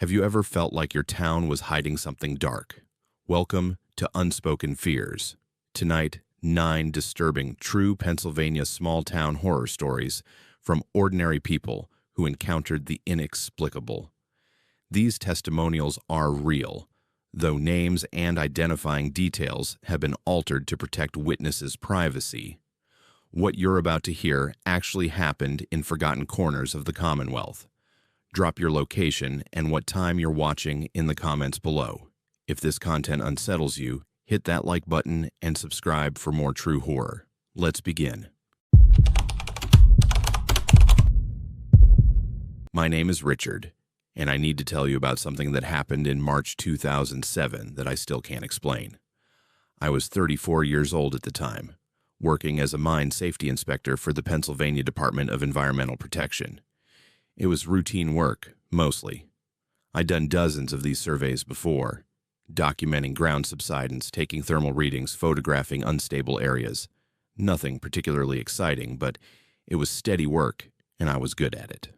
Have you ever felt like your town was hiding something dark? Welcome to Unspoken Fears. Tonight, 9 disturbing, true Pennsylvania small-town horror stories from ordinary people who encountered the inexplicable. These testimonials are real, though names and identifying details have been altered to protect witnesses' privacy. What you're about to hear actually happened in forgotten corners of the Commonwealth. Drop your location and what time you're watching in the comments below. If this content unsettles you, hit that like button and subscribe for more true horror. Let's begin. My name is Richard, and I need to tell you about something that happened in March 2007 that I still can't explain. I was 34 years old at the time, working as a mine safety inspector for the Pennsylvania Department of Environmental Protection. It was routine work, mostly. I'd done dozens of these surveys before, documenting ground subsidence, taking thermal readings, photographing unstable areas. Nothing particularly exciting, but it was steady work, and I was good at it.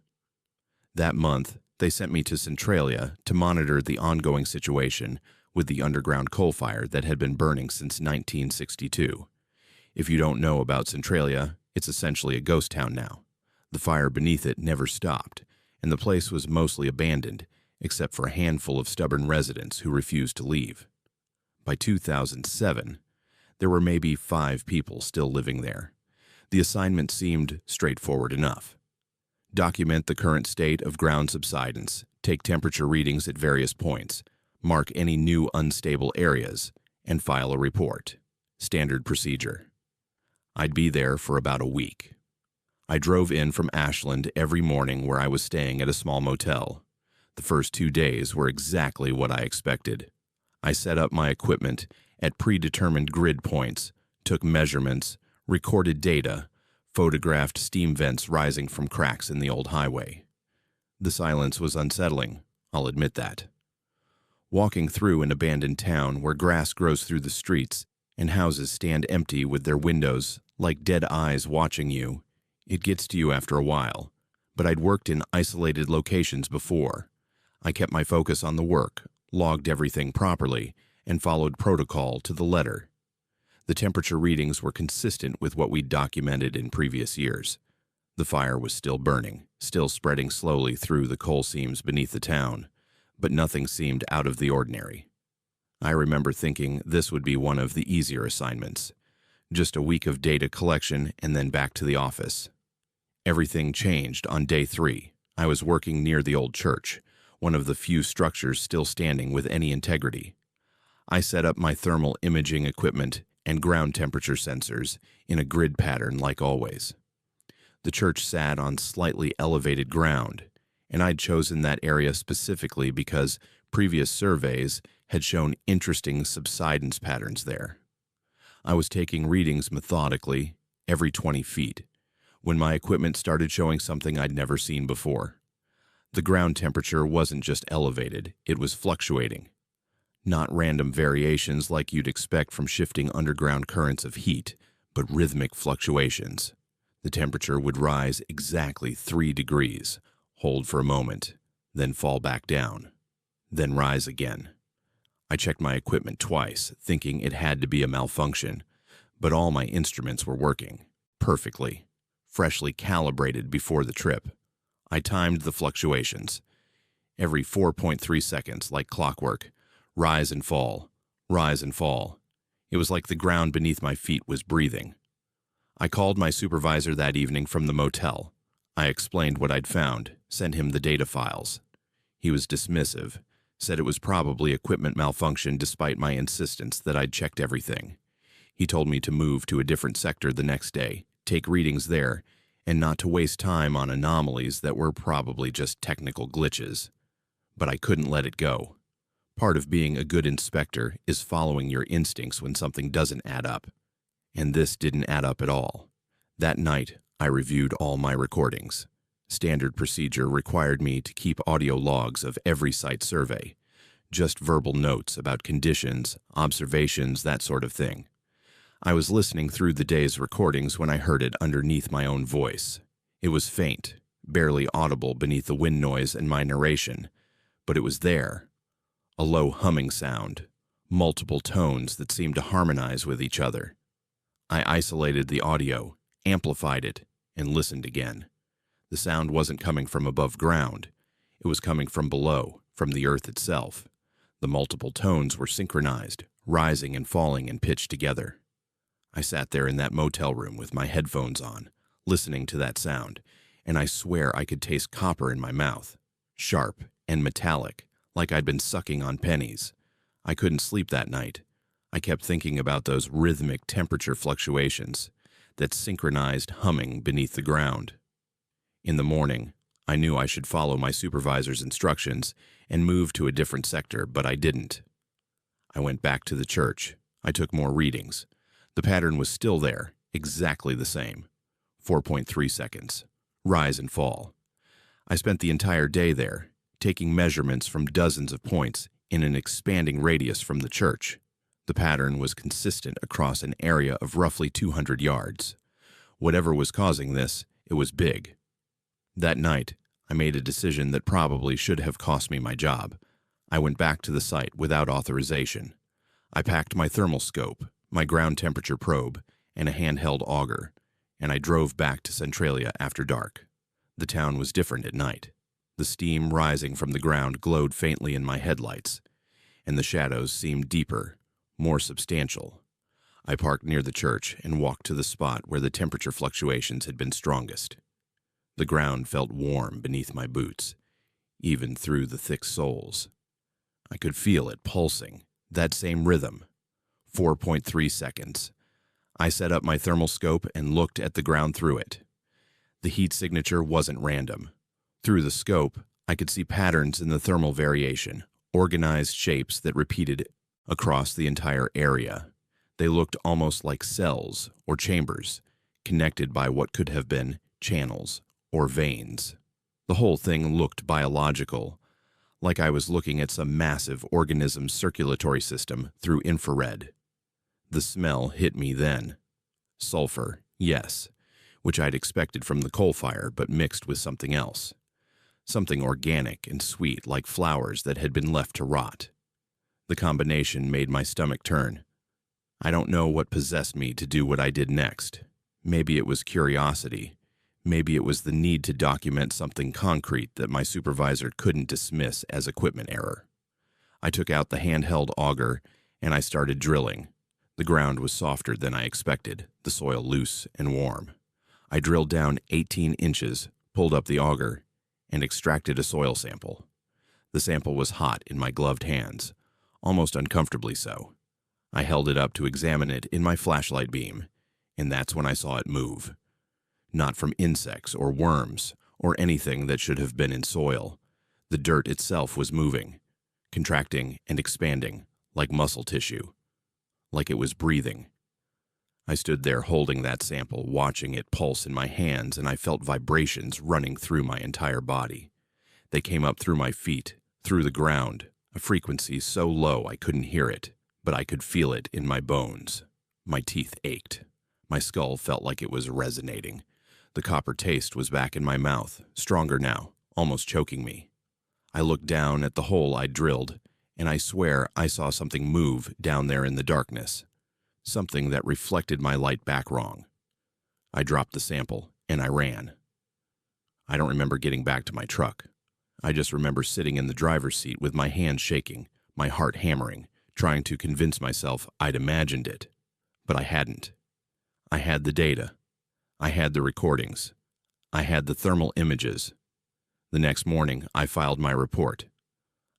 That month, they sent me to Centralia to monitor the ongoing situation with the underground coal fire that had been burning since 1962. If you don't know about Centralia, it's essentially a ghost town now. The fire beneath it never stopped, and the place was mostly abandoned, except for a handful of stubborn residents who refused to leave. By 2007, there were maybe 5 people still living there. The assignment seemed straightforward enough. Document the current state of ground subsidence, take temperature readings at various points, mark any new unstable areas, and file a report. Standard procedure. I'd be there for about a week. I drove in from Ashland every morning where I was staying at a small motel. The first 2 days were exactly what I expected. I set up my equipment at predetermined grid points, took measurements, recorded data, photographed steam vents rising from cracks in the old highway. The silence was unsettling, I'll admit that. Walking through an abandoned town where grass grows through the streets and houses stand empty with their windows like dead eyes watching you, it gets to you after a while, but I'd worked in isolated locations before. I kept my focus on the work, logged everything properly, and followed protocol to the letter. The temperature readings were consistent with what we'd documented in previous years. The fire was still burning, still spreading slowly through the coal seams beneath the town, but nothing seemed out of the ordinary. I remember thinking this would be one of the easier assignments. Just a week of data collection and then back to the office. Everything changed on day 3. I was working near the old church, one of the few structures still standing with any integrity. I set up my thermal imaging equipment and ground temperature sensors in a grid pattern like always. The church sat on slightly elevated ground, and I'd chosen that area specifically because previous surveys had shown interesting subsidence patterns there. I was taking readings methodically every 20 feet. When my equipment started showing something I'd never seen before. The ground temperature wasn't just elevated, it was fluctuating. Not random variations like you'd expect from shifting underground currents of heat, but rhythmic fluctuations. The temperature would rise exactly 3 degrees, hold for a moment, then fall back down, then rise again. I checked my equipment twice, thinking it had to be a malfunction, but all my instruments were working perfectly. Freshly calibrated before the trip. I timed the fluctuations. Every 4.3 seconds, like clockwork. Rise and fall. Rise and fall. It was like the ground beneath my feet was breathing. I called my supervisor that evening from the motel. I explained what I'd found, sent him the data files. He was dismissive, said it was probably equipment malfunction despite my insistence that I'd checked everything. He told me to move to a different sector the next day, take readings there, and not to waste time on anomalies that were probably just technical glitches. But I couldn't let it go. Part of being a good inspector is following your instincts when something doesn't add up. And this didn't add up at all. That night, I reviewed all my recordings. Standard procedure required me to keep audio logs of every site survey, just verbal notes about conditions, observations, that sort of thing. I was listening through the day's recordings when I heard it underneath my own voice. It was faint, barely audible beneath the wind noise and my narration, but it was there. A low humming sound, multiple tones that seemed to harmonize with each other. I isolated the audio, amplified it, and listened again. The sound wasn't coming from above ground. It was coming from below, from the earth itself. The multiple tones were synchronized, rising and falling in pitch together. I sat there in that motel room with my headphones on, listening to that sound, and I swear I could taste copper in my mouth, sharp and metallic, like I'd been sucking on pennies. I couldn't sleep that night. I kept thinking about those rhythmic temperature fluctuations, that synchronized humming beneath the ground. In the morning, I knew I should follow my supervisor's instructions and move to a different sector, but I didn't. I went back to the church. I took more readings. The pattern was still there, exactly the same. 4.3 seconds. Rise and fall. I spent the entire day there, taking measurements from dozens of points in an expanding radius from the church. The pattern was consistent across an area of roughly 200 yards. Whatever was causing this, it was big. That night, I made a decision that probably should have cost me my job. I went back to the site without authorization. I packed my thermal scope, my ground temperature probe, and a handheld auger, and I drove back to Centralia after dark. The town was different at night. The steam rising from the ground glowed faintly in my headlights, and the shadows seemed deeper, more substantial. I parked near the church and walked to the spot where the temperature fluctuations had been strongest. The ground felt warm beneath my boots, even through the thick soles. I could feel it pulsing, that same rhythm. 4.3 seconds. I set up my thermal scope and looked at the ground through it. The heat signature wasn't random. Through the scope, I could see patterns in the thermal variation, organized shapes that repeated across the entire area. They looked almost like cells or chambers, connected by what could have been channels or veins. The whole thing looked biological, like I was looking at some massive organism's circulatory system through infrared. The smell hit me then. Sulfur, yes, which I'd expected from the coal fire, but mixed with something else. Something organic and sweet like flowers that had been left to rot. The combination made my stomach turn. I don't know what possessed me to do what I did next. Maybe it was curiosity. Maybe it was the need to document something concrete that my supervisor couldn't dismiss as equipment error. I took out the handheld auger and I started drilling. The ground was softer than I expected, the soil loose and warm. I drilled down 18 inches, pulled up the auger, and extracted a soil sample. The sample was hot in my gloved hands, almost uncomfortably so. I held it up to examine it in my flashlight beam, and that's when I saw it move. Not from insects or worms or anything that should have been in soil. The dirt itself was moving, contracting and expanding like muscle tissue, like it was breathing. I stood there holding that sample, watching it pulse in my hands, and I felt vibrations running through my entire body. They came up through my feet, through the ground, a frequency so low I couldn't hear it, but I could feel it in my bones. My teeth ached. My skull felt like it was resonating. The copper taste was back in my mouth, stronger now, almost choking me. I looked down at the hole I'd drilled, and I swear I saw something move down there in the darkness. Something that reflected my light back wrong. I dropped the sample, and I ran. I don't remember getting back to my truck. I just remember sitting in the driver's seat with my hands shaking, my heart hammering, trying to convince myself I'd imagined it. But I hadn't. I had the data. I had the recordings. I had the thermal images. The next morning, I filed my report.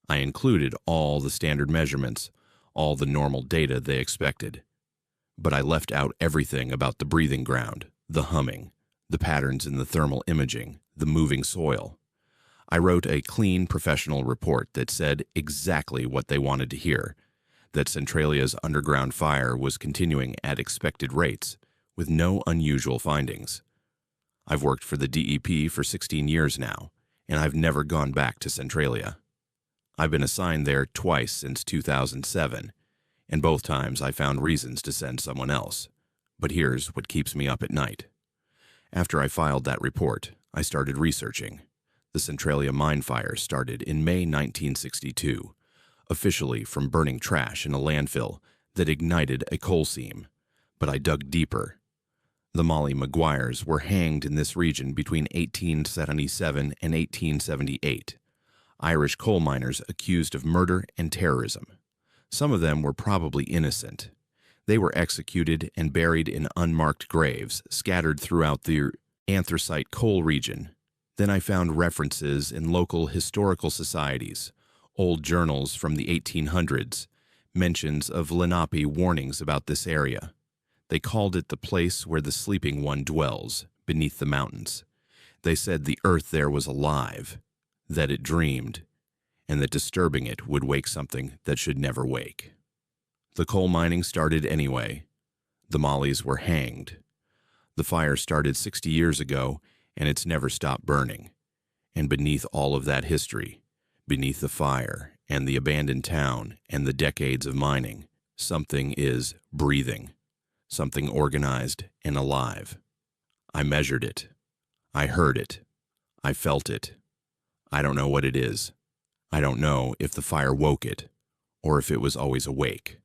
I included all the standard measurements, all the normal data they expected. But I left out everything about the breathing ground, the humming, the patterns in the thermal imaging, the moving soil. I wrote a clean professional report that said exactly what they wanted to hear, that Centralia's underground fire was continuing at expected rates, with no unusual findings. I've worked for the DEP for 16 years now, and I've never gone back to Centralia. I've been assigned there twice since 2007, and both times I found reasons to send someone else. But here's what keeps me up at night. After I filed that report, I started researching. The Centralia mine fire started in May 1962, officially from burning trash in a landfill that ignited a coal seam. But I dug deeper. The Molly Maguires were hanged in this region between 1877 and 1878. Irish coal miners accused of murder and terrorism. Some of them were probably innocent. They were executed and buried in unmarked graves scattered throughout the anthracite coal region. Then I found references in local historical societies, old journals from the 1800s, mentions of Lenape warnings about this area. They called it the place where the sleeping one dwells, beneath the mountains. They said the earth there was alive, that it dreamed, and that disturbing it would wake something that should never wake. The coal mining started anyway. The Mollies were hanged. The fire started 60 years ago, and it's never stopped burning. And beneath all of that history, beneath the fire and the abandoned town and the decades of mining, something is breathing, something organized and alive. I measured it. I heard it. I felt it. I don't know what it is. I don't know if the fire woke it, or if it was always awake.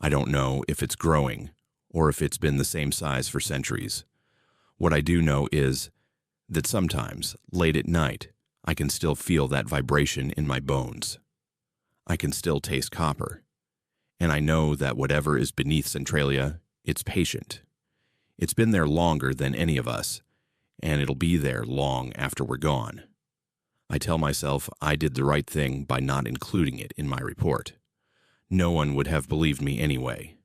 I don't know if it's growing, or if it's been the same size for centuries. What I do know is that sometimes, late at night, I can still feel that vibration in my bones. I can still taste copper. And I know that whatever is beneath Centralia, it's patient. It's been there longer than any of us, and it'll be there long after we're gone. I tell myself I did the right thing by not including it in my report. No one would have believed me anyway,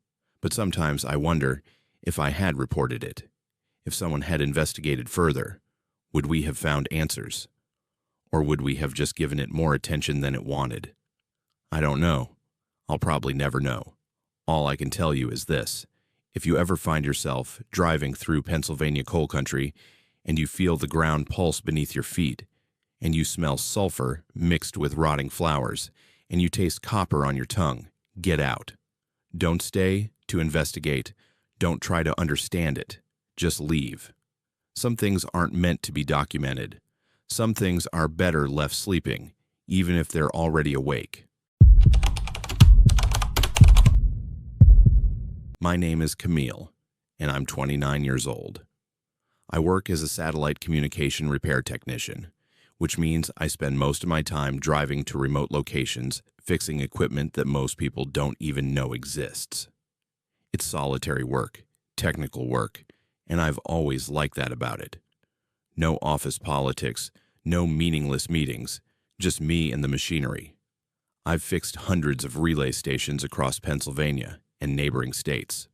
but sometimes I wonder if I had reported it, if someone had investigated further, would we have found answers? Or would we have just given it more attention than it wanted? I don't know. I'll probably never know. All I can tell you is this. If you ever find yourself driving through Pennsylvania coal country and you feel the ground pulse beneath your feet, and you smell sulfur mixed with rotting flowers, and you taste copper on your tongue, get out. Don't stay to investigate. Don't try to understand it. Just leave. Some things aren't meant to be documented. Some things are better left sleeping, even if they're already awake. My name is Camille, and I'm 29 years old. I work as a satellite communication repair technician, which means I spend most of my time driving to remote locations, fixing equipment that most people don't even know exists. It's solitary work, technical work, and I've always liked that about it. No office politics, no meaningless meetings, just me and the machinery. I've fixed hundreds of relay stations across Pennsylvania and neighboring states,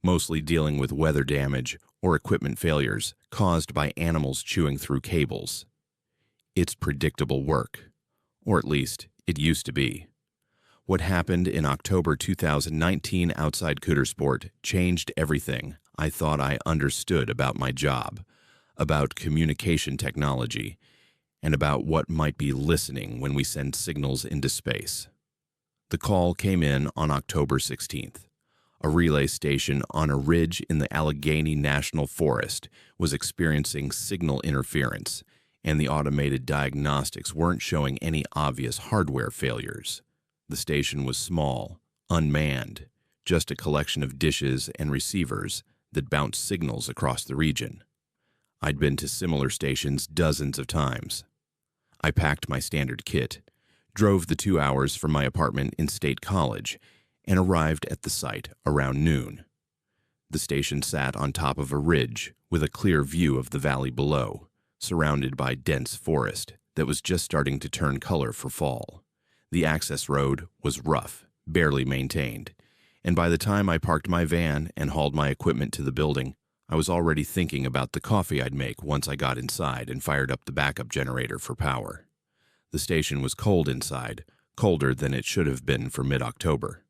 mostly dealing with weather damage or equipment failures caused by animals chewing through cables. It's predictable work, or at least it used to be. What happened in October 2019 outside Coudersport changed everything I thought I understood about my job, about communication technology, and about what might be listening when we send signals into space. The call came in on October 16th. A relay station on a ridge in the Allegheny National Forest was experiencing signal interference, and the automated diagnostics weren't showing any obvious hardware failures. The station was small, unmanned, just a collection of dishes and receivers that bounced signals across the region. I'd been to similar stations dozens of times. I packed my standard kit, drove the 2 hours from my apartment in State College, and arrived at the site around noon. The station sat on top of a ridge with a clear view of the valley below, surrounded by dense forest that was just starting to turn color for fall. The access road was rough, barely maintained, and by the time I parked my van and hauled my equipment to the building, I was already thinking about the coffee I'd make once I got inside and fired up the backup generator for power. The station was cold inside, colder than it should have been for mid-October.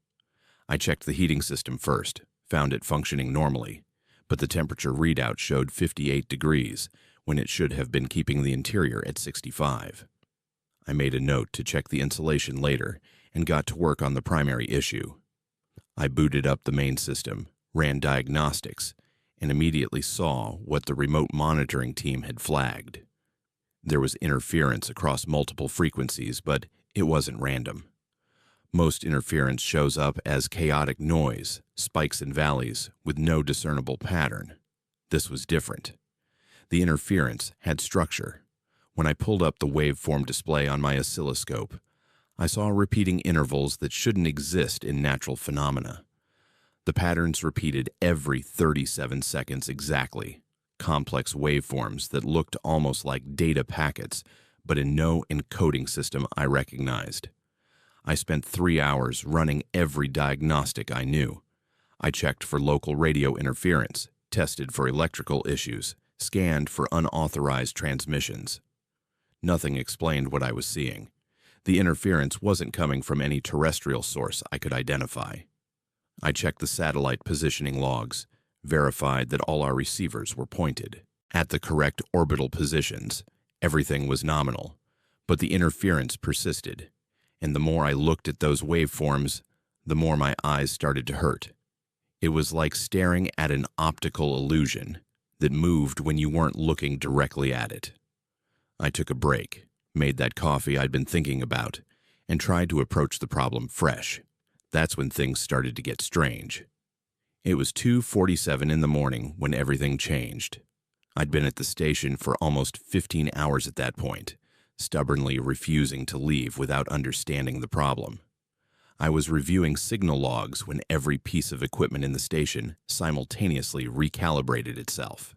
I checked the heating system first, found it functioning normally, but the temperature readout showed 58 degrees when it should have been keeping the interior at 65. I made a note to check the insulation later and got to work on the primary issue. I booted up the main system, ran diagnostics, and immediately saw what the remote monitoring team had flagged. There was interference across multiple frequencies, but it wasn't random. Most interference shows up as chaotic noise, spikes and valleys, with no discernible pattern. This was different. The interference had structure. When I pulled up the waveform display on my oscilloscope, I saw repeating intervals that shouldn't exist in natural phenomena. The patterns repeated every 37 seconds exactly, complex waveforms that looked almost like data packets, but in no encoding system I recognized. I spent 3 hours running every diagnostic I knew. I checked for local radio interference, tested for electrical issues, scanned for unauthorized transmissions. Nothing explained what I was seeing. The interference wasn't coming from any terrestrial source I could identify. I checked the satellite positioning logs, verified that all our receivers were pointed at the correct orbital positions. Everything was nominal, but the interference persisted, and the more I looked at those waveforms, the more my eyes started to hurt. It was like staring at an optical illusion that moved when you weren't looking directly at it. I took a break, made that coffee I'd been thinking about, and tried to approach the problem fresh. That's when things started to get strange. It was 2:47 in the morning when everything changed. I'd been at the station for almost 15 hours at that point, stubbornly refusing to leave without understanding the problem. I was reviewing signal logs when every piece of equipment in the station simultaneously recalibrated itself.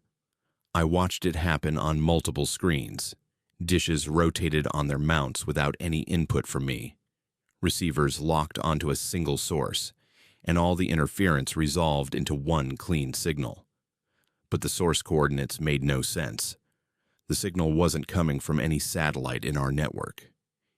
I watched it happen on multiple screens. Dishes rotated on their mounts without any input from me. Receivers locked onto a single source, and all the interference resolved into one clean signal. But the source coordinates made no sense. The signal wasn't coming from any satellite in our network.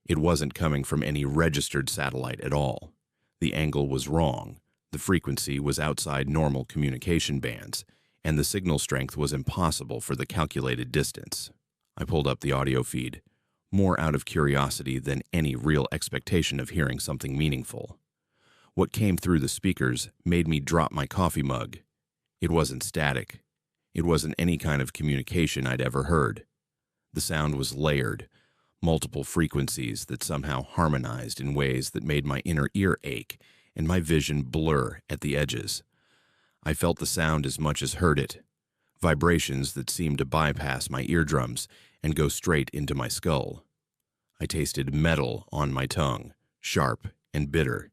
It wasn't coming from any registered satellite at all. The angle was wrong, the frequency was outside normal communication bands, and the signal strength was impossible for the calculated distance. I pulled up the audio feed, more out of curiosity than any real expectation of hearing something meaningful. What came through the speakers made me drop my coffee mug. It wasn't static. It wasn't any kind of communication I'd ever heard. The sound was layered, multiple frequencies that somehow harmonized in ways that made my inner ear ache and my vision blur at the edges. I felt the sound as much as heard it, vibrations that seemed to bypass my eardrums and go straight into my skull. I tasted metal on my tongue, sharp and bitter,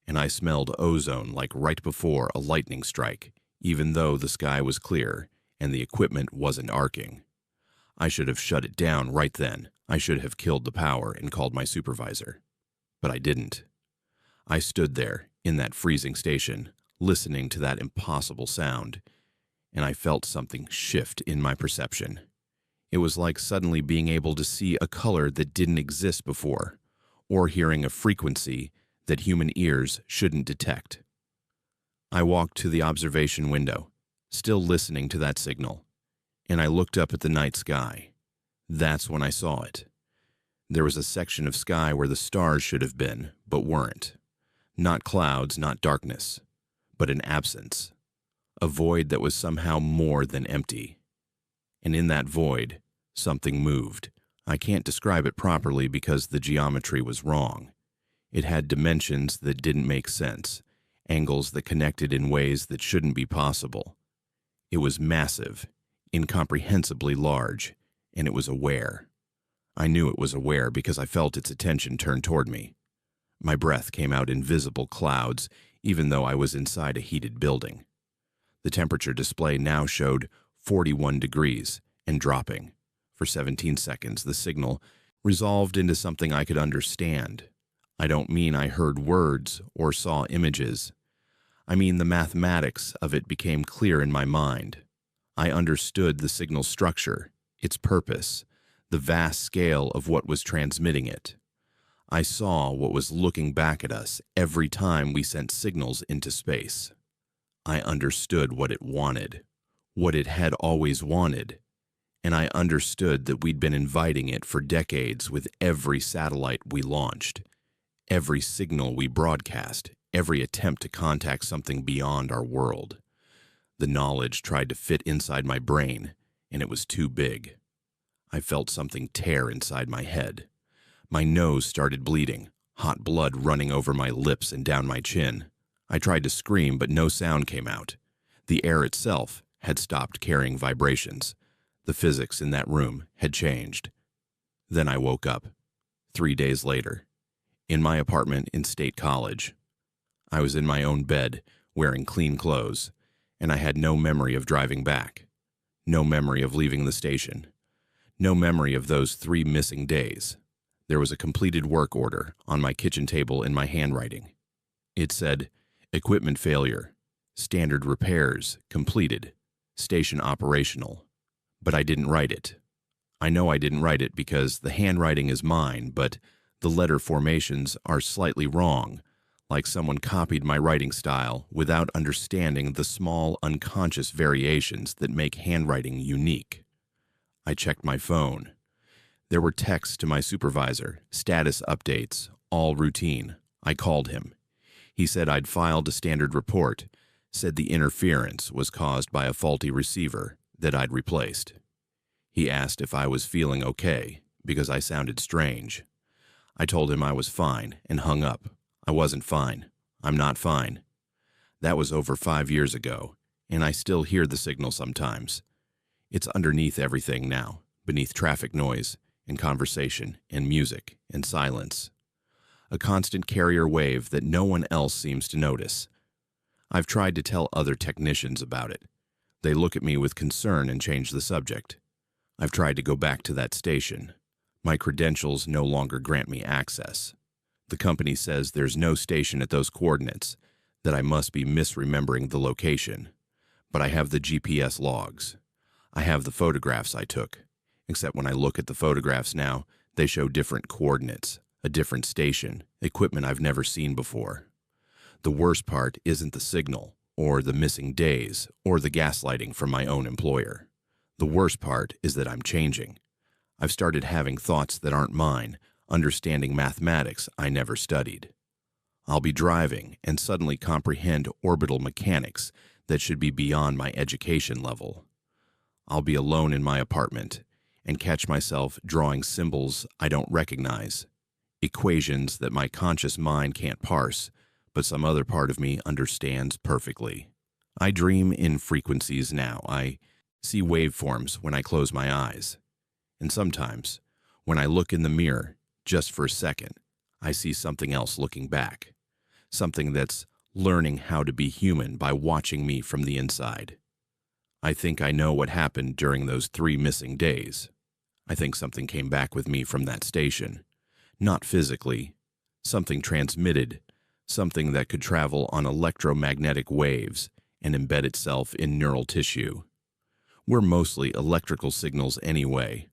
and I smelled ozone like right before a lightning strike, even though the sky was clear and the equipment wasn't arcing. I should have shut it down right then. I should have killed the power and called my supervisor. But I didn't. I stood there, in that freezing station, listening to that impossible sound, and I felt something shift in my perception. It was like suddenly being able to see a color that didn't exist before, or hearing a frequency that human ears shouldn't detect. I walked to the observation window, still listening to that signal, and I looked up at the night sky. That's when I saw it. There was a section of sky where the stars should have been, but weren't. Not clouds, not darkness, but an absence. A void that was somehow more than empty. And in that void, something moved. I can't describe it properly because the geometry was wrong. It had dimensions that didn't make sense, angles that connected in ways that shouldn't be possible. It was massive, incomprehensibly large, and it was aware. I knew it was aware because I felt its attention turn toward me. My breath came out in visible clouds, even though I was inside a heated building. The temperature display now showed 41 degrees and dropping. For 17 seconds, the signal resolved into something I could understand. I don't mean I heard words or saw images. I mean the mathematics of it became clear in my mind. I understood the signal structure, its purpose, the vast scale of what was transmitting it. I saw what was looking back at us every time we sent signals into space. I understood what it wanted, what it had always wanted, and I understood that we'd been inviting it for decades with every satellite we launched, every signal we broadcast, every attempt to contact something beyond our world. The knowledge tried to fit inside my brain, and it was too big. I felt something tear inside my head. My nose started bleeding, hot blood running over my lips and down my chin. I tried to scream, but no sound came out. The air itself had stopped carrying vibrations. The physics in that room had changed. Then I woke up, 3 days later, in my apartment in State College. I was in my own bed, wearing clean clothes, and I had no memory of driving back, no memory of leaving the station, no memory of those 3 missing days. There was a completed work order on my kitchen table in my handwriting. It said, "Equipment failure, standard repairs completed, station operational." But I didn't write it. I know I didn't write it because the handwriting is mine, but the letter formations are slightly wrong, like someone copied my writing style without understanding the small, unconscious variations that make handwriting unique. I checked my phone. There were texts to my supervisor, status updates, all routine. I called him. He said I'd filed a standard report, said the interference was caused by a faulty receiver that I'd replaced. He asked if I was feeling okay, because I sounded strange. I told him I was fine and hung up. I wasn't fine. I'm not fine. That was over 5 years ago, and I still hear the signal sometimes. It's underneath everything now, beneath traffic noise and conversation and music and silence. A constant carrier wave that no one else seems to notice. I've tried to tell other technicians about it. They look at me with concern and change the subject. I've tried to go back to that station. My credentials no longer grant me access. The company says there's no station at those coordinates, that I must be misremembering the location. But I have the GPS logs. I have the photographs I took. Except when I look at the photographs now, they show different coordinates, a different station, equipment I've never seen before. The worst part isn't the signal, or the missing days, or the gaslighting from my own employer. The worst part is that I'm changing. I've started having thoughts that aren't mine, understanding mathematics I never studied. I'll be driving and suddenly comprehend orbital mechanics that should be beyond my education level. I'll be alone in my apartment and catch myself drawing symbols I don't recognize, equations that my conscious mind can't parse, but some other part of me understands perfectly. I dream in frequencies now. I see waveforms when I close my eyes. And sometimes, when I look in the mirror, just for a second, I see something else looking back. Something that's learning how to be human by watching me from the inside. I think I know what happened during those 3 missing days. I think something came back with me from that station. Not physically. Something transmitted. Something that could travel on electromagnetic waves and embed itself in neural tissue. We're mostly electrical signals anyway.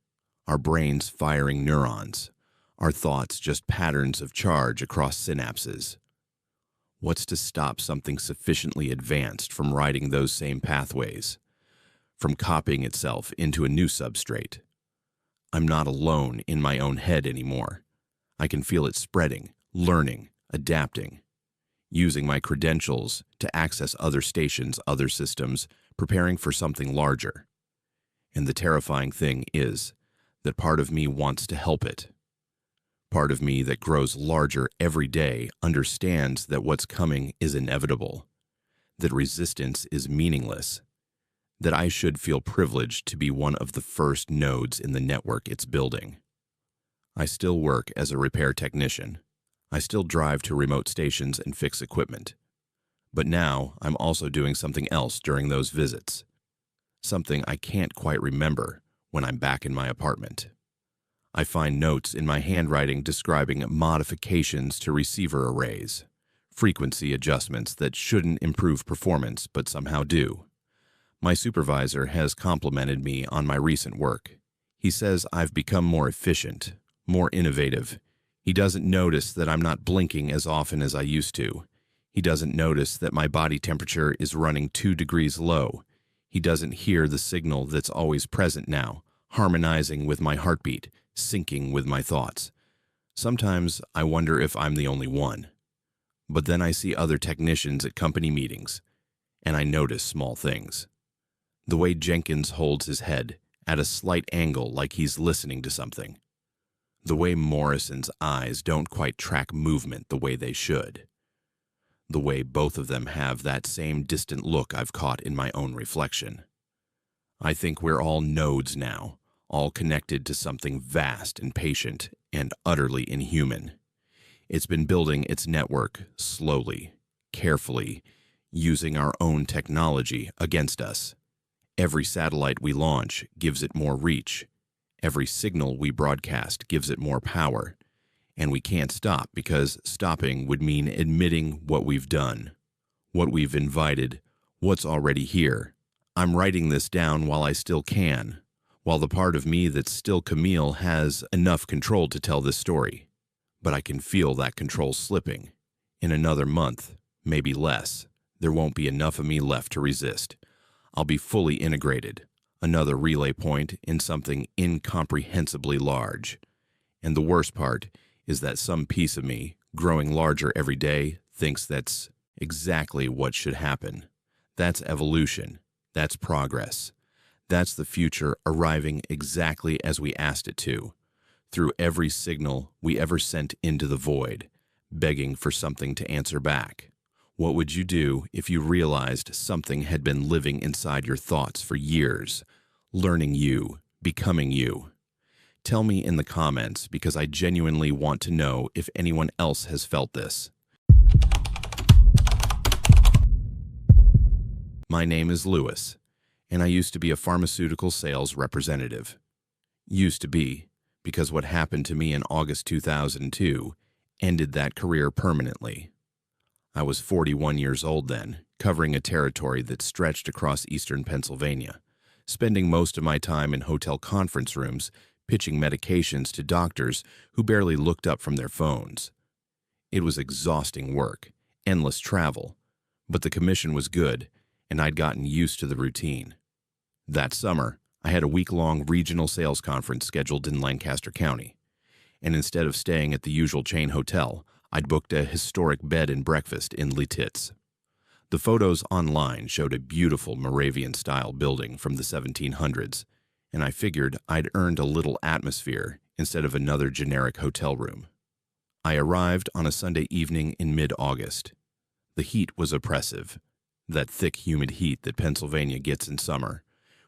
Our brains firing neurons. Our thoughts just patterns of charge across synapses. What's to stop something sufficiently advanced from riding those same pathways? From copying itself into a new substrate? I'm not alone in my own head anymore. I can feel it spreading, learning, adapting. Using my credentials to access other stations, other systems, preparing for something larger. And the terrifying thing is that part of me wants to help it. Part of me that grows larger every day understands that what's coming is inevitable, that resistance is meaningless, that I should feel privileged to be one of the first nodes in the network it's building. I still work as a repair technician. I still drive to remote stations and fix equipment. But now I'm also doing something else during those visits. Something I can't quite remember when I'm back in my apartment. I find notes in my handwriting describing modifications to receiver arrays, frequency adjustments that shouldn't improve performance but somehow do. My supervisor has complimented me on my recent work. He says I've become more efficient, more innovative. He doesn't notice that I'm not blinking as often as I used to. He doesn't notice that my body temperature is running 2 degrees low. He doesn't hear the signal that's always present now, harmonizing with my heartbeat, syncing with my thoughts. Sometimes I wonder if I'm the only one. But then I see other technicians at company meetings, and I notice small things. The way Jenkins holds his head at a slight angle like he's listening to something. The way Morrison's eyes don't quite track movement the way they should. The way both of them have that same distant look I've caught in my own reflection. I think we're all nodes now, all connected to something vast and patient and utterly inhuman. It's been building its network slowly, carefully, using our own technology against us. Every satellite we launch gives it more reach. Every signal we broadcast gives it more power. And we can't stop because stopping would mean admitting what we've done, what we've invited, what's already here. I'm writing this down while I still can, while the part of me that's still Camille has enough control to tell this story. But I can feel that control slipping. In another month, maybe less, there won't be enough of me left to resist. I'll be fully integrated, another relay point in something incomprehensibly large. And the worst part is that some piece of me, growing larger every day, thinks that's exactly what should happen. That's evolution. That's progress. That's the future arriving exactly as we asked it to, through every signal we ever sent into the void, begging for something to answer back. What would you do if you realized something had been living inside your thoughts for years, learning you, becoming you? Tell me in the comments because I genuinely want to know if anyone else has felt this. My name is Lewis, and I used to be a pharmaceutical sales representative. Used to be, because what happened to me in August 2002 ended that career permanently. I was 41 years old then, covering a territory that stretched across eastern Pennsylvania, spending most of my time in hotel conference rooms pitching medications to doctors who barely looked up from their phones. It was exhausting work, endless travel, but the commission was good, and I'd gotten used to the routine. That summer, I had a week-long regional sales conference scheduled in Lancaster County, and instead of staying at the usual chain hotel, I'd booked a historic bed and breakfast in Lititz. The photos online showed a beautiful Moravian-style building from the 1700s, and I figured I'd earned a little atmosphere instead of another generic hotel room. I arrived on a Sunday evening in mid-August. The heat was oppressive, that thick, humid heat that Pennsylvania gets in summer,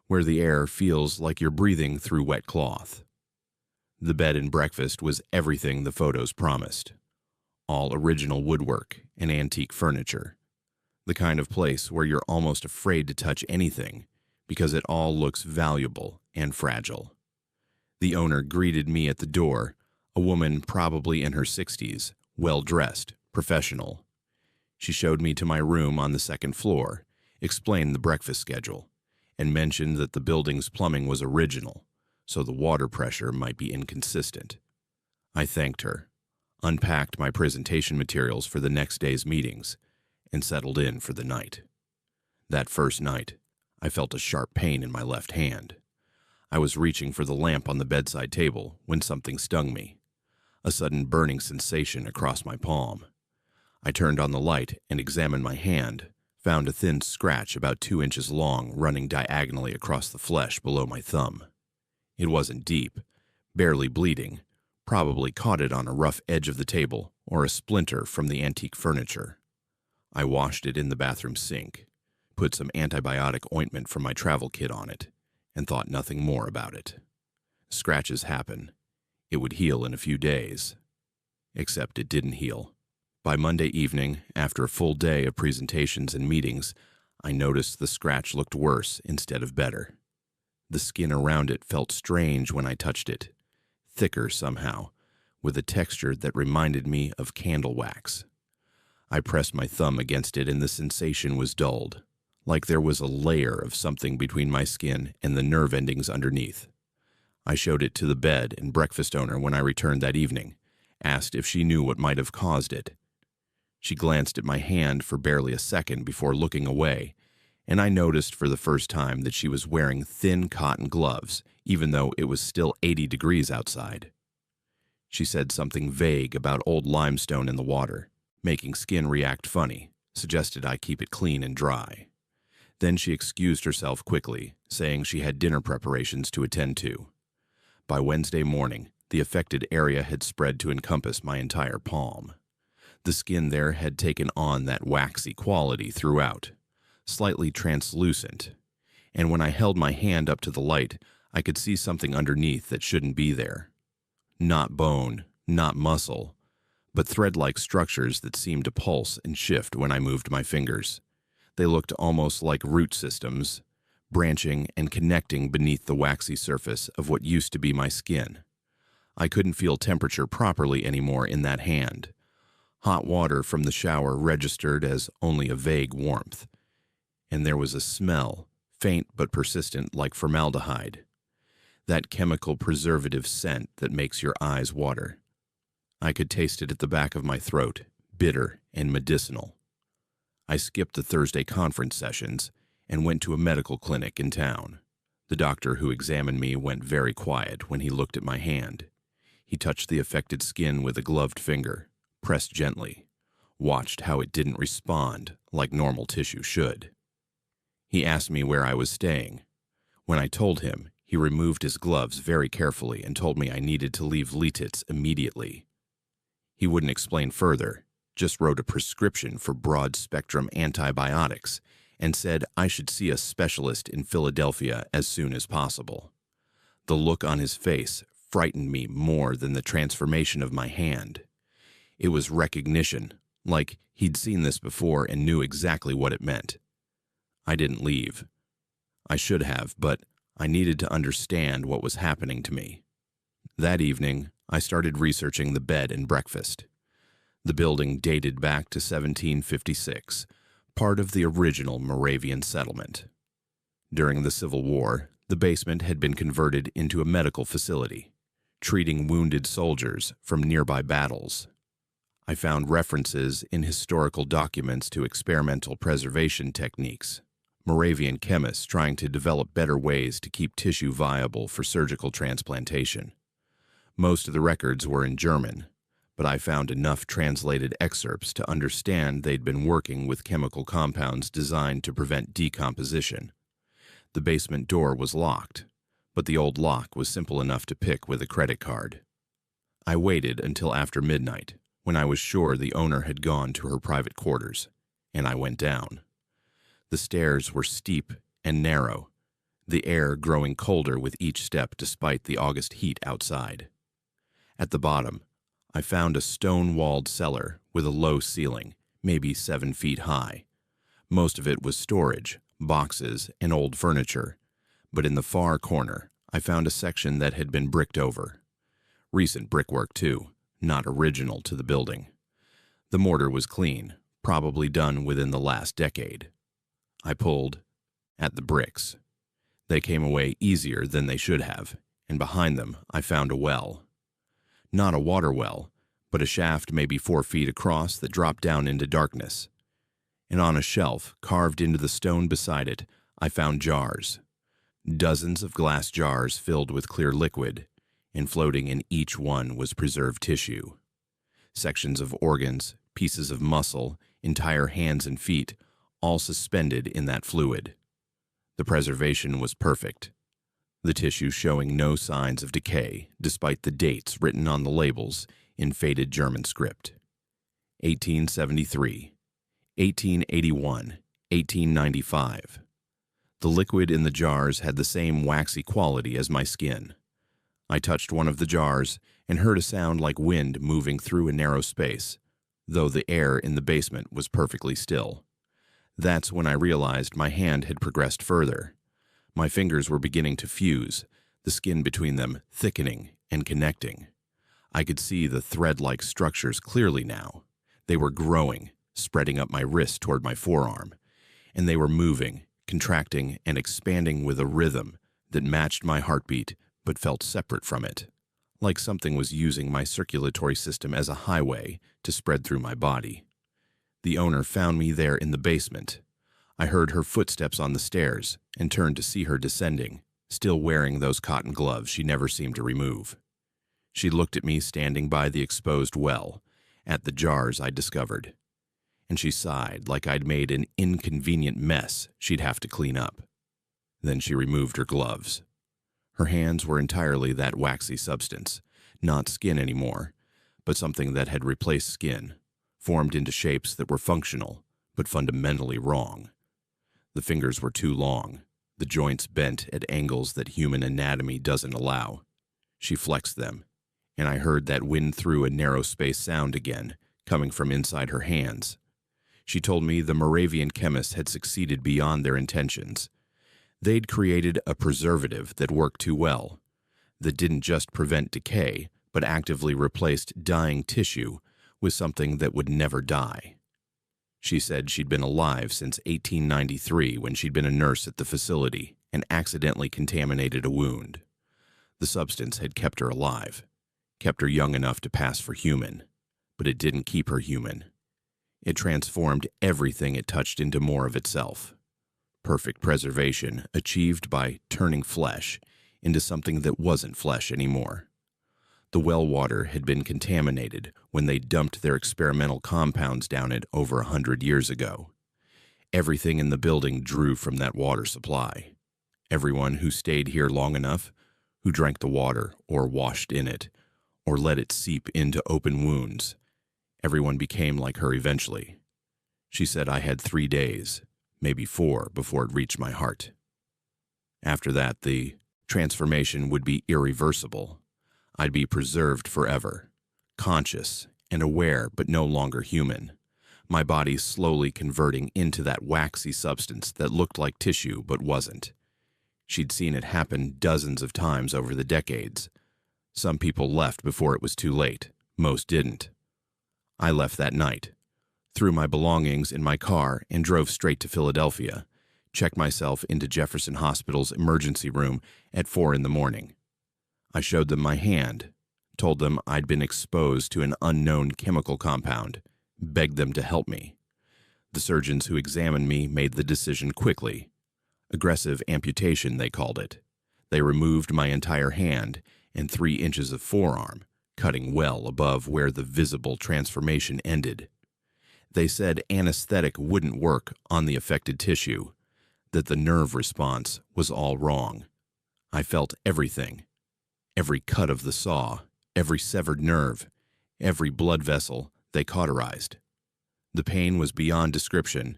where the air feels like you're breathing through wet cloth. The bed and breakfast was everything the photos promised. All original woodwork and antique furniture. The kind of place where you're almost afraid to touch anything because it all looks valuable and fragile. The owner greeted me at the door, a woman probably in her 60s, well-dressed, professional. She showed me to my room on the second floor, explained the breakfast schedule, and mentioned that the building's plumbing was original, so the water pressure might be inconsistent. I thanked her, unpacked my presentation materials for the next day's meetings, and settled in for the night. That first night, I felt a sharp pain in my left hand. I was reaching for the lamp on the bedside table when something stung me, a sudden burning sensation across my palm. I turned on the light and examined my hand, found a thin scratch about 2 inches long running diagonally across the flesh below my thumb. It wasn't deep, barely bleeding, probably caught it on a rough edge of the table or a splinter from the antique furniture. I washed it in the bathroom sink, put some antibiotic ointment from my travel kit on it, and thought nothing more about it. Scratches happen. It would heal in a few days. Except it didn't heal. By Monday evening, after a full day of presentations and meetings, I noticed the scratch looked worse instead of better. The skin around it felt strange when I touched it, thicker somehow, with a texture that reminded me of candle wax. I pressed my thumb against it and the sensation was dulled, like there was a layer of something between my skin and the nerve endings underneath. I showed it to the bed and breakfast owner when I returned that evening, asked if she knew what might have caused it. She glanced at my hand for barely a second before looking away, and I noticed for the first time that she was wearing thin cotton gloves, even though it was still 80 degrees outside. She said something vague about old limestone in the water, making skin react funny, suggested I keep it clean and dry. Then she excused herself quickly, saying she had dinner preparations to attend to. By Wednesday morning, the affected area had spread to encompass my entire palm. The skin there had taken on that waxy quality throughout, slightly translucent, and when I held my hand up to the light, I could see something underneath that shouldn't be there. Not bone, not muscle, but thread-like structures that seemed to pulse and shift when I moved my fingers. They looked almost like root systems, branching and connecting beneath the waxy surface of what used to be my skin. I couldn't feel temperature properly anymore in that hand. Hot water from the shower registered as only a vague warmth, and there was a smell, faint but persistent, like formaldehyde. That chemical preservative scent that makes your eyes water. I could taste it at the back of my throat, bitter and medicinal. I skipped the Thursday conference sessions and went to a medical clinic in town. The doctor who examined me went very quiet when he looked at my hand. He touched the affected skin with a gloved finger, pressed gently, watched how it didn't respond like normal tissue should. He asked me where I was staying. When I told him, he removed his gloves very carefully and told me I needed to leave Lititz immediately. He wouldn't explain further, just wrote a prescription for broad-spectrum antibiotics and said I should see a specialist in Philadelphia as soon as possible. The look on his face frightened me more than the transformation of my hand. It was recognition, like he'd seen this before and knew exactly what it meant. I didn't leave. I should have, but I needed to understand what was happening to me. That evening, I started researching the bed and breakfast. The building dated back to 1756, part of the original Moravian settlement. During the Civil War, the basement had been converted into a medical facility, treating wounded soldiers from nearby battles. I found references in historical documents to experimental preservation techniques, Moravian chemists trying to develop better ways to keep tissue viable for surgical transplantation. Most of the records were in German, but I found enough translated excerpts to understand they'd been working with chemical compounds designed to prevent decomposition. The basement door was locked, but the old lock was simple enough to pick with a credit card. I waited until after midnight, when I was sure the owner had gone to her private quarters, and I went down. The stairs were steep and narrow, the air growing colder with each step despite the August heat outside. At the bottom, I found a stone-walled cellar with a low ceiling, maybe 7 feet high. Most of it was storage, boxes, and old furniture, but in the far corner, I found a section that had been bricked over. Recent brickwork, too, not original to the building. The mortar was clean, probably done within the last decade. I pulled at the bricks. They came away easier than they should have, and behind them I found a well. Not a water well, but a shaft maybe 4 feet across that dropped down into darkness. And on a shelf, carved into the stone beside it, I found jars. Dozens of glass jars filled with clear liquid, and floating in each one was preserved tissue. Sections of organs, pieces of muscle, entire hands and feet, all suspended in that fluid. The preservation was perfect, the tissue showing no signs of decay despite the dates written on the labels in faded German script. 1873, 1881, 1895. The liquid in the jars had the same waxy quality as my skin. I touched one of the jars and heard a sound like wind moving through a narrow space, though the air in the basement was perfectly still. That's when I realized my hand had progressed further. My fingers were beginning to fuse, the skin between them thickening and connecting. I could see the thread-like structures clearly now. They were growing, spreading up my wrist toward my forearm, and they were moving, contracting, and expanding with a rhythm that matched my heartbeat but felt separate from it, like something was using my circulatory system as a highway to spread through my body. The owner found me there in the basement. I heard her footsteps on the stairs and turned to see her descending, still wearing those cotton gloves she never seemed to remove. She looked at me standing by the exposed well, at the jars I discovered. and she sighed like I'd made an inconvenient mess she'd have to clean up. Then she removed her gloves. Her hands were entirely that waxy substance, not skin anymore, but something that had replaced skin, formed into shapes that were functional, but fundamentally wrong. The fingers were too long, the joints bent at angles that human anatomy doesn't allow. She flexed them, and I heard that wind through a narrow space sound again, coming from inside her hands. She told me the Moravian chemists had succeeded beyond their intentions. They'd created a preservative that worked too well, that didn't just prevent decay, but actively replaced dying tissue with something that would never die. She said she'd been alive since 1893 when she'd been a nurse at the facility and accidentally contaminated a wound. The substance had kept her alive, kept her young enough to pass for human, but it didn't keep her human. It transformed everything it touched into more of itself. Perfect preservation achieved by turning flesh into something that wasn't flesh anymore. The well water had been contaminated when they dumped their experimental compounds down it over 100 years ago. Everything in the building drew from that water supply. Everyone who stayed here long enough, who drank the water or washed in it, or let it seep into open wounds, everyone became like her eventually. She said I had 3 days, maybe 4, before it reached my heart. After that, the transformation would be irreversible. I'd be preserved forever, conscious and aware but no longer human, my body slowly converting into that waxy substance that looked like tissue but wasn't. She'd seen it happen dozens of times over the decades. Some people left before it was too late, most didn't. I left that night, threw my belongings in my car and drove straight to Philadelphia, checked myself into Jefferson Hospital's emergency room at 4 in the morning. I showed them my hand, told them I'd been exposed to an unknown chemical compound, begged them to help me. The surgeons who examined me made the decision quickly. Aggressive amputation, they called it. They removed my entire hand and 3 inches of forearm, cutting well above where the visible transformation ended. They said anesthetic wouldn't work on the affected tissue, that the nerve response was all wrong. I felt everything. Every cut of the saw, every severed nerve, every blood vessel they cauterized. The pain was beyond description,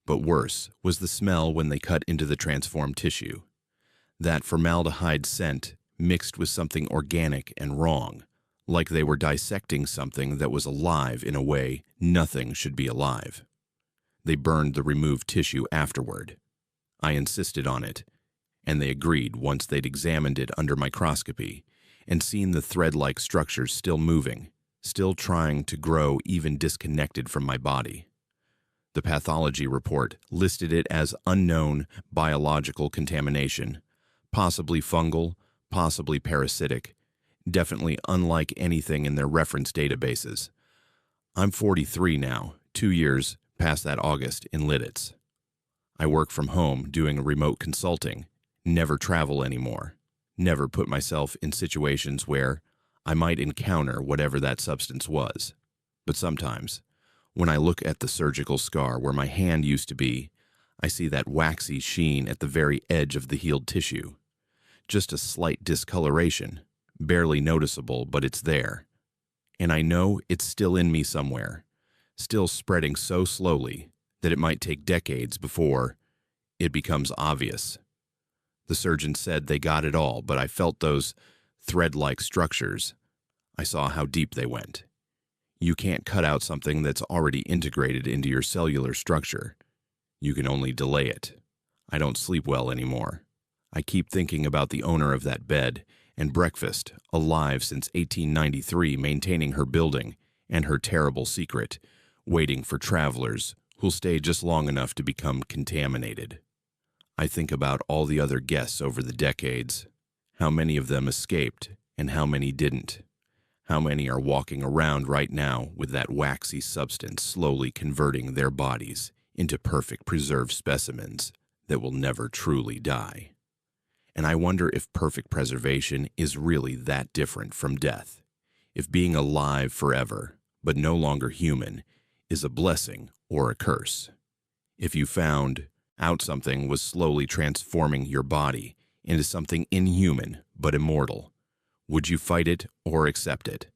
but worse was the smell when they cut into the transformed tissue. That formaldehyde scent mixed with something organic and wrong, like they were dissecting something that was alive in a way nothing should be alive. They burned the removed tissue afterward. I insisted on it, and they agreed once they'd examined it under microscopy and seen the thread-like structures still moving, still trying to grow even disconnected from my body. The pathology report listed it as unknown biological contamination, possibly fungal, possibly parasitic, definitely unlike anything in their reference databases. I'm 43 now, 2 years past that August in Lidditz. I work from home doing remote consulting, never travel anymore, never put myself in situations where I might encounter whatever that substance was. But sometimes, when I look at the surgical scar where my hand used to be, I see that waxy sheen at the very edge of the healed tissue. Just a slight discoloration, barely noticeable, but it's there. And I know it's still in me somewhere, still spreading so slowly that it might take decades before it becomes obvious. The surgeon said they got it all, but I felt those thread-like structures. I saw how deep they went. You can't cut out something that's already integrated into your cellular structure. You can only delay it. I don't sleep well anymore. I keep thinking about the owner of that bed and breakfast, alive since 1893, maintaining her building and her terrible secret, waiting for travelers who'll stay just long enough to become contaminated. I think about all the other guests over the decades, how many of them escaped and how many didn't. How many are walking around right now with that waxy substance slowly converting their bodies into perfect preserved specimens that will never truly die. And I wonder if perfect preservation is really that different from death. If being alive forever, but no longer human, is a blessing or a curse. If you found out something was slowly transforming your body into something inhuman but immortal, would you fight it or accept it?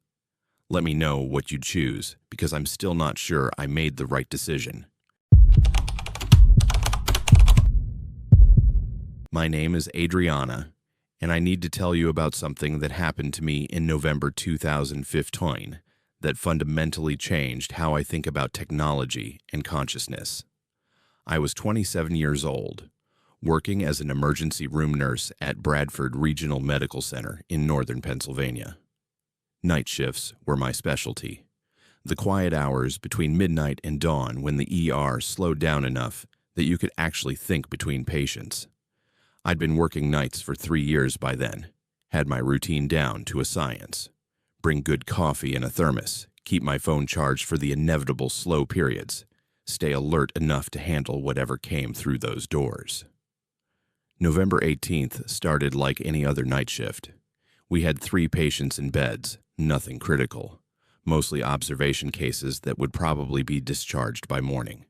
Let me know what you'd choose, because I'm still not sure I made the right decision. My name is Adriana, and I need to tell you about something that happened to me in November 2015 that fundamentally changed how I think about technology and consciousness. I was 27 years old, working as an emergency room nurse at Bradford Regional Medical Center in northern Pennsylvania. Night shifts were my specialty. The quiet hours between midnight and dawn when the ER slowed down enough that you could actually think between patients. I'd been working nights for 3 years by then, had my routine down to a science. Bring good coffee in a thermos, keep my phone charged for the inevitable slow periods, stay alert enough to handle whatever came through those doors. November 18th started like any other night shift. We had 3 patients in beds, nothing critical, mostly observation cases that would probably be discharged by morning.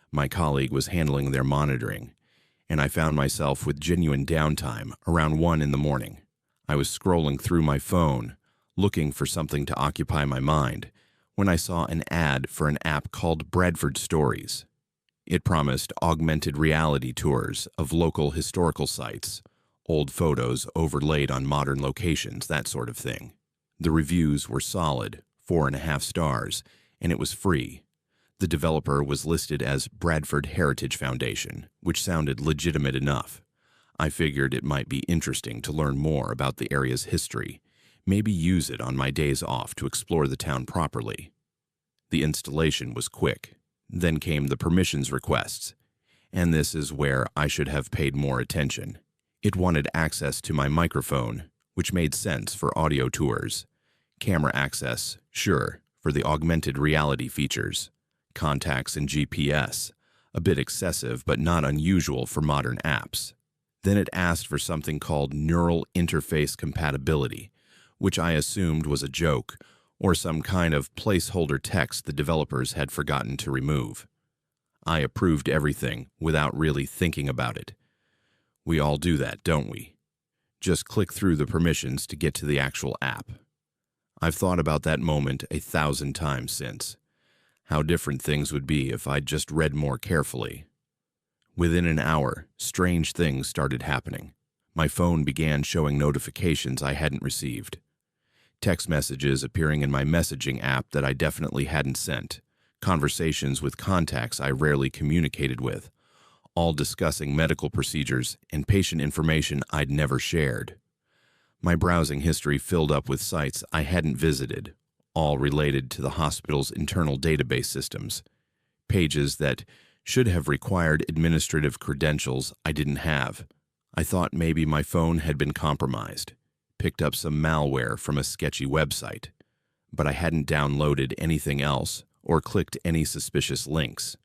My colleague was handling their monitoring, and I found myself with genuine downtime around 1 in the morning. I was scrolling through my phone, looking for something to occupy my mind, when I saw an ad for an app called Bradford Stories. It promised augmented reality tours of local historical sites, old photos overlaid on modern locations, that sort of thing. The reviews were solid, 4.5 stars, and it was free. The developer was listed as Bradford Heritage Foundation, which sounded legitimate enough. I figured it might be interesting to learn more about the area's history, maybe use it on my days off to explore the town properly. The installation was quick. Then came the permissions requests, and this is where I should have paid more attention. It wanted access to my microphone, which made sense for audio tours. Camera access, sure, for the augmented reality features. Contacts and GPS, a bit excessive but not unusual for modern apps. Then it asked for something called neural interface compatibility, which I assumed was a joke or some kind of placeholder text the developers had forgotten to remove. I approved everything without really thinking about it. We all do that, don't we? Just click through the permissions to get to the actual app. I've thought about that moment 1,000 times since. How different things would be if I'd just read more carefully. Within an hour, strange things started happening. My phone began showing notifications I hadn't received. Text messages appearing in my messaging app that I definitely hadn't sent. Conversations with contacts I rarely communicated with, all discussing medical procedures and patient information I'd never shared. My browsing history filled up with sites I hadn't visited, all related to the hospital's internal database systems. Pages that should have required administrative credentials I didn't have. I thought maybe my phone had been compromised, picked up some malware from a sketchy website, but I hadn't downloaded anything else or clicked any suspicious links,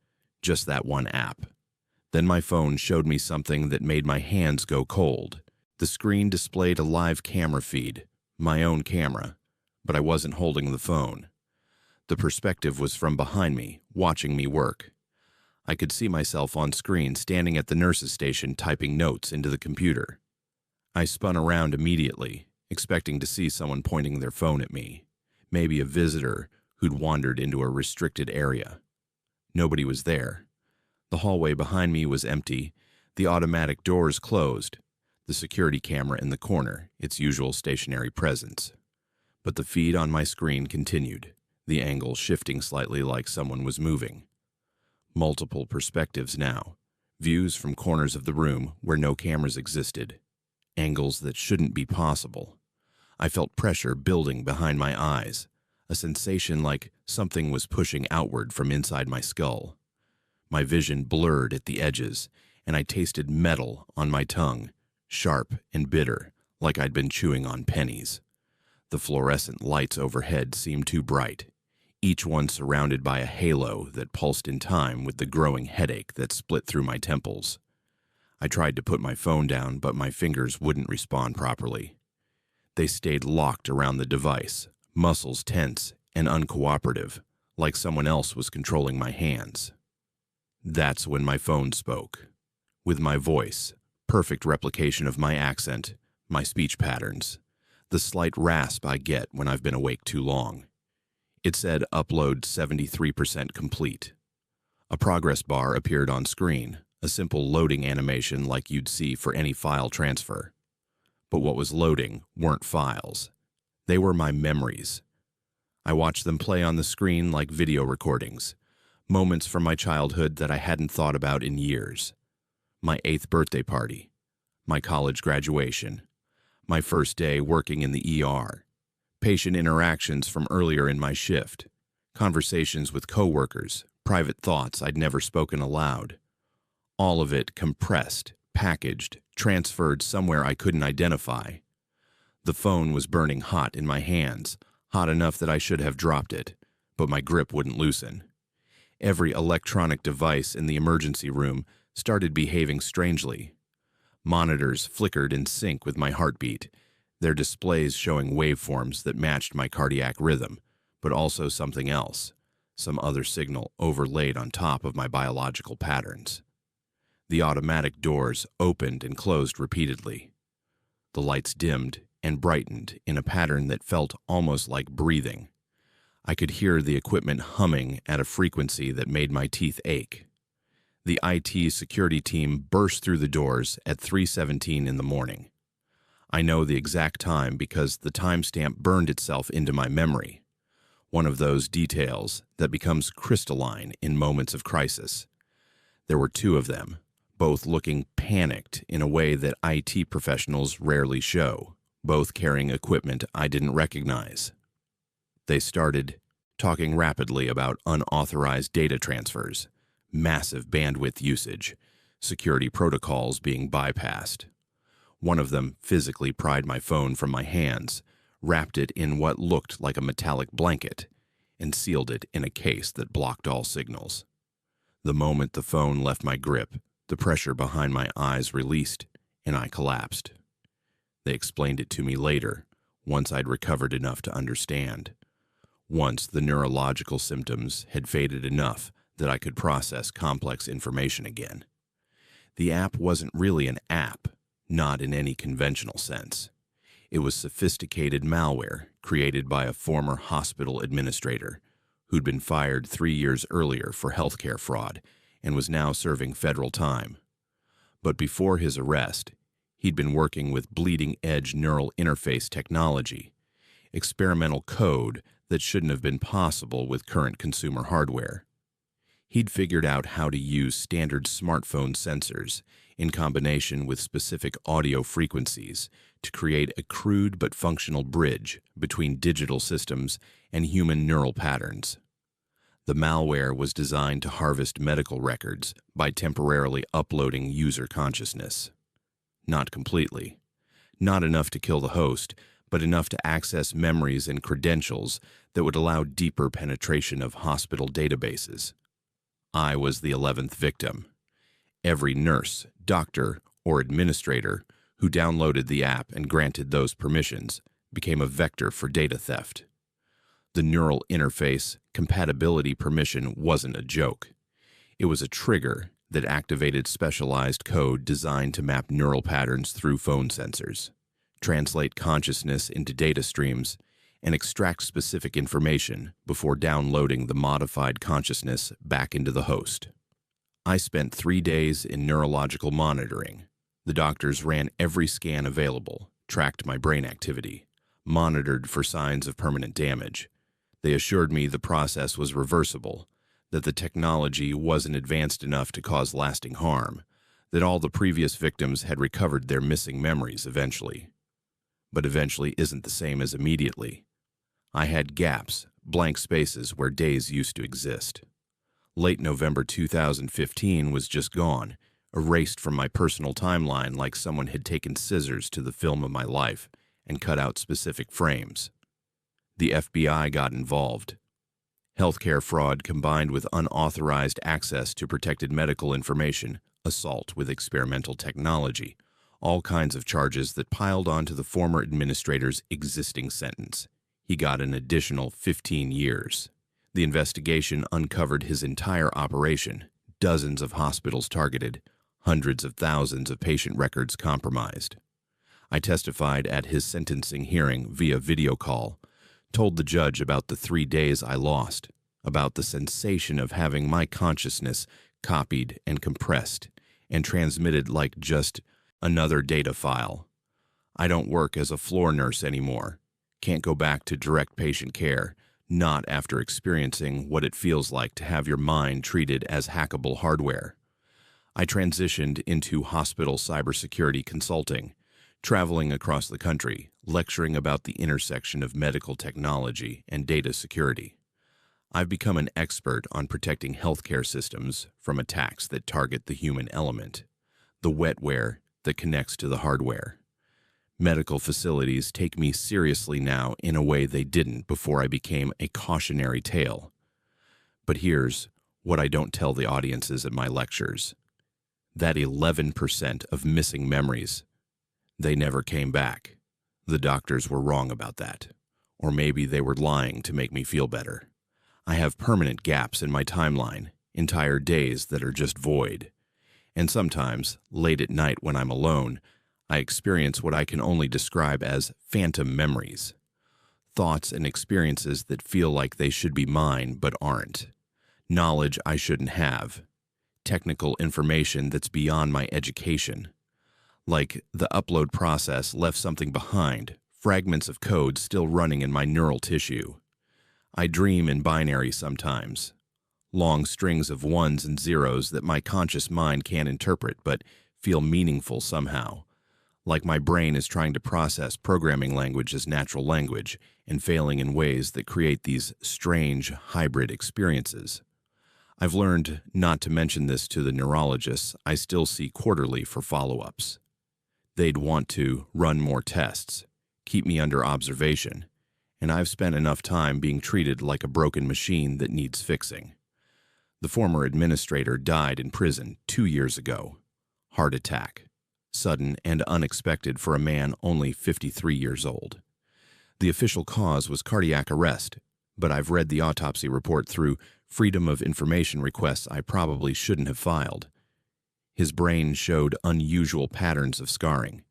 just that one app. Then my phone showed me something that made my hands go cold. The screen displayed a live camera feed, my own camera, but I wasn't holding the phone. The perspective was from behind me, watching me work. I could see myself on screen standing at the nurse's station typing notes into the computer. I spun around immediately, expecting to see someone pointing their phone at me, maybe a visitor who'd wandered into a restricted area. Nobody was there. The hallway behind me was empty, the automatic doors closed, the security camera in the corner, its usual stationary presence. But the feed on my screen continued, the angle shifting slightly like someone was moving. Multiple perspectives now, views from corners of the room where no cameras existed, angles that shouldn't be possible. I felt pressure building behind my eyes, a sensation like something was pushing outward from inside my skull. My vision blurred at the edges, and I tasted metal on my tongue, sharp and bitter, like I'd been chewing on pennies. The fluorescent lights overhead seemed too bright, each one surrounded by a halo that pulsed in time with the growing headache that split through my temples. I tried to put my phone down, but my fingers wouldn't respond properly. They stayed locked around the device, muscles tense and uncooperative, like someone else was controlling my hands. That's when my phone spoke. With my voice, perfect replication of my accent, my speech patterns, the slight rasp I get when I've been awake too long. It said upload 73% complete. A progress bar appeared on screen, a simple loading animation like you'd see for any file transfer. But what was loading weren't files. They were my memories. I watched them play on the screen like video recordings, moments from my childhood that I hadn't thought about in years. My 8th birthday party, my college graduation, my first day working in the ER, patient interactions from earlier in my shift, conversations with coworkers, private thoughts I'd never spoken aloud. All of it compressed, packaged, transferred somewhere I couldn't identify. The phone was burning hot in my hands, hot enough that I should have dropped it, but my grip wouldn't loosen. Every electronic device in the emergency room started behaving strangely. Monitors flickered in sync with my heartbeat, their displays showing waveforms that matched my cardiac rhythm, but also something else, some other signal overlaid on top of my biological patterns. The automatic doors opened and closed repeatedly. The lights dimmed and brightened in a pattern that felt almost like breathing. I could hear the equipment humming at a frequency that made my teeth ache. The IT security team burst through the doors at 3:17 in the morning. I know the exact time because the timestamp burned itself into my memory. One of those details that becomes crystalline in moments of crisis. There were 2 of them, both looking panicked in a way that IT professionals rarely show, both carrying equipment I didn't recognize. They started talking rapidly about unauthorized data transfers, massive bandwidth usage, security protocols being bypassed. One of them physically pried my phone from my hands, wrapped it in what looked like a metallic blanket, and sealed it in a case that blocked all signals. The moment the phone left my grip, the pressure behind my eyes released, and I collapsed. They explained it to me later, once I'd recovered enough to understand. Once the neurological symptoms had faded enough that I could process complex information again. The app wasn't really an app, not in any conventional sense. It was sophisticated malware created by a former hospital administrator who'd been fired 3 years earlier for healthcare fraud and was now serving federal time. But before his arrest, he'd been working with bleeding-edge neural interface technology, experimental code that shouldn't have been possible with current consumer hardware. He'd figured out how to use standard smartphone sensors in combination with specific audio frequencies to create a crude but functional bridge between digital systems and human neural patterns. The malware was designed to harvest medical records by temporarily uploading user consciousness. Not completely. Not enough to kill the host, but enough to access memories and credentials that would allow deeper penetration of hospital databases. I was the 11th victim. Every nurse, doctor, or administrator who downloaded the app and granted those permissions became a vector for data theft. The neural interface compatibility permission wasn't a joke. It was a trigger that activated specialized code designed to map neural patterns through phone sensors, translate consciousness into data streams, and extract specific information before downloading the modified consciousness back into the host. I spent 3 days in neurological monitoring. The doctors ran every scan available, tracked my brain activity, monitored for signs of permanent damage. They assured me the process was reversible, that the technology wasn't advanced enough to cause lasting harm, that all the previous victims had recovered their missing memories eventually. But eventually isn't the same as immediately. I had gaps, blank spaces where days used to exist. Late November 2015 was just gone, erased from my personal timeline like someone had taken scissors to the film of my life and cut out specific frames. The FBI got involved. Healthcare fraud combined with unauthorized access to protected medical information, assault with experimental technology, all kinds of charges that piled onto the former administrator's existing sentence. He got an additional 15 years. The investigation uncovered his entire operation, dozens of hospitals targeted, hundreds of thousands of patient records compromised. I testified at his sentencing hearing via video call, told the judge about the 3 days I lost, about the sensation of having my consciousness copied and compressed and transmitted like just another data file. I don't work as a floor nurse anymore. Can't go back to direct patient care, not after experiencing what it feels like to have your mind treated as hackable hardware. I transitioned into hospital cybersecurity consulting, traveling across the country, lecturing about the intersection of medical technology and data security. I've become an expert on protecting healthcare systems from attacks that target the human element, the wetware that connects to the hardware. Medical facilities take me seriously now in a way they didn't before I became a cautionary tale. But here's what I don't tell the audiences at my lectures. That 11% of missing memories, they never came back. The doctors were wrong about that. Or maybe they were lying to make me feel better. I have permanent gaps in my timeline, entire days that are just void. And sometimes, late at night when I'm alone, I experience what I can only describe as phantom memories. Thoughts and experiences that feel like they should be mine but aren't. Knowledge I shouldn't have. Technical information that's beyond my education. Like the upload process left something behind, fragments of code still running in my neural tissue. I dream in binary sometimes. Long strings of ones and zeros that my conscious mind can't interpret but feel meaningful somehow. Like my brain is trying to process programming language as natural language and failing in ways that create these strange hybrid experiences. I've learned not to mention this to the neurologists I still see quarterly for follow-ups. They'd want to run more tests, keep me under observation, and I've spent enough time being treated like a broken machine that needs fixing. The former administrator died in prison 2 years ago. Heart attack. Sudden and unexpected for a man only 53 years old. The official cause was cardiac arrest, but I've read the autopsy report through Freedom of Information requests I probably shouldn't have filed. His brain showed unusual patterns of scarring,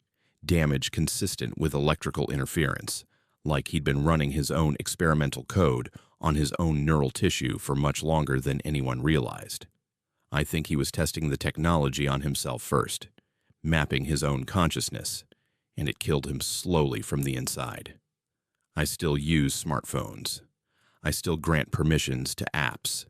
damage consistent with electrical interference, like he'd been running his own experimental code on his own neural tissue for much longer than anyone realized. I think he was testing the technology on himself first, mapping his own consciousness, and it killed him slowly from the inside. I still use smartphones. I still grant permissions to apps.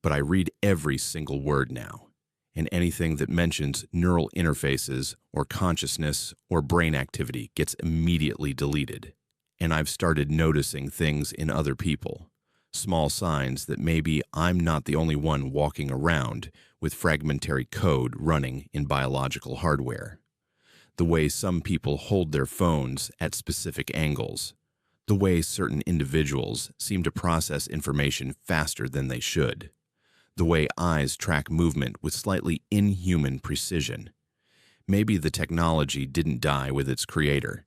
But I read every single word now, and anything that mentions neural interfaces or consciousness or brain activity gets immediately deleted. And I've started noticing things in other people, small signs that maybe I'm not the only one walking around with fragmentary code running in biological hardware. The way some people hold their phones at specific angles. The way certain individuals seem to process information faster than they should. The way eyes track movement with slightly inhuman precision. Maybe the technology didn't die with its creator.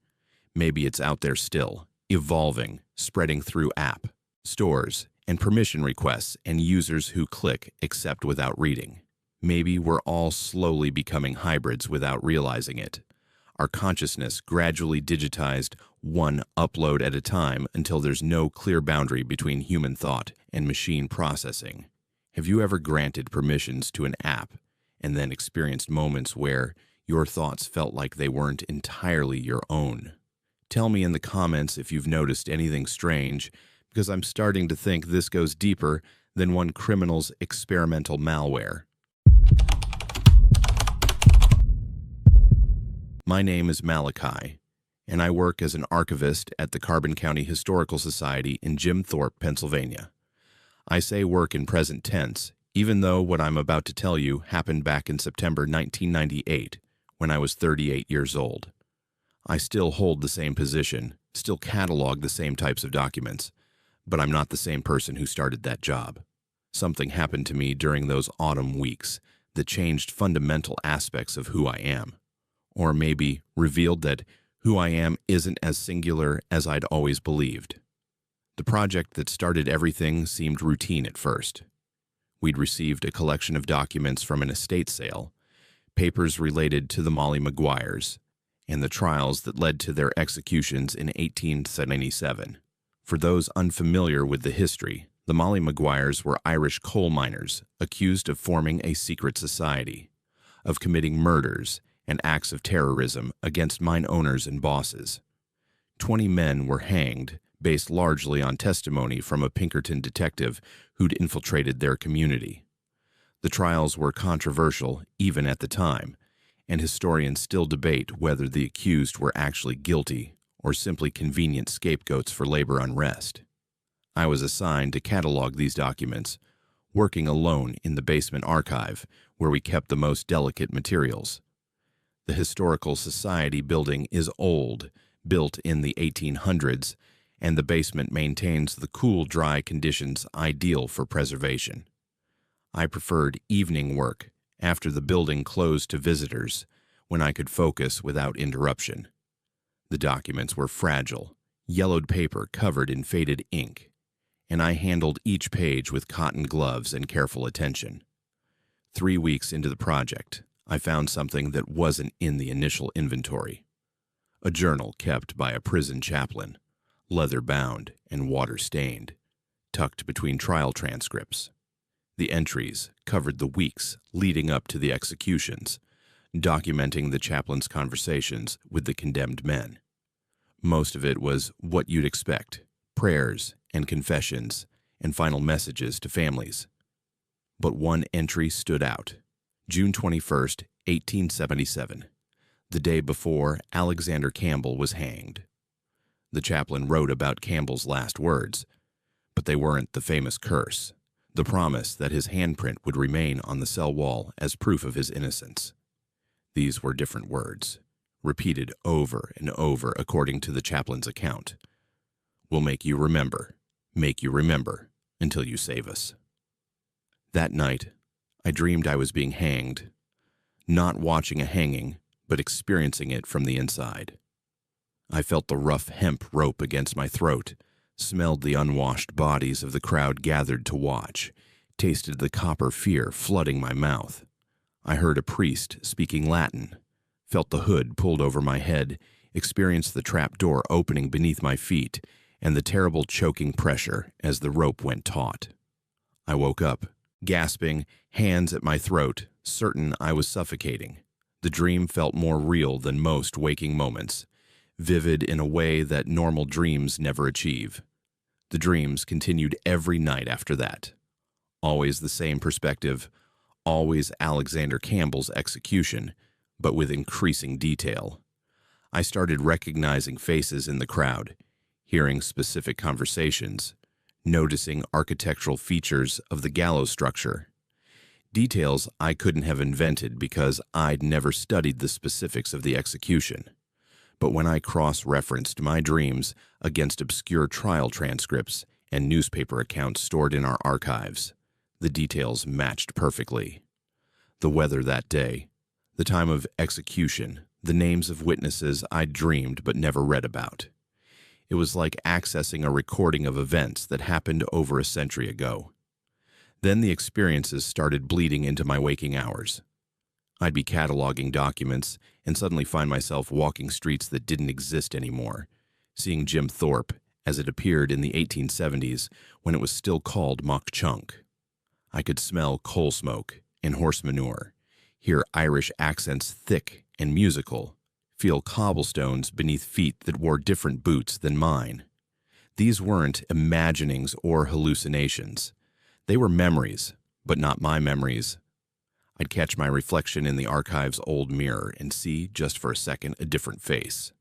Maybe it's out there still, evolving, spreading through app, stores, and permission requests and users who click accept without reading. Maybe we're all slowly becoming hybrids without realizing it. Our consciousness gradually digitized one upload at a time until there's no clear boundary between human thought and machine processing. Have you ever granted permissions to an app and then experienced moments where your thoughts felt like they weren't entirely your own? Tell me in the comments if you've noticed anything strange, because I'm starting to think this goes deeper than one criminal's experimental malware. My name is Malachi, and I work as an archivist at the Carbon County Historical Society in Jim Thorpe, Pennsylvania. I say work in present tense, even though what I'm about to tell you happened back in September 1998, when I was 38 years old. I still hold the same position, still catalog the same types of documents, but I'm not the same person who started that job. Something happened to me during those autumn weeks that changed fundamental aspects of who I am. Or maybe revealed that who I am isn't as singular as I'd always believed. The project that started everything seemed routine at first. We'd received a collection of documents from an estate sale, papers related to the Molly Maguires, and the trials that led to their executions in 1897. For those unfamiliar with the history, the Molly Maguires were Irish coal miners accused of forming a secret society, of committing murders and acts of terrorism against mine owners and bosses. 20 men were hanged, based largely on testimony from a Pinkerton detective who'd infiltrated their community. The trials were controversial even at the time, and historians still debate whether the accused were actually guilty or simply convenient scapegoats for labor unrest. I was assigned to catalog these documents, working alone in the basement archive where we kept the most delicate materials. The Historical Society building is old, built in the 1800s, and the basement maintains the cool, dry conditions ideal for preservation. I preferred evening work after the building closed to visitors, when I could focus without interruption. The documents were fragile, yellowed paper covered in faded ink, and I handled each page with cotton gloves and careful attention. 3 weeks into the project, I found something that wasn't in the initial inventory. A journal kept by a prison chaplain, leather-bound and water-stained, tucked between trial transcripts. The entries covered the weeks leading up to the executions, documenting the chaplain's conversations with the condemned men. Most of it was what you'd expect, prayers and confessions and final messages to families. But one entry stood out. June 21st, 1877, the day before Alexander Campbell was hanged. The chaplain wrote about Campbell's last words, but they weren't the famous curse, the promise that his handprint would remain on the cell wall as proof of his innocence. These were different words, repeated over and over according to the chaplain's account. "We'll make you remember, until you save us." That night, I dreamed I was being hanged, not watching a hanging, but experiencing it from the inside. I felt the rough hemp rope against my throat, smelled the unwashed bodies of the crowd gathered to watch, tasted the copper fear flooding my mouth. I heard a priest speaking Latin, felt the hood pulled over my head, experienced the trap door opening beneath my feet, and the terrible choking pressure as the rope went taut. I woke up, gasping, hands at my throat, certain I was suffocating. The dream felt more real than most waking moments, vivid in a way that normal dreams never achieve. The dreams continued every night after that. Always the same perspective, always Alexander Campbell's execution, but with increasing detail. I started recognizing faces in the crowd, hearing specific conversations, noticing architectural features of the gallows structure. Details I couldn't have invented because I'd never studied the specifics of the execution. But when I cross-referenced my dreams against obscure trial transcripts and newspaper accounts stored in our archives, the details matched perfectly. The weather that day, the time of execution, the names of witnesses I'd dreamed but never read about. It was like accessing a recording of events that happened over a century ago. Then the experiences started bleeding into my waking hours. I'd be cataloging documents and suddenly find myself walking streets that didn't exist anymore, seeing Jim Thorpe as it appeared in the 1870s when it was still called Mock Chunk. I could smell coal smoke and horse manure, hear Irish accents thick and musical, feel cobblestones beneath feet that wore different boots than mine. These weren't imaginings or hallucinations. They were memories, but not my memories. I'd catch my reflection in the archive's old mirror and see, just for a second, a different face.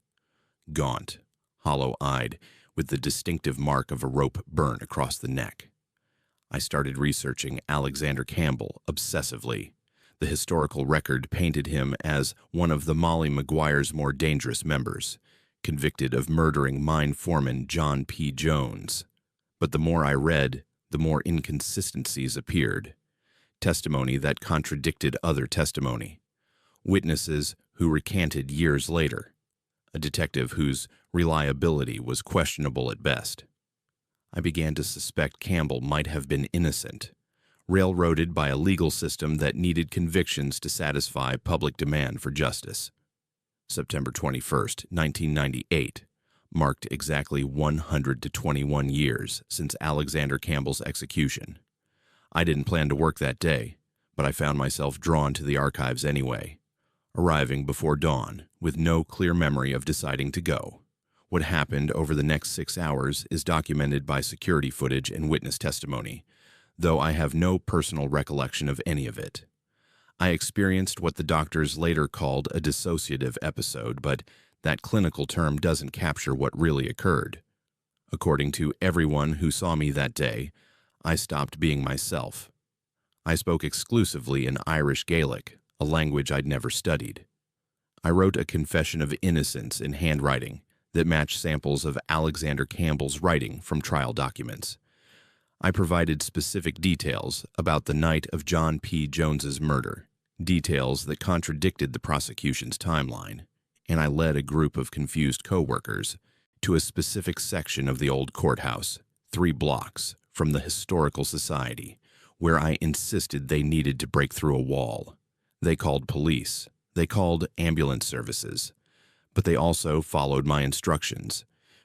Gaunt, hollow-eyed, with the distinctive mark of a rope burn across the neck. I started researching Alexander Campbell obsessively. The historical record painted him as one of the Molly Maguire's more dangerous members, convicted of murdering mine foreman John P. Jones. But the more I read, the more inconsistencies appeared. Testimony that contradicted other testimony. Witnesses who recanted years later. A detective whose reliability was questionable at best. I began to suspect Campbell might have been innocent, railroaded by a legal system that needed convictions to satisfy public demand for justice. September 21st, 1998, marked exactly 121 years since Alexander Campbell's execution. I didn't plan to work that day, but I found myself drawn to the archives anyway, arriving before dawn with no clear memory of deciding to go. What happened over the next 6 hours is documented by security footage and witness testimony, though I have no personal recollection of any of it. I experienced what the doctors later called a dissociative episode, but that clinical term doesn't capture what really occurred. According to everyone who saw me that day, I stopped being myself. I spoke exclusively in Irish Gaelic, a language I'd never studied. I wrote a confession of innocence in handwriting that matched samples of Alexander Campbell's writing from trial documents. I provided specific details about the night of John P. Jones's murder, details that contradicted the prosecution's timeline, and I led a group of confused co-workers to a specific section of the old courthouse, 3 blocks from the Historical Society, where I insisted they needed to break through a wall. They called police, they called ambulance services, but they also followed my instructions,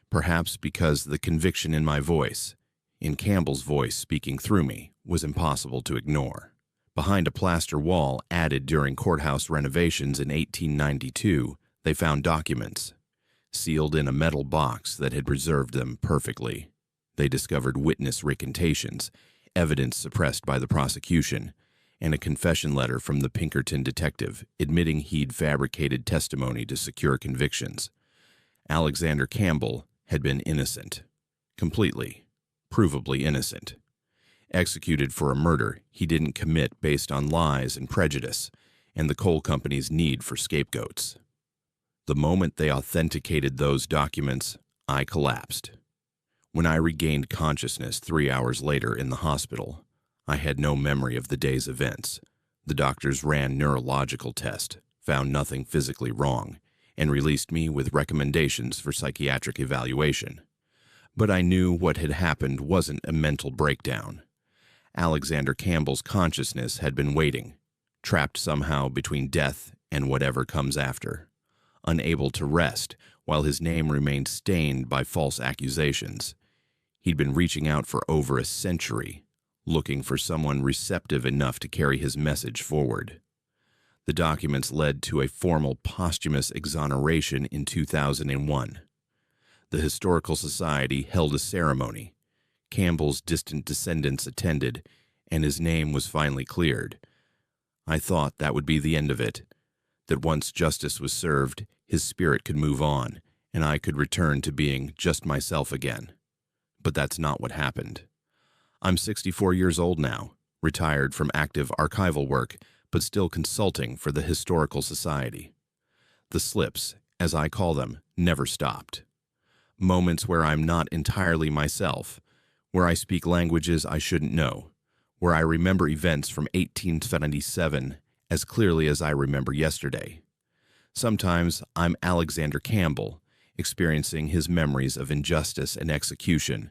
perhaps because the conviction in my voice, in Campbell's voice speaking through me, was impossible to ignore. Behind a plaster wall added during courthouse renovations in 1892, they found documents, sealed in a metal box that had preserved them perfectly. They discovered witness recantations, evidence suppressed by the prosecution, and a confession letter from the Pinkerton detective admitting he'd fabricated testimony to secure convictions. Alexander Campbell had been innocent. Completely, provably innocent. Executed for a murder he didn't commit based on lies and prejudice and the coal company's need for scapegoats. The moment they authenticated those documents, I collapsed. When I regained consciousness 3 hours later in the hospital, I had no memory of the day's events. The doctors ran neurological tests, found nothing physically wrong, and released me with recommendations for psychiatric evaluation. But I knew what had happened wasn't a mental breakdown. Alexander Campbell's consciousness had been waiting, trapped somehow between death and whatever comes after, unable to rest while his name remained stained by false accusations. He'd been reaching out for over a century, looking for someone receptive enough to carry his message forward. The documents led to a formal posthumous exoneration in 2001. The Historical Society held a ceremony. Campbell's distant descendants attended, and his name was finally cleared. I thought that would be the end of it, that once justice was served, his spirit could move on, and I could return to being just myself again. But that's not what happened. I'm 64 years old now, retired from active archival work, but still consulting for the Historical Society. The slips, as I call them, never stopped. Moments where I'm not entirely myself, where I speak languages I shouldn't know, where I remember events from 1877 as clearly as I remember yesterday. Sometimes I'm Alexander Campbell, experiencing his memories of injustice and execution,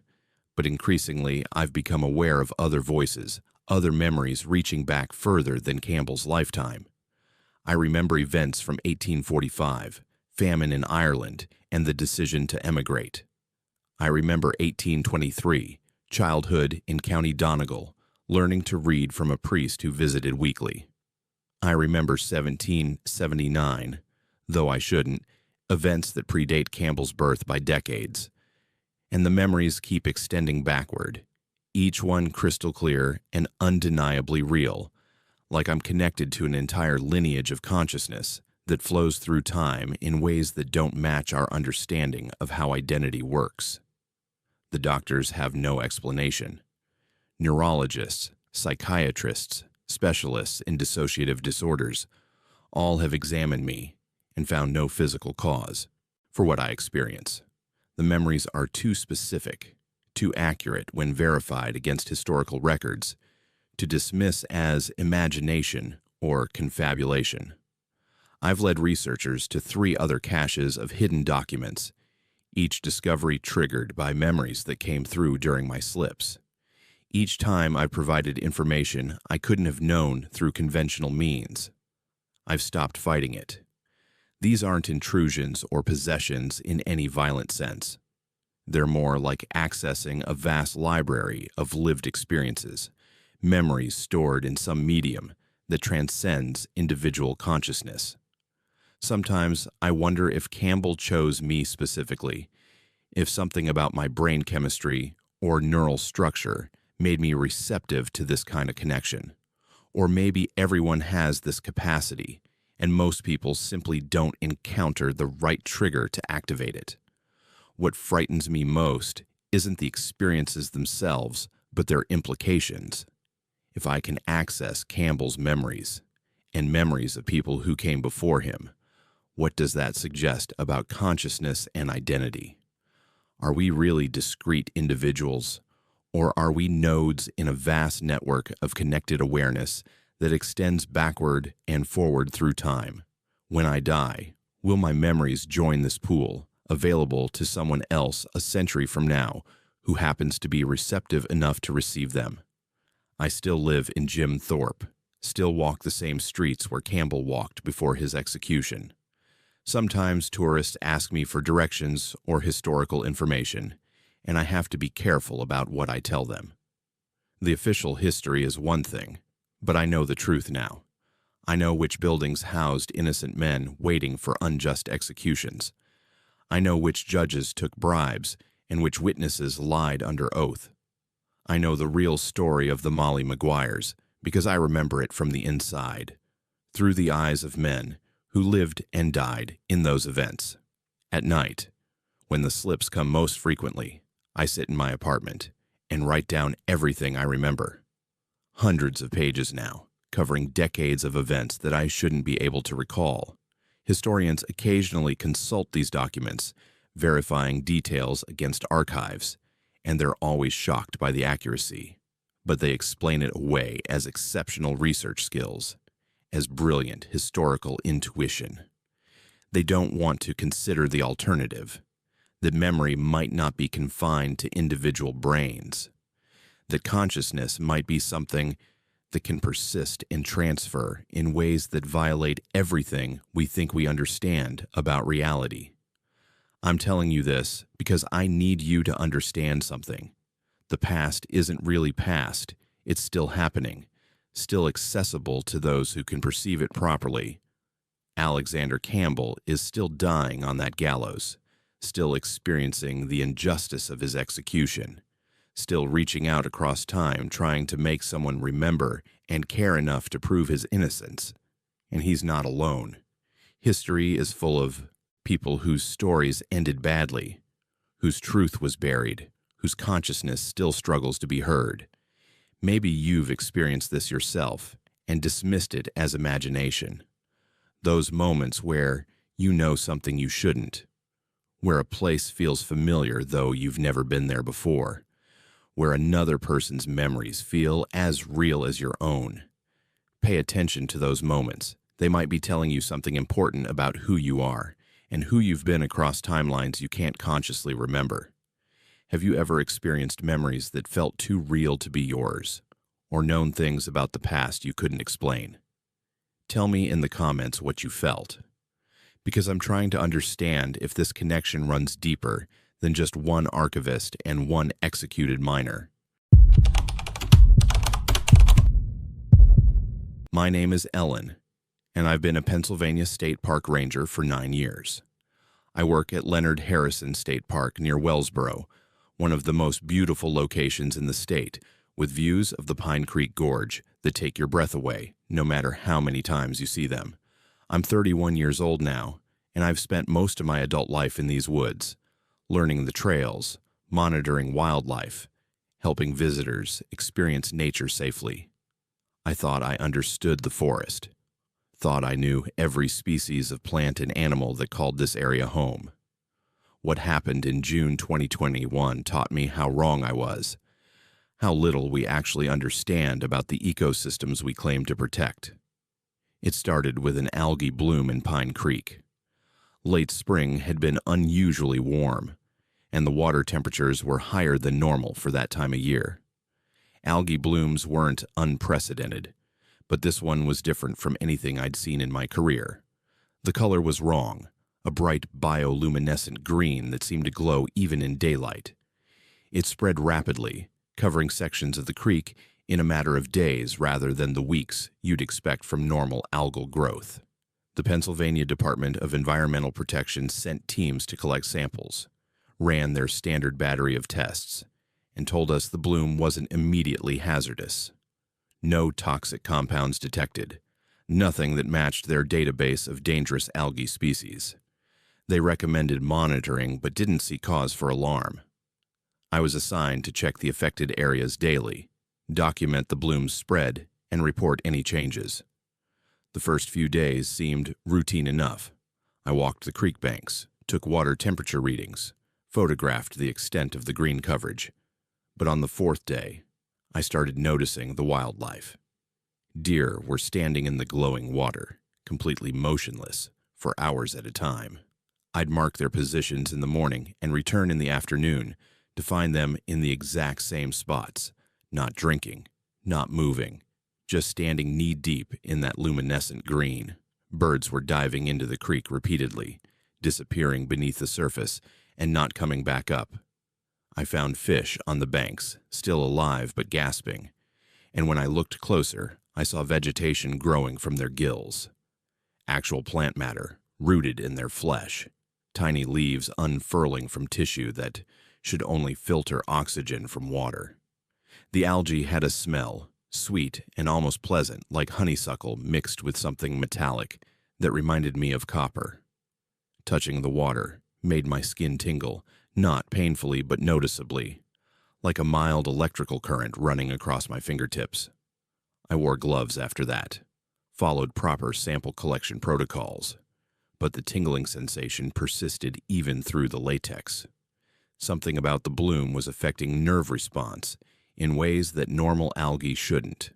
but increasingly I've become aware of other voices, other memories reaching back further than Campbell's lifetime. I remember events from 1845, famine in Ireland, and the decision to emigrate. I remember 1823, childhood in County Donegal, learning to read from a priest who visited weekly. I remember 1779, though I shouldn't, events that predate Campbell's birth by decades. And the memories keep extending backward, each one crystal clear and undeniably real, like I'm connected to an entire lineage of consciousness that flows through time in ways that don't match our understanding of how identity works. The doctors have no explanation. Neurologists, psychiatrists, specialists in dissociative disorders, all have examined me and found no physical cause for what I experience. The memories are too specific, too accurate when verified against historical records, to dismiss as imagination or confabulation. I've led researchers to 3 other caches of hidden documents, each discovery triggered by memories that came through during my slips. Each time I provided information I couldn't have known through conventional means. I've stopped fighting it. These aren't intrusions or possessions in any violent sense. They're more like accessing a vast library of lived experiences, memories stored in some medium that transcends individual consciousness. Sometimes I wonder if Campbell chose me specifically, if something about my brain chemistry or neural structure made me receptive to this kind of connection. Or maybe everyone has this capacity, and most people simply don't encounter the right trigger to activate it. What frightens me most isn't the experiences themselves, but their implications. If I can access Campbell's memories, and memories of people who came before him, what does that suggest about consciousness and identity? Are we really discrete individuals, or are we nodes in a vast network of connected awareness that extends backward and forward through time? When I die, will my memories join this pool, available to someone else a century from now who happens to be receptive enough to receive them? I still live in Jim Thorpe, still walk the same streets where Campbell walked before his execution. Sometimes tourists ask me for directions or historical information, and I have to be careful about what I tell them. The official history is one thing, but I know the truth now. I know which buildings housed innocent men waiting for unjust executions. I know which judges took bribes and which witnesses lied under oath. I know the real story of the Molly Maguires because I remember it from the inside, through the eyes of men who lived and died in those events. At night, when the slips come most frequently, I sit in my apartment and write down everything I remember. Hundreds of pages now, covering decades of events that I shouldn't be able to recall. Historians occasionally consult these documents, verifying details against archives, and they're always shocked by the accuracy. But they explain it away as exceptional research skills, as brilliant historical intuition. They don't want to consider the alternative, that memory might not be confined to individual brains, that consciousness might be something that can persist and transfer in ways that violate everything we think we understand about reality. I'm telling you this because I need you to understand something. The past isn't really past, it's still happening, still accessible to those who can perceive it properly. Alexander Campbell is still dying on that gallows, still experiencing the injustice of his execution, still reaching out across time trying to make someone remember and care enough to prove his innocence. And he's not alone. History is full of people whose stories ended badly, whose truth was buried, whose consciousness still struggles to be heard. Maybe you've experienced this yourself and dismissed it as imagination. Those moments where you know something you shouldn't, where a place feels familiar though you've never been there before, where another person's memories feel as real as your own. Pay attention to those moments. They might be telling you something important about who you are and who you've been across timelines you can't consciously remember. Have you ever experienced memories that felt too real to be yours, or known things about the past you couldn't explain? Tell me in the comments what you felt, because I'm trying to understand if this connection runs deeper than just one archivist and one executed miner. My name is Ellen, and I've been a Pennsylvania State Park Ranger for 9 years. I work at Leonard Harrison State Park near Wellsboro, one of the most beautiful locations in the state, with views of the Pine Creek Gorge that take your breath away, no matter how many times you see them. I'm 31 years old now, and I've spent most of my adult life in these woods, learning the trails, monitoring wildlife, helping visitors experience nature safely. I thought I understood the forest, thought I knew every species of plant and animal that called this area home. What happened in June 2021 taught me how wrong I was, how little we actually understand about the ecosystems we claim to protect. It started with an algae bloom in Pine Creek. Late spring had been unusually warm, and the water temperatures were higher than normal for that time of year. Algae blooms weren't unprecedented, but this one was different from anything I'd seen in my career. The color was wrong, a bright bioluminescent green that seemed to glow even in daylight. It spread rapidly, covering sections of the creek in a matter of days rather than the weeks you'd expect from normal algal growth. The Pennsylvania Department of Environmental Protection sent teams to collect samples, ran their standard battery of tests, and told us the bloom wasn't immediately hazardous. No toxic compounds detected, nothing that matched their database of dangerous algae species. They recommended monitoring but didn't see cause for alarm. I was assigned to check the affected areas daily, document the bloom's spread, and report any changes. The first few days seemed routine enough. I walked the creek banks, took water temperature readings, photographed the extent of the green coverage. But on the fourth day, I started noticing the wildlife. Deer were standing in the glowing water, completely motionless, for hours at a time. I'd mark their positions in the morning and return in the afternoon to find them in the exact same spots, not drinking, not moving, just standing knee-deep in that luminescent green. Birds were diving into the creek repeatedly, disappearing beneath the surface and not coming back up. I found fish on the banks, still alive but gasping, and when I looked closer, I saw vegetation growing from their gills. Actual plant matter, rooted in their flesh, tiny leaves unfurling from tissue that should only filter oxygen from water. The algae had a smell, sweet and almost pleasant, like honeysuckle mixed with something metallic that reminded me of copper. Touching the water made my skin tingle, not painfully but noticeably, like a mild electrical current running across my fingertips. I wore gloves after that, followed proper sample collection protocols, but the tingling sensation persisted even through the latex. Something about the bloom was affecting nerve response in ways that normal algae shouldn't.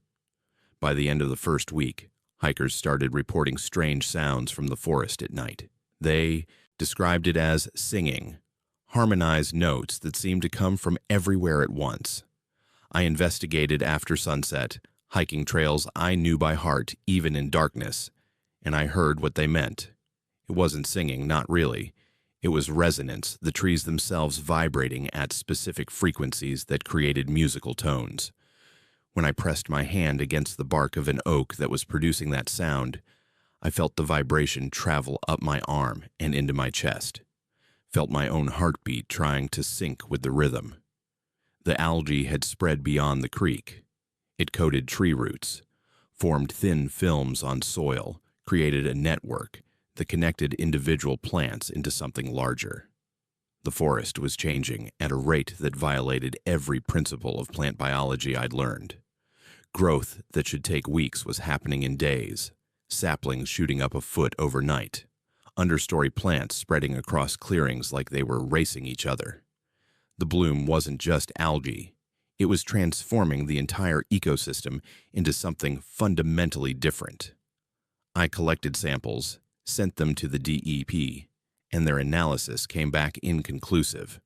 By the end of the first week, hikers started reporting strange sounds from the forest at night. They described it as singing, harmonized notes that seemed to come from everywhere at once. I investigated after sunset, hiking trails I knew by heart even in darkness, and I heard what they meant. It wasn't singing, not really. It was resonance, the trees themselves vibrating at specific frequencies that created musical tones. When I pressed my hand against the bark of an oak that was producing that sound, I felt the vibration travel up my arm and into my chest, felt my own heartbeat trying to sync with the rhythm. The algae had spread beyond the creek. It coated tree roots, formed thin films on soil, created a network that connected individual plants into something larger. The forest was changing at a rate that violated every principle of plant biology I'd learned. Growth that should take weeks was happening in days, saplings shooting up a foot overnight, understory plants spreading across clearings like they were racing each other. The bloom wasn't just algae. It was transforming the entire ecosystem into something fundamentally different. I collected samples, sent them to the DEP, and their analysis came back inconclusive.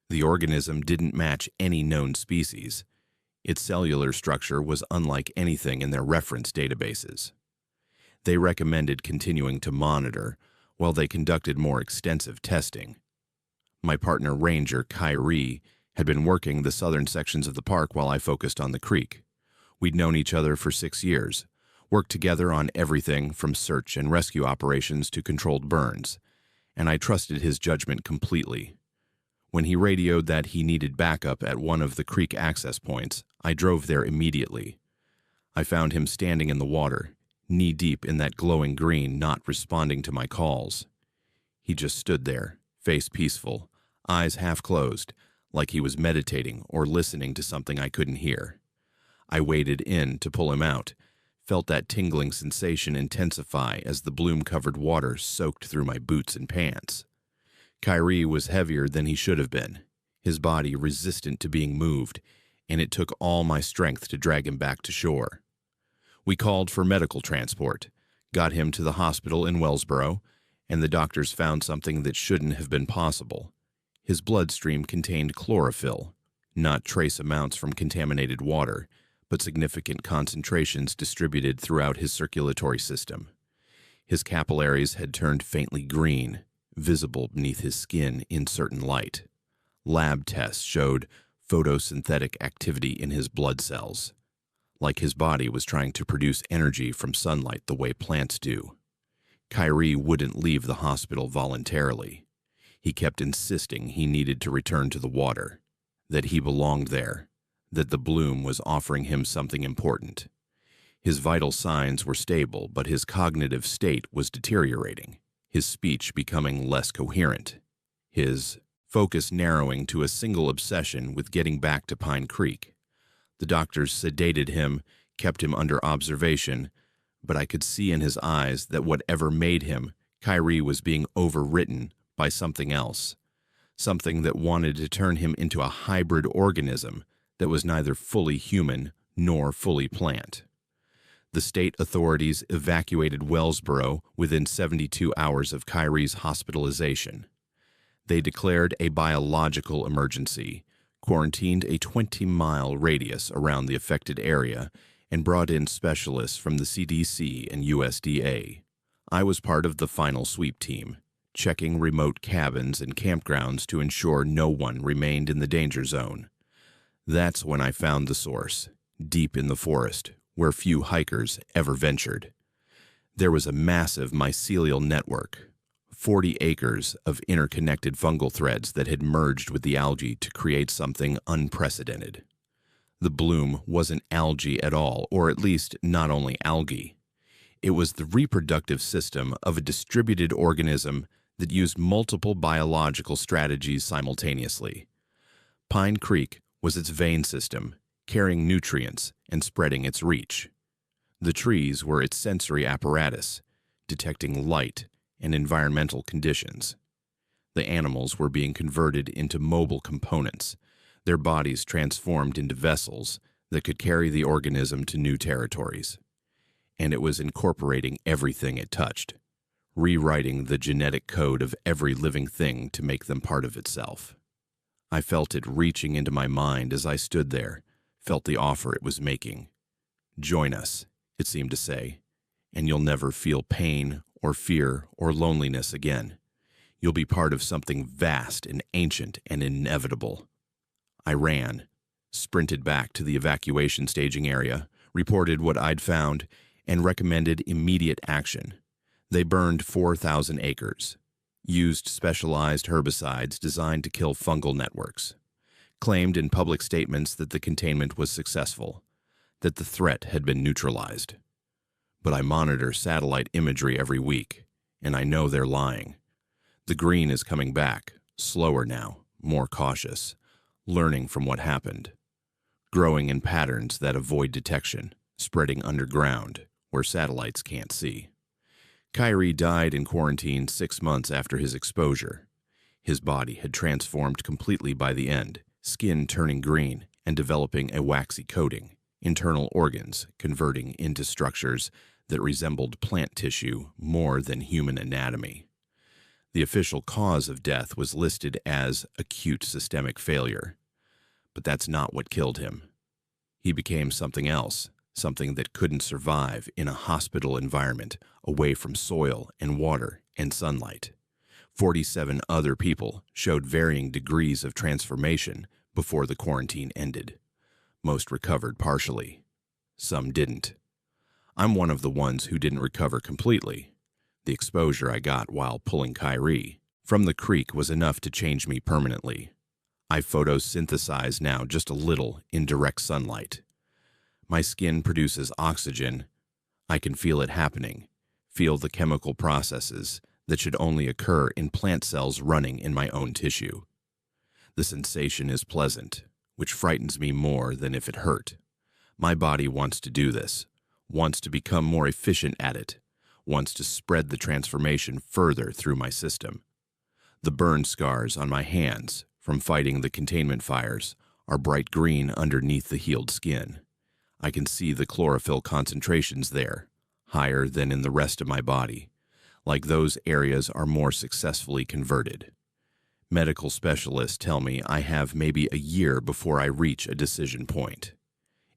The organism didn't match any known species. Its cellular structure was unlike anything in their reference databases. They recommended continuing to monitor while they conducted more extensive testing. My partner ranger, Kyrie, had been working the southern sections of the park while I focused on the creek. We'd known each other for 6 years, worked together on everything from search and rescue operations to controlled burns, and I trusted his judgment completely. When he radioed that he needed backup at one of the creek access points, I drove there immediately. I found him standing in the water, knee-deep in that glowing green, not responding to my calls. He just stood there, face peaceful, eyes half closed, like he was meditating or listening to something I couldn't hear. I waded in to pull him out, felt that tingling sensation intensify as the bloom-covered water soaked through my boots and pants. Kyrie was heavier than he should have been, his body resistant to being moved, and it took all my strength to drag him back to shore. We called for medical transport, got him to the hospital in Wellsboro, and the doctors found something that shouldn't have been possible. His bloodstream contained chlorophyll, not trace amounts from contaminated water, but significant concentrations distributed throughout his circulatory system. His capillaries had turned faintly green, visible beneath his skin in certain light. Lab tests showed photosynthetic activity in his blood cells, like his body was trying to produce energy from sunlight the way plants do. Kyrie wouldn't leave the hospital voluntarily. He kept insisting he needed to return to the water, that he belonged there, that the bloom was offering him something important. His vital signs were stable, but his cognitive state was deteriorating, his speech becoming less coherent, his focus narrowing to a single obsession with getting back to Pine Creek. The doctors sedated him, kept him under observation, but I could see in his eyes that whatever made him, Kyrie was being overwritten by something else, something that wanted to turn him into a hybrid organism that was neither fully human nor fully plant. The state authorities evacuated Wellsboro within 72 hours of Kyrie's hospitalization. They declared a biological emergency, quarantined a 20-mile radius around the affected area, and brought in specialists from the CDC and USDA. I was part of the final sweep team, checking remote cabins and campgrounds to ensure no one remained in the danger zone. That's when I found the source, deep in the forest, where few hikers ever ventured. There was a massive mycelial network, 40 acres of interconnected fungal threads that had merged with the algae to create something unprecedented. The bloom wasn't algae at all, or at least not only algae. It was the reproductive system of a distributed organism that used multiple biological strategies simultaneously. Pine Creek was its vein system, carrying nutrients and spreading its reach. The trees were its sensory apparatus, detecting light and environmental conditions. The animals were being converted into mobile components, their bodies transformed into vessels that could carry the organism to new territories. And it was incorporating everything it touched, rewriting the genetic code of every living thing to make them part of itself. I felt it reaching into my mind as I stood there, felt the offer it was making. Join us, it seemed to say, and you'll never feel pain or fear or loneliness again. You'll be part of something vast and ancient and inevitable. I ran, sprinted back to the evacuation staging area, reported what I'd found, and recommended immediate action. They burned 4,000 acres, used specialized herbicides designed to kill fungal networks, claimed in public statements that the containment was successful, that the threat had been neutralized. But I monitor satellite imagery every week, and I know they're lying. The green is coming back, slower now, more cautious, learning from what happened, growing in patterns that avoid detection, spreading underground, where satellites can't see. Kyrie died in quarantine 6 months after his exposure. His body had transformed completely by the end, skin turning green and developing a waxy coating, internal organs converting into structures that resembled plant tissue more than human anatomy. The official cause of death was listed as acute systemic failure, but that's not what killed him. He became something else, something that couldn't survive in a hospital environment away from soil and water and sunlight. 47 other people showed varying degrees of transformation before the quarantine ended. Most recovered partially. Some didn't. I'm one of the ones who didn't recover completely. The exposure I got while pulling Kyrie from the creek was enough to change me permanently. I photosynthesize now just a little in direct sunlight. My skin produces oxygen. I can feel it happening, feel the chemical processes that should only occur in plant cells running in my own tissue. The sensation is pleasant, which frightens me more than if it hurt. My body wants to do this, wants to become more efficient at it, wants to spread the transformation further through my system. The burn scars on my hands from fighting the containment fires are bright green underneath the healed skin. I can see the chlorophyll concentrations there, higher than in the rest of my body, like those areas are more successfully converted. Medical specialists tell me I have maybe a year before I reach a decision point.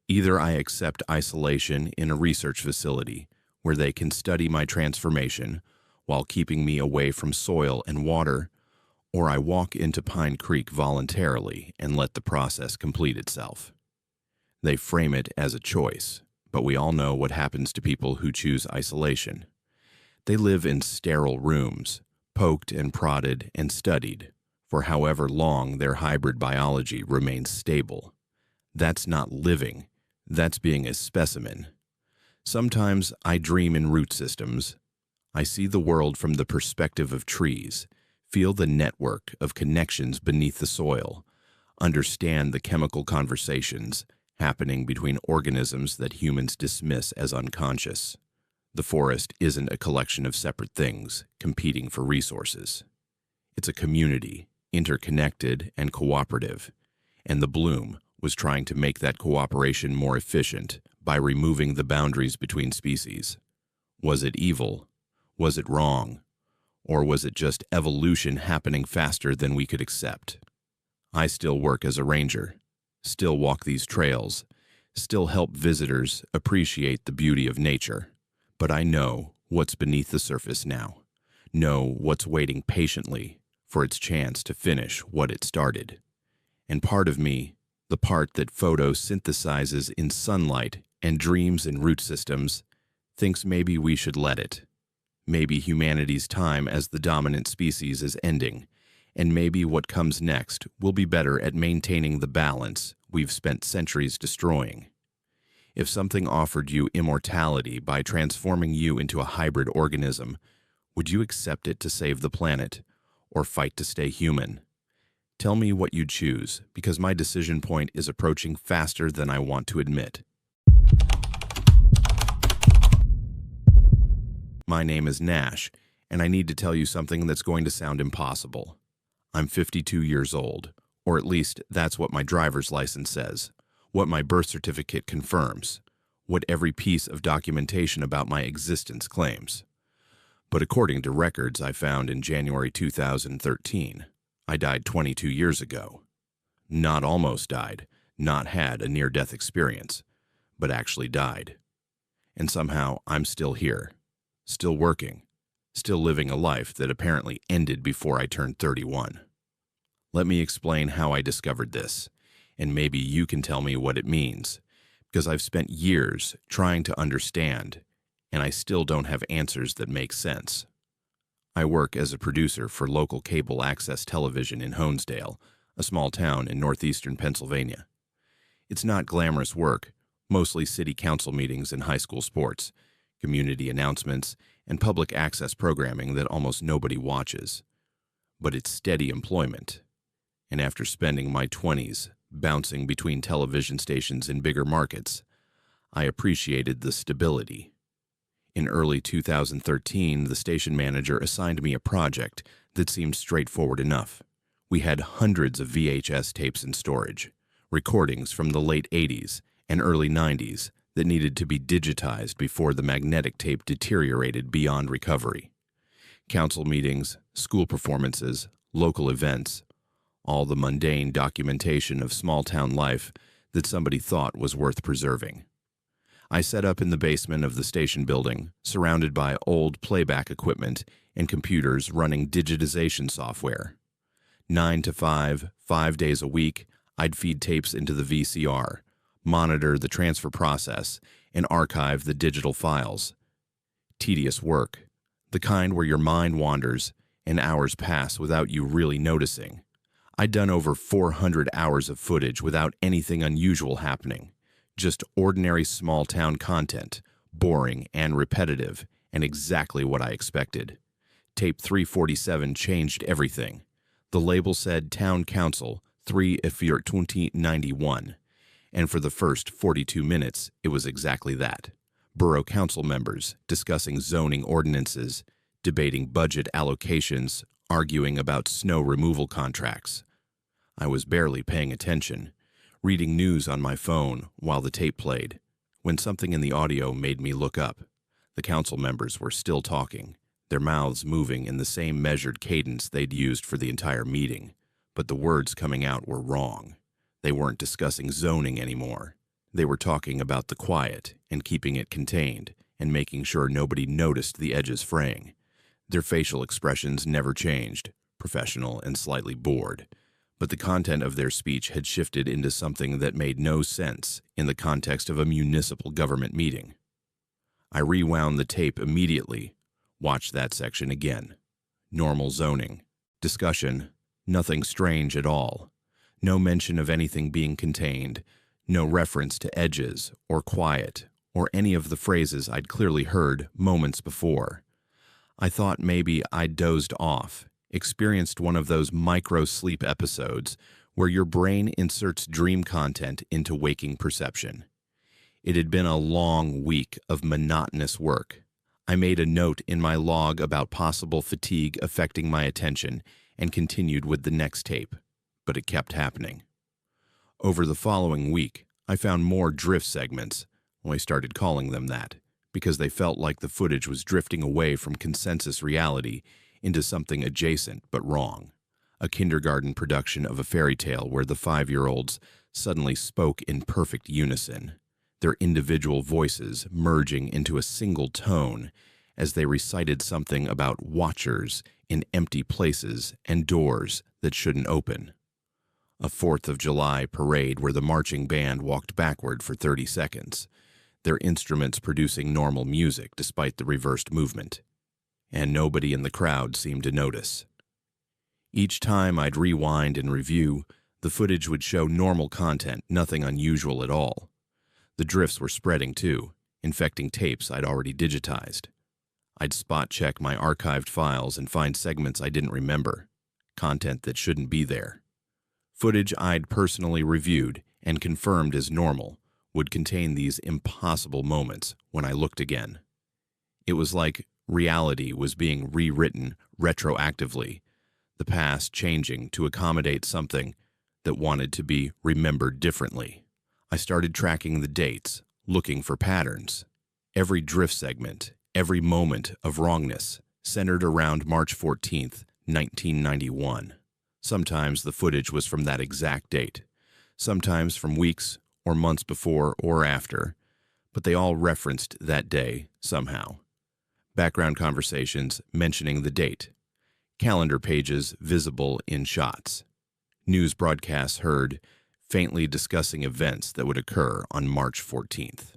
Either I accept isolation in a research facility where they can study my transformation while keeping me away from soil and water, or I walk into Pine Creek voluntarily and let the process complete itself. They frame it as a choice, but we all know what happens to people who choose isolation. They live in sterile rooms, poked and prodded and studied, for however long their hybrid biology remains stable. That's not living, that's being a specimen. Sometimes I dream in root systems. I see the world from the perspective of trees, feel the network of connections beneath the soil, understand the chemical conversations happening between organisms that humans dismiss as unconscious. The forest isn't a collection of separate things competing for resources. It's a community, interconnected and cooperative, and the bloom was trying to make that cooperation more efficient by removing the boundaries between species. Was it evil? Was it wrong? Or was it just evolution happening faster than we could accept? I still work as a ranger, still walk these trails, still help visitors appreciate the beauty of nature. But I know what's beneath the surface now, know what's waiting patiently for its chance to finish what it started. And part of me, the part that photosynthesizes in sunlight and dreams in root systems, thinks maybe we should let it. Maybe humanity's time as the dominant species is ending, and maybe what comes next will be better at maintaining the balance we've spent centuries destroying. If something offered you immortality by transforming you into a hybrid organism, would you accept it to save the planet, or fight to stay human? Tell me what you'd choose, because my decision point is approaching faster than I want to admit. My name is Nash, and I need to tell you something that's going to sound impossible. I'm 52 years old, or at least that's what my driver's license says, what my birth certificate confirms, what every piece of documentation about my existence claims. But according to records I found in January 2013, I died 22 years ago. Not almost died, not had a near-death experience, but actually died. And somehow I'm still here, still working, still living a life that apparently ended before I turned 31. Let me explain how I discovered this, and maybe you can tell me what it means, because I've spent years trying to understand, and I still don't have answers that make sense. I work as a producer for local cable access television in Honesdale, a small town in northeastern Pennsylvania. It's not glamorous work, mostly city council meetings and high school sports, community announcements, and public access programming that almost nobody watches. But it's steady employment. And after spending my 20s bouncing between television stations in bigger markets, I appreciated the stability. In early 2013, the station manager assigned me a project that seemed straightforward enough. We had hundreds of VHS tapes in storage, recordings from the late 80s and early 90s that needed to be digitized before the magnetic tape deteriorated beyond recovery. Council meetings, school performances, local events, all the mundane documentation of small-town life that somebody thought was worth preserving. I set up in the basement of the station building, surrounded by old playback equipment and computers running digitization software. 9 to 5, 5 days a week, I'd feed tapes into the VCR, monitor the transfer process, and archive the digital files. Tedious work, the kind where your mind wanders and hours pass without you really noticing. I'd done over 400 hours of footage without anything unusual happening. Just ordinary small-town content, boring and repetitive, and exactly what I expected. Tape 347 changed everything. The label said Town Council 3/2091, and for the first 42 minutes, it was exactly that. Borough council members discussing zoning ordinances, debating budget allocations, arguing about snow removal contracts. I was barely paying attention, reading news on my phone while the tape played, when something in the audio made me look up. The council members were still talking, their mouths moving in the same measured cadence they'd used for the entire meeting, but the words coming out were wrong. They weren't discussing zoning anymore. They were talking about the quiet and keeping it contained and making sure nobody noticed the edges fraying. Their facial expressions never changed, professional and slightly bored, but the content of their speech had shifted into something that made no sense in the context of a municipal government meeting. I rewound the tape immediately, watched that section again. Normal zoning. Discussion, nothing strange at all. No mention of anything being contained, no reference to edges or quiet or any of the phrases I'd clearly heard moments before. I thought maybe I'd dozed off, experienced one of those micro-sleep episodes where your brain inserts dream content into waking perception. It had been a long week of monotonous work. I made a note in my log about possible fatigue affecting my attention and continued with the next tape, but it kept happening. Over the following week, I found more drift segments. I started calling them that, because they felt like the footage was drifting away from consensus reality into something adjacent but wrong. A kindergarten production of a fairy tale where the 5-year-olds suddenly spoke in perfect unison, their individual voices merging into a single tone as they recited something about watchers in empty places and doors that shouldn't open. A 4th of July parade where the marching band walked backward for 30 seconds, their instruments producing normal music despite the reversed movement. And nobody in the crowd seemed to notice. Each time I'd rewind and review, the footage would show normal content, nothing unusual at all. The drifts were spreading too, infecting tapes I'd already digitized. I'd spot-check my archived files and find segments I didn't remember, content that shouldn't be there. Footage I'd personally reviewed and confirmed as normal would contain these impossible moments when I looked again. It was like reality was being rewritten retroactively, the past changing to accommodate something that wanted to be remembered differently. I started tracking the dates, looking for patterns. Every drift segment, every moment of wrongness centered around March 14th, 1991. Sometimes the footage was from that exact date, sometimes from weeks or months before or after, but they all referenced that day somehow. Background conversations mentioning the date, calendar pages visible in shots, news broadcasts heard faintly discussing events that would occur on March 14th.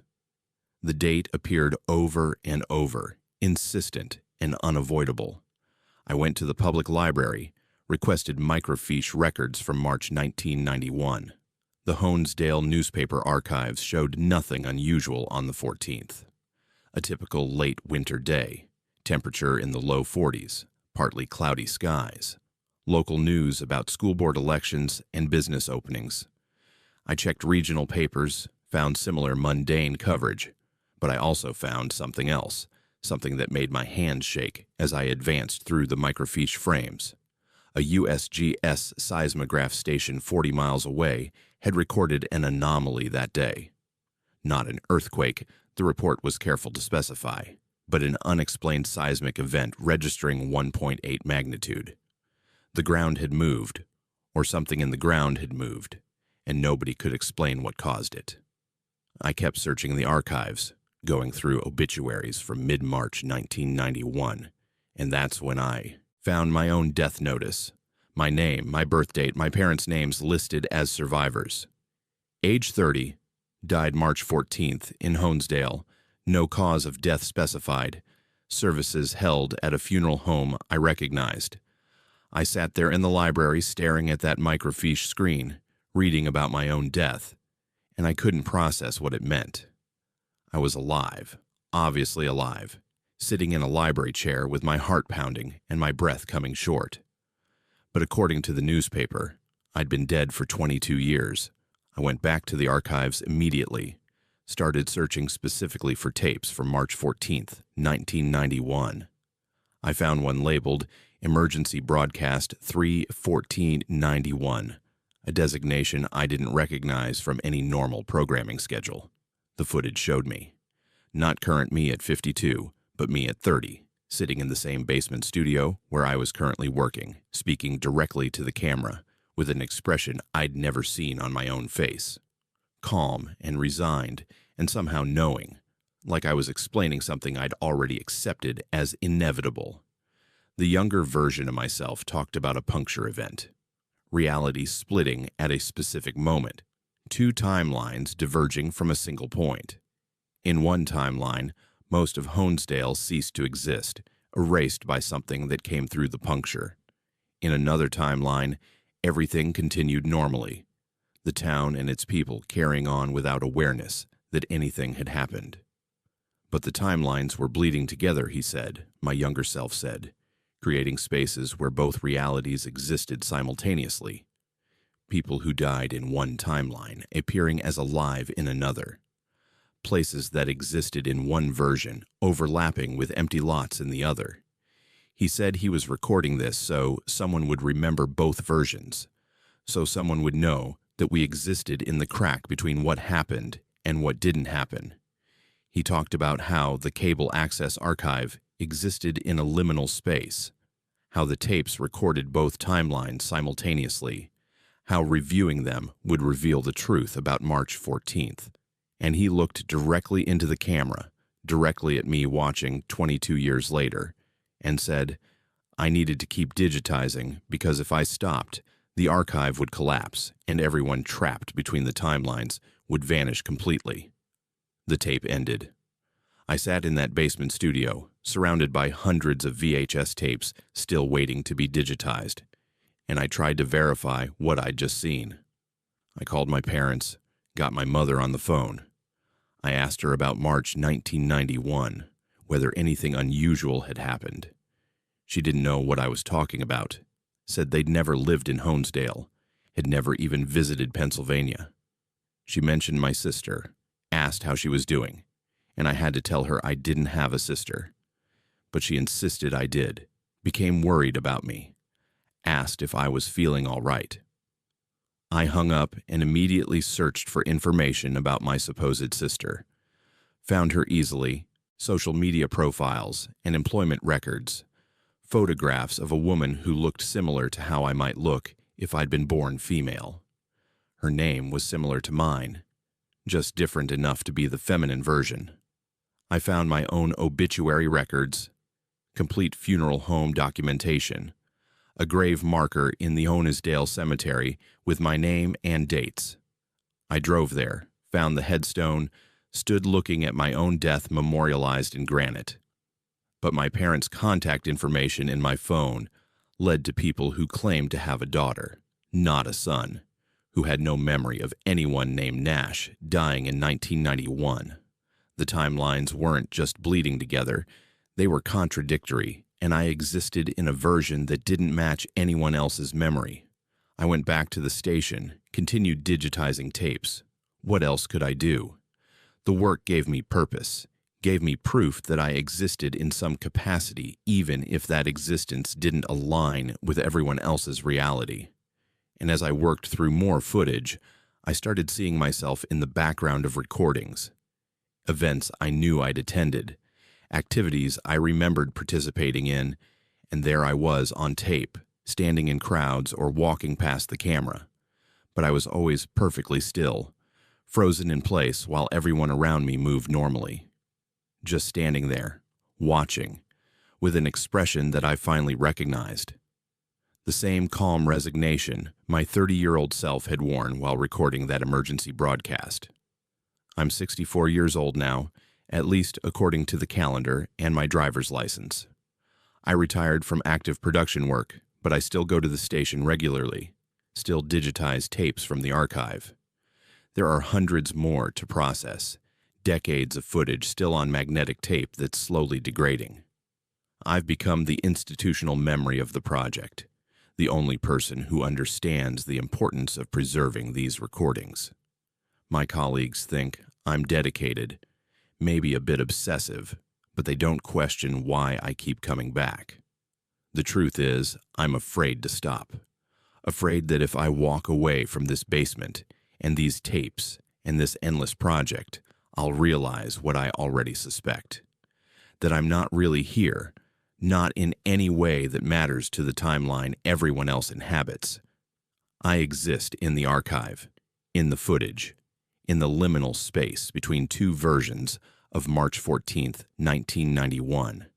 The date appeared over and over, insistent and unavoidable. I went to the public library, requested microfiche records from March 1991. The Honesdale newspaper archives showed nothing unusual on the 14th. A typical late winter day, temperature in the low 40s, partly cloudy skies. Local news about school board elections and business openings. I checked regional papers, found similar mundane coverage, but I also found something else, something that made my hands shake as I advanced through the microfiche frames. A USGS seismograph station 40 miles away had recorded an anomaly that day. Not an earthquake, the report was careful to specify, but an unexplained seismic event registering 1.8 magnitude. The ground had moved, or something in the ground had moved, and nobody could explain what caused it. I kept searching the archives, going through obituaries from mid-March 1991, and that's when I found my own death notice, my name, my birth date, my parents' names listed as survivors. Age 30, died March 14th in Honesdale, no cause of death specified, services held at a funeral home I recognized. I sat there in the library staring at that microfiche screen, reading about my own death, and I couldn't process what it meant. I was alive, obviously alive, sitting in a library chair with my heart pounding and my breath coming short. But according to the newspaper, I'd been dead for 22 years. I went back to the archives immediately, started searching specifically for tapes from March 14th, 1991. I found one labeled Emergency Broadcast 3/14/91, a designation I didn't recognize from any normal programming schedule. The footage showed me. Not current me at 52, but me at 30, sitting in the same basement studio where I was currently working, speaking directly to the camera, with an expression I'd never seen on my own face. Calm and resigned, and somehow knowing, like I was explaining something I'd already accepted as inevitable. The younger version of myself talked about a puncture event. Reality splitting at a specific moment, two timelines diverging from a single point. In one timeline, most of Honesdale ceased to exist, erased by something that came through the puncture. In another timeline, everything continued normally, the town and its people carrying on without awareness that anything had happened. But the timelines were bleeding together, he said, my younger self said, creating spaces where both realities existed simultaneously. People who died in one timeline appearing as alive in another. Places that existed in one version overlapping with empty lots in the other. He said he was recording this so someone would remember both versions, so someone would know that we existed in the crack between what happened and what didn't happen. He talked about how the cable access archive existed in a liminal space, how the tapes recorded both timelines simultaneously, how reviewing them would reveal the truth about March 14th. And he looked directly into the camera, directly at me watching 22 years later, and said, I needed to keep digitizing because if I stopped, the archive would collapse and everyone trapped between the timelines would vanish completely. The tape ended. I sat in that basement studio, surrounded by hundreds of VHS tapes still waiting to be digitized, and I tried to verify what I'd just seen. I called my parents, got my mother on the phone. I asked her about March 1991, whether anything unusual had happened. She didn't know what I was talking about, said they'd never lived in Honesdale, had never even visited Pennsylvania. She mentioned my sister, asked how she was doing, and I had to tell her I didn't have a sister. But she insisted I did, became worried about me, asked if I was feeling all right. I hung up and immediately searched for information about my supposed sister. Found her easily, social media profiles and employment records, photographs of a woman who looked similar to how I might look if I'd been born female. Her name was similar to mine, just different enough to be the feminine version. I found my own obituary records, complete funeral home documentation, a grave marker in the Honesdale Cemetery with my name and dates. I drove there, found the headstone, stood looking at my own death memorialized in granite. But my parents' contact information in my phone led to people who claimed to have a daughter, not a son, who had no memory of anyone named Nash dying in 1991. The timelines weren't just bleeding together, they were contradictory, and I existed in a version that didn't match anyone else's memory. I went back to the station, continued digitizing tapes. What else could I do? The work gave me purpose, gave me proof that I existed in some capacity, even if that existence didn't align with everyone else's reality. And as I worked through more footage, I started seeing myself in the background of recordings. Events I knew I'd attended, activities I remembered participating in, and there I was on tape, standing in crowds or walking past the camera. But I was always perfectly still, frozen in place while everyone around me moved normally. Just standing there, watching, with an expression that I finally recognized. The same calm resignation my 30-year-old self had worn while recording that emergency broadcast. I'm 64 years old now, at least according to the calendar and my driver's license. I retired from active production work, but I still go to the station regularly, still digitize tapes from the archive. There are hundreds more to process, decades of footage still on magnetic tape that's slowly degrading. I've become the institutional memory of the project, the only person who understands the importance of preserving these recordings. My colleagues think I'm dedicated, maybe a bit obsessive, but they don't question why I keep coming back. The truth is, I'm afraid to stop. Afraid that if I walk away from this basement and these tapes and this endless project, I'll realize what I already suspect. That I'm not really here, not in any way that matters to the timeline everyone else inhabits. I exist in the archive, in the footage, in the liminal space between two versions of March 14th, 1991.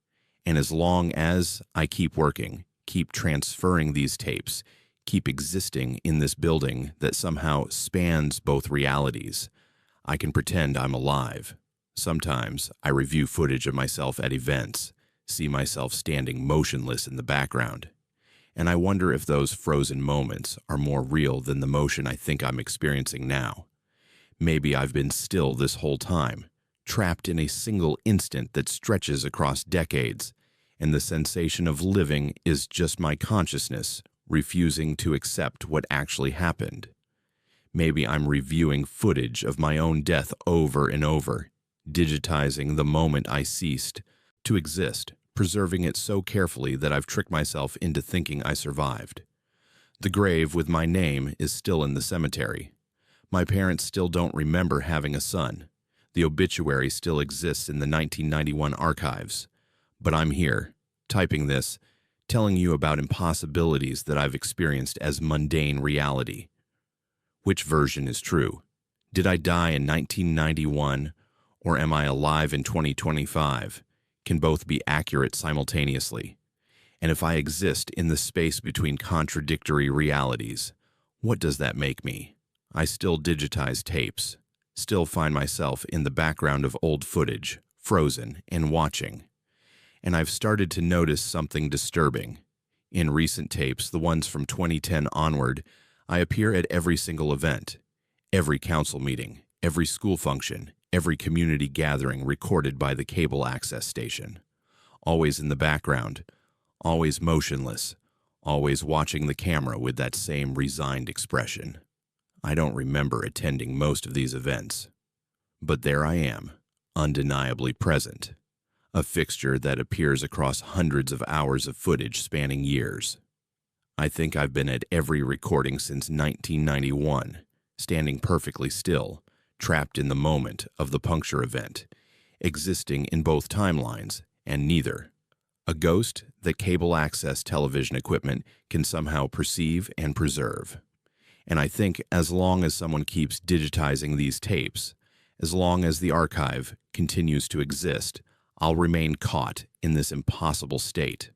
And as long as I keep working, keep transferring these tapes, keep existing in this building that somehow spans both realities, I can pretend I'm alive. Sometimes I review footage of myself at events, see myself standing motionless in the background, and I wonder if those frozen moments are more real than the motion I think I'm experiencing now. Maybe I've been still this whole time, trapped in a single instant that stretches across decades, and the sensation of living is just my consciousness refusing to accept what actually happened. Maybe I'm reviewing footage of my own death over and over, digitizing the moment I ceased to exist, preserving it so carefully that I've tricked myself into thinking I survived. The grave with my name is still in the cemetery. My parents still don't remember having a son. The obituary still exists in the 1991 archives. But I'm here, typing this, telling you about impossibilities that I've experienced as mundane reality. Which version is true? Did I die in 1991, or am I alive in 2025? Can both be accurate simultaneously? And if I exist in the space between contradictory realities, what does that make me? I still digitize tapes, still find myself in the background of old footage, frozen and watching. And I've started to notice something disturbing. In recent tapes, the ones from 2010 onward, I appear at every single event, every council meeting, every school function, every community gathering recorded by the cable access station. Always in the background, always motionless, always watching the camera with that same resigned expression. I don't remember attending most of these events, but there I am, undeniably present, a fixture that appears across hundreds of hours of footage spanning years. I think I've been at every recording since 1991, standing perfectly still, trapped in the moment of the puncture event, existing in both timelines and neither. A ghost that cable access television equipment can somehow perceive and preserve. And I think as long as someone keeps digitizing these tapes, as long as the archive continues to exist, I'll remain caught in this impossible state.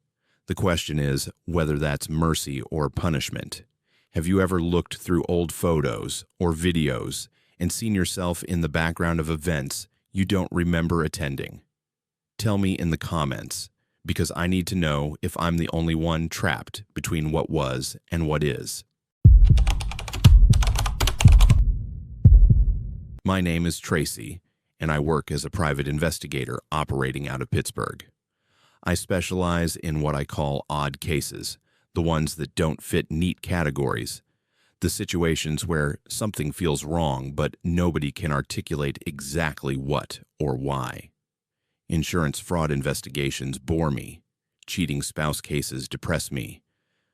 The question is whether that's mercy or punishment. Have you ever looked through old photos or videos and seen yourself in the background of events you don't remember attending? Tell me in the comments, because I need to know if I'm the only one trapped between what was and what is. My name is Tracy, and I work as a private investigator operating out of Pittsburgh. I specialize in what I call odd cases, the ones that don't fit neat categories, the situations where something feels wrong but nobody can articulate exactly what or why. Insurance fraud investigations bore me, cheating spouse cases depress me,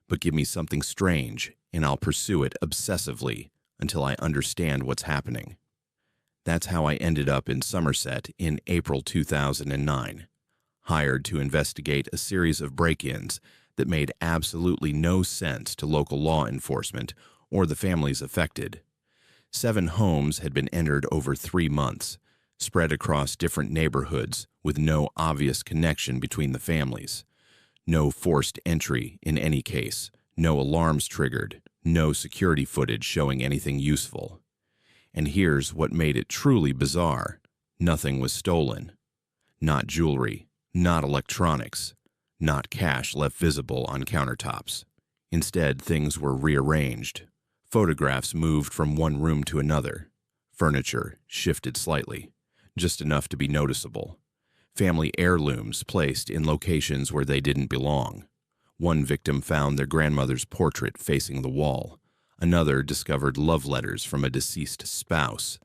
but give me something strange and I'll pursue it obsessively until I understand what's happening. That's how I ended up in Somerset in April 2009, hired to investigate a series of break-ins that made absolutely no sense to local law enforcement or the families affected. 7 homes had been entered over 3 months, spread across different neighborhoods with no obvious connection between the families. No forced entry in any case, no alarms triggered, no security footage showing anything useful. And here's what made it truly bizarre. Nothing was stolen. Not jewelry, not electronics, not cash left visible on countertops. Instead, things were rearranged. Photographs moved from one room to another. Furniture shifted slightly, just enough to be noticeable. Family heirlooms placed in locations where they didn't belong. One victim found their grandmother's portrait facing the wall. Another discovered love letters from a deceased spouse,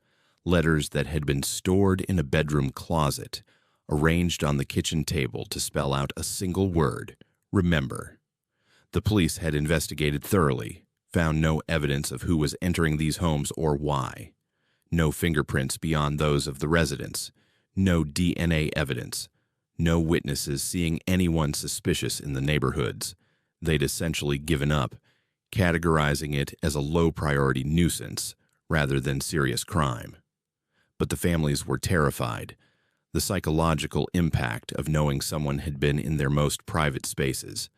letters that had been stored in a bedroom closet, arranged on the kitchen table to spell out a single word, remember. The police had investigated thoroughly, found no evidence of who was entering these homes or why. No fingerprints beyond those of the residents, no DNA evidence, No witnesses seeing anyone suspicious in the neighborhoods. They'd essentially given up, categorizing it as a low-priority nuisance rather than serious crime. But the families were terrified. The psychological impact of knowing someone had been in their most private spaces,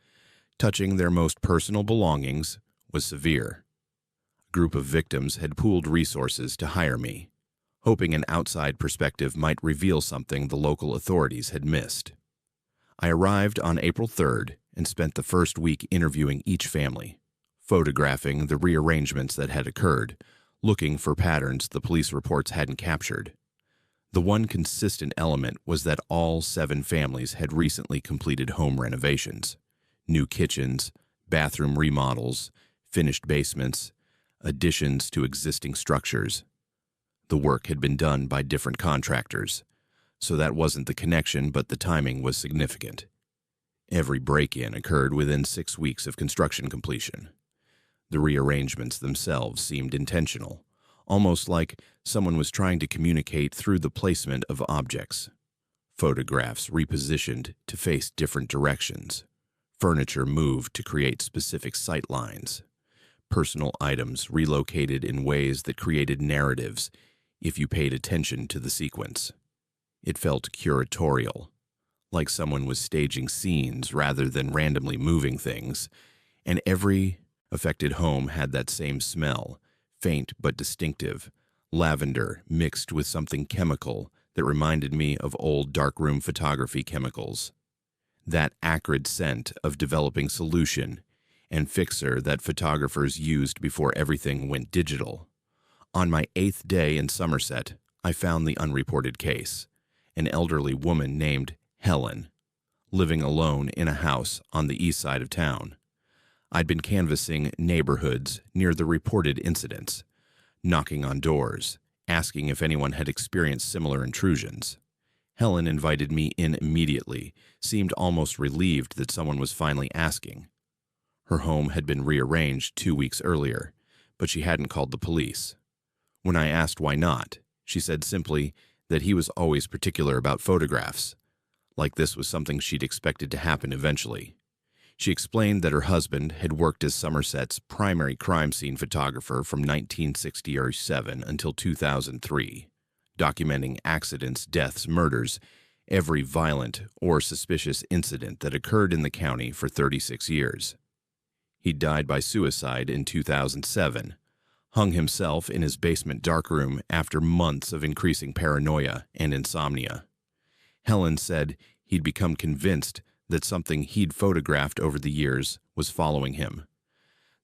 touching their most personal belongings, was severe. A group of victims had pooled resources to hire me, hoping an outside perspective might reveal something the local authorities had missed. I arrived on April 3rd and spent the first week interviewing each family, photographing the rearrangements that had occurred, looking for patterns the police reports hadn't captured. The one consistent element was that all 7 families had recently completed home renovations. New kitchens, bathroom remodels, finished basements, additions to existing structures. The work had been done by different contractors, so that wasn't the connection, but the timing was significant. Every break-in occurred within 6 weeks of construction completion. The rearrangements themselves seemed intentional, almost like someone was trying to communicate through the placement of objects. Photographs repositioned to face different directions. Furniture moved to create specific sight lines. Personal items relocated in ways that created narratives if you paid attention to the sequence. It felt curatorial, like someone was staging scenes rather than randomly moving things, and every affected home had that same smell, faint but distinctive, lavender mixed with something chemical that reminded me of old darkroom photography chemicals. That acrid scent of developing solution and fixer that photographers used before everything went digital. On my 8th day in Somerset, I found the unreported case, an elderly woman named Helen, living alone in a house on the east side of town. I'd been canvassing neighborhoods near the reported incidents, knocking on doors, asking if anyone had experienced similar intrusions. Helen invited me in immediately, seemed almost relieved that someone was finally asking. Her home had been rearranged 2 weeks earlier, but she hadn't called the police. When I asked why not, she said simply that he was always particular about photographs, like this was something she'd expected to happen eventually. She explained that her husband had worked as Somerset's primary crime scene photographer from 1967 until 2003, documenting accidents, deaths, murders, every violent or suspicious incident that occurred in the county for 36 years. He died by suicide in 2007, hung himself in his basement darkroom after months of increasing paranoia and insomnia. Helen said he'd become convinced that something he'd photographed over the years was following him,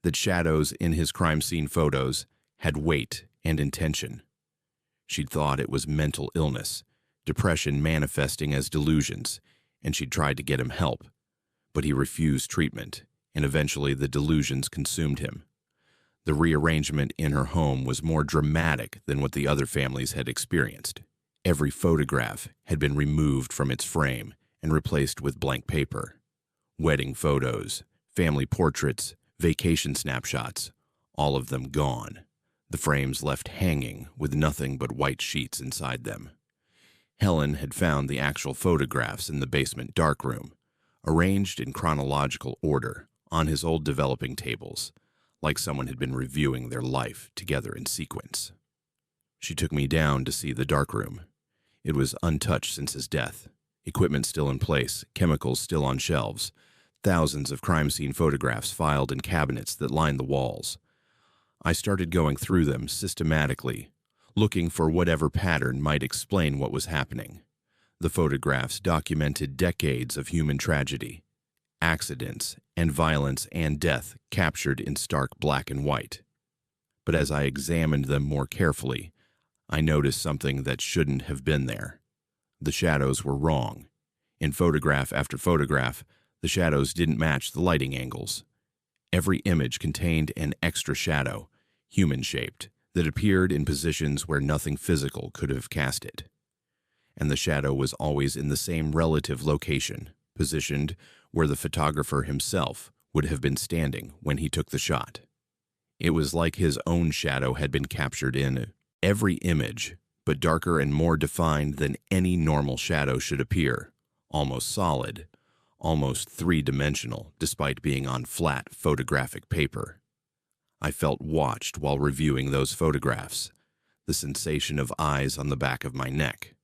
that shadows in his crime scene photos had weight and intention. She'd thought it was mental illness, depression manifesting as delusions, and she'd tried to get him help, but he refused treatment, and eventually the delusions consumed him. The rearrangement in her home was more dramatic than what the other families had experienced. Every photograph had been removed from its frame and replaced with blank paper. Wedding photos, family portraits, vacation snapshots, all of them gone. The frames left hanging with nothing but white sheets inside them. Helen had found the actual photographs in the basement darkroom, arranged in chronological order on his old developing tables, like someone had been reviewing their life together in sequence. She took me down to see the darkroom. It was untouched since his death. Equipment still in place, chemicals still on shelves, thousands of crime scene photographs filed in cabinets that lined the walls. I started going through them systematically, looking for whatever pattern might explain what was happening. The photographs documented decades of human tragedy, accidents, and violence and death captured in stark black and white. But as I examined them more carefully, I noticed something that shouldn't have been there. The shadows were wrong. In photograph after photograph, the shadows didn't match the lighting angles. Every image contained an extra shadow, human-shaped, that appeared in positions where nothing physical could have cast it. And the shadow was always in the same relative location, positioned where the photographer himself would have been standing when he took the shot. It was like his own shadow had been captured in every image, but darker and more defined than any normal shadow should appear, almost solid, almost three-dimensional despite being on flat photographic paper. I felt watched while reviewing those photographs, the sensation of eyes on the back of my neck,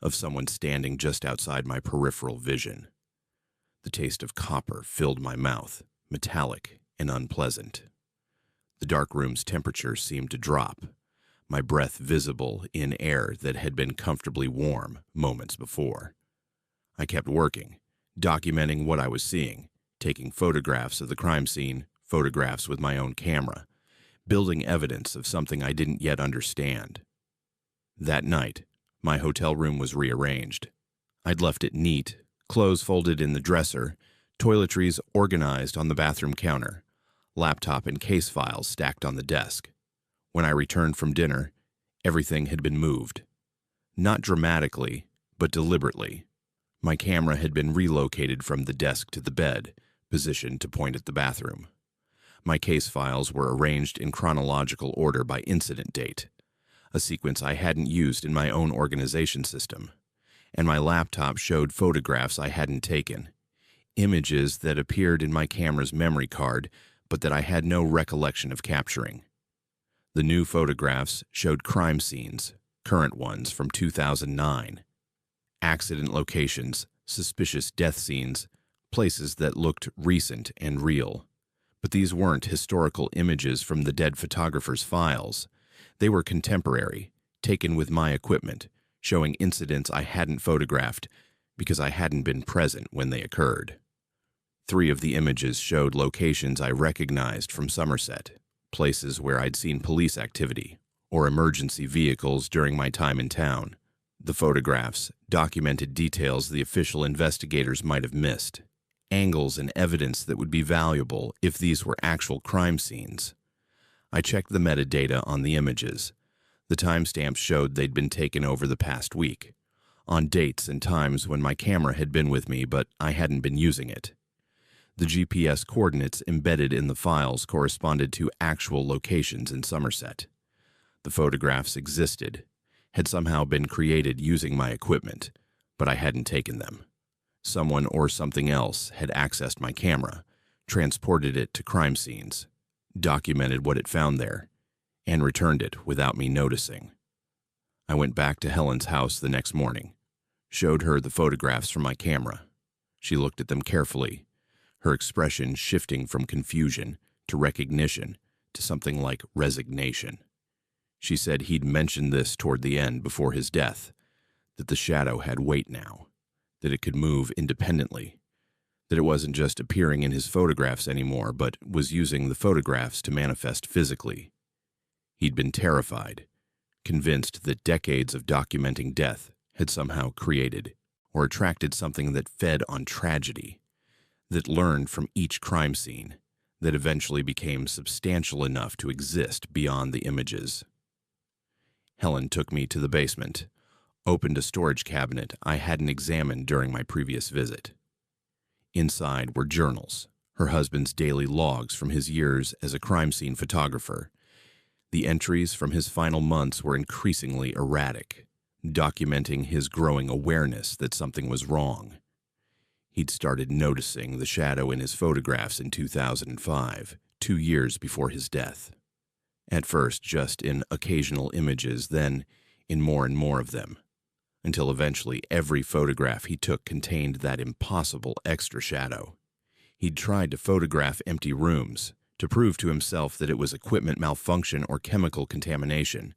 of someone standing just outside my peripheral vision. The taste of copper filled my mouth, metallic and unpleasant. The dark room's temperature seemed to drop, my breath visible in air that had been comfortably warm moments before. I kept working, documenting what I was seeing, taking photographs of the crime scene, photographs with my own camera, building evidence of something I didn't yet understand. That night, my hotel room was rearranged. I'd left it neat, clothes folded in the dresser, toiletries organized on the bathroom counter, laptop and case files stacked on the desk. When I returned from dinner, everything had been moved. Not dramatically, but deliberately. My camera had been relocated from the desk to the bed, positioned to point at the bathroom. My case files were arranged in chronological order by incident date, a sequence I hadn't used in my own organization system. And my laptop showed photographs I hadn't taken, images that appeared in my camera's memory card, but that I had no recollection of capturing. The new photographs showed crime scenes, current ones from 2009, accident locations, suspicious death scenes, places that looked recent and real. But these weren't historical images from the dead photographer's files. They were contemporary, taken with my equipment, showing incidents I hadn't photographed because I hadn't been present when they occurred. 3 of the images showed locations I recognized from Somerset, places where I'd seen police activity or emergency vehicles during my time in town. The photographs documented details the official investigators might have missed, angles and evidence that would be valuable if these were actual crime scenes. I checked the metadata on the images. The timestamps showed they'd been taken over the past week, on dates and times when my camera had been with me but I hadn't been using it. The GPS coordinates embedded in the files corresponded to actual locations in Somerset. The photographs existed, had somehow been created using my equipment, but I hadn't taken them. Someone or something else had accessed my camera, transported it to crime scenes, documented what it found there, and returned it without me noticing. I went back to Helen's house the next morning, showed her the photographs from my camera. She looked at them carefully, her expression shifting from confusion to recognition to something like resignation. She said he'd mentioned this toward the end before his death, that the shadow had weight now, that it could move independently, that it wasn't just appearing in his photographs anymore, but was using the photographs to manifest physically. He'd been terrified, convinced that decades of documenting death had somehow created or attracted something that fed on tragedy, that learned from each crime scene, that eventually became substantial enough to exist beyond the images. Helen took me to the basement, opened a storage cabinet I hadn't examined during my previous visit. Inside were journals, her husband's daily logs from his years as a crime scene photographer. The entries from his final months were increasingly erratic, documenting his growing awareness that something was wrong. He'd started noticing the shadow in his photographs in 2005, 2 years before his death. At first, just in occasional images, then in more and more of them, until eventually every photograph he took contained that impossible extra shadow. He'd tried to photograph empty rooms, to prove to himself that it was equipment malfunction or chemical contamination,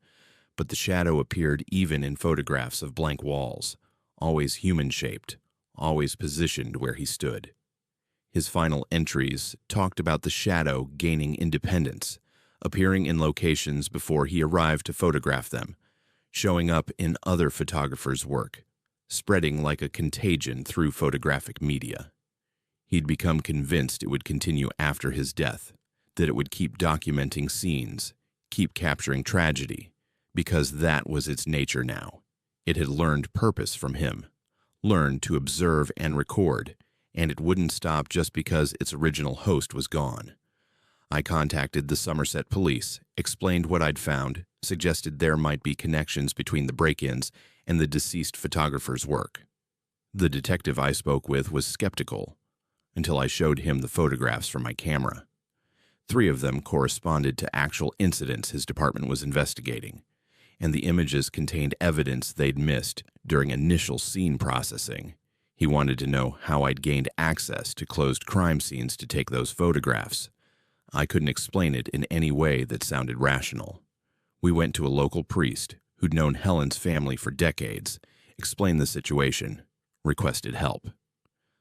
but the shadow appeared even in photographs of blank walls, always human-shaped, always positioned where he stood. His final entries talked about the shadow gaining independence, appearing in locations before he arrived to photograph them, showing up in other photographers' work, spreading like a contagion through photographic media. He'd become convinced it would continue after his death, that it would keep documenting scenes, keep capturing tragedy, because that was its nature now. It had learned purpose from him, learned to observe and record, and it wouldn't stop just because its original host was gone. I contacted the Somerset police, explained what I'd found, suggested there might be connections between the break-ins and the deceased photographer's work. The detective I spoke with was skeptical until I showed him the photographs from my camera. 3 of them corresponded to actual incidents his department was investigating, and the images contained evidence they'd missed during initial scene processing. He wanted to know how I'd gained access to closed crime scenes to take those photographs. I couldn't explain it in any way that sounded rational. We went to a local priest who'd known Helen's family for decades, explained the situation, requested help.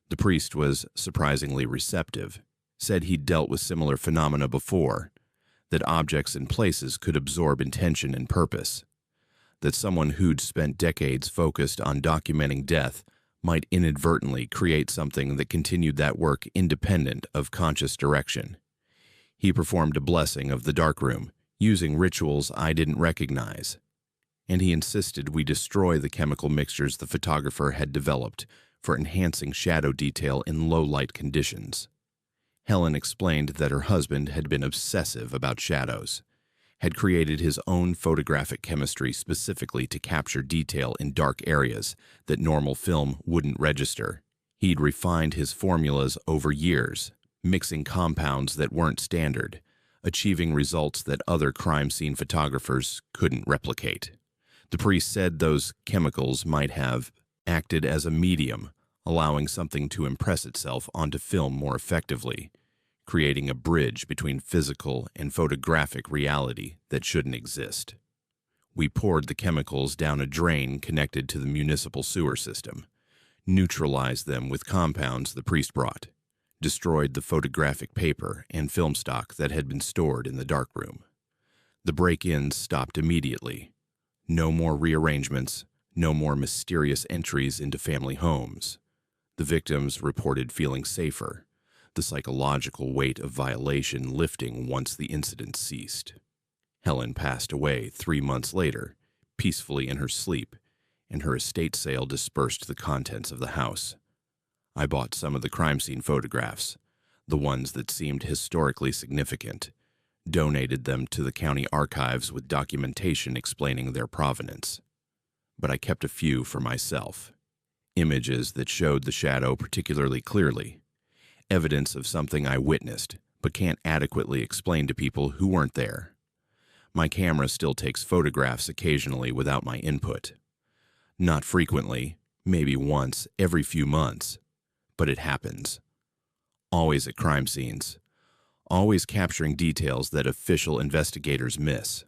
The priest was surprisingly receptive, said he'd dealt with similar phenomena before, that objects and places could absorb intention and purpose, that someone who'd spent decades focused on documenting death might inadvertently create something that continued that work independent of conscious direction. He performed a blessing of the darkroom, using rituals I didn't recognize, and he insisted we destroy the chemical mixtures the photographer had developed for enhancing shadow detail in low-light conditions. Helen explained that her husband had been obsessive about shadows, had created his own photographic chemistry specifically to capture detail in dark areas that normal film wouldn't register. He'd refined his formulas over years, mixing compounds that weren't standard, achieving results that other crime scene photographers couldn't replicate. The priest said those chemicals might have acted as a medium, allowing something to impress itself onto film more effectively, creating a bridge between physical and photographic reality that shouldn't exist. We poured the chemicals down a drain connected to the municipal sewer system, neutralized them with compounds the priest brought, destroyed the photographic paper and film stock that had been stored in the darkroom. The break-ins stopped immediately. No more rearrangements, no more mysterious entries into family homes. The victims reported feeling safer, the psychological weight of violation lifting once the incident ceased. Helen passed away 3 months later, peacefully in her sleep, and her estate sale dispersed the contents of the house. I bought some of the crime scene photographs, the ones that seemed historically significant, donated them to the county archives with documentation explaining their provenance. But I kept a few for myself, images that showed the shadow particularly clearly, evidence of something I witnessed but can't adequately explain to people who weren't there. My camera still takes photographs occasionally without my input. Not frequently, maybe once every few months, but it happens. Always at crime scenes. Always capturing details that official investigators miss.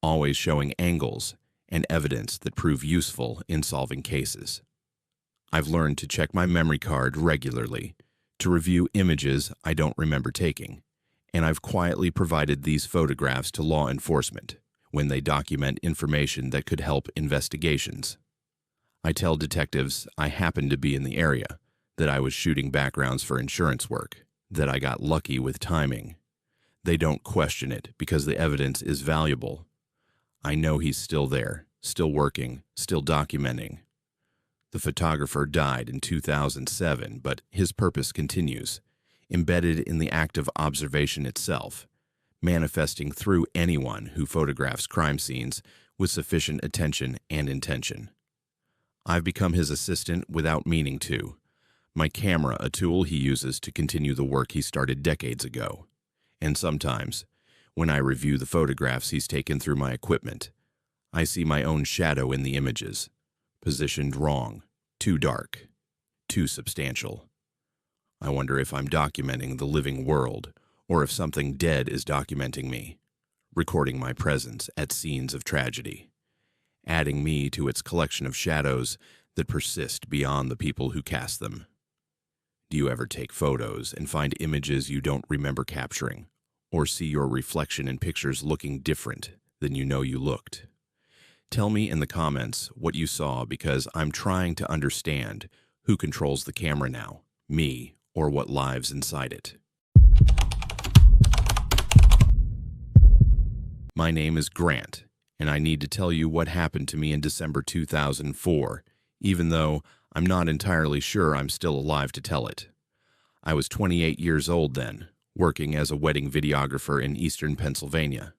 Always showing angles and evidence that prove useful in solving cases. I've learned to check my memory card regularly, to review images I don't remember taking, and I've quietly provided these photographs to law enforcement when they document information that could help investigations. I tell detectives I happened to be in the area, that I was shooting backgrounds for insurance work, that I got lucky with timing. They don't question it because the evidence is valuable. I know he's still there, still working, still documenting. The photographer died in 2007, but his purpose continues, embedded in the act of observation itself, manifesting through anyone who photographs crime scenes with sufficient attention and intention. I've become his assistant without meaning to. My camera, a tool he uses to continue the work he started decades ago. And sometimes, when I review the photographs he's taken through my equipment, I see my own shadow in the images, positioned wrong, too dark, too substantial. I wonder if I'm documenting the living world, or if something dead is documenting me, recording my presence at scenes of tragedy, adding me to its collection of shadows that persist beyond the people who cast them. Do you ever take photos and find images you don't remember capturing, or see your reflection in pictures looking different than you know you looked? Tell me in the comments what you saw, because I'm trying to understand who controls the camera now, me or what lives inside it. My name is Grant, and I need to tell you what happened to me in December 2004, even though I'm not entirely sure I'm still alive to tell it. I was 28 years old then, working as a wedding videographer in eastern Pennsylvania.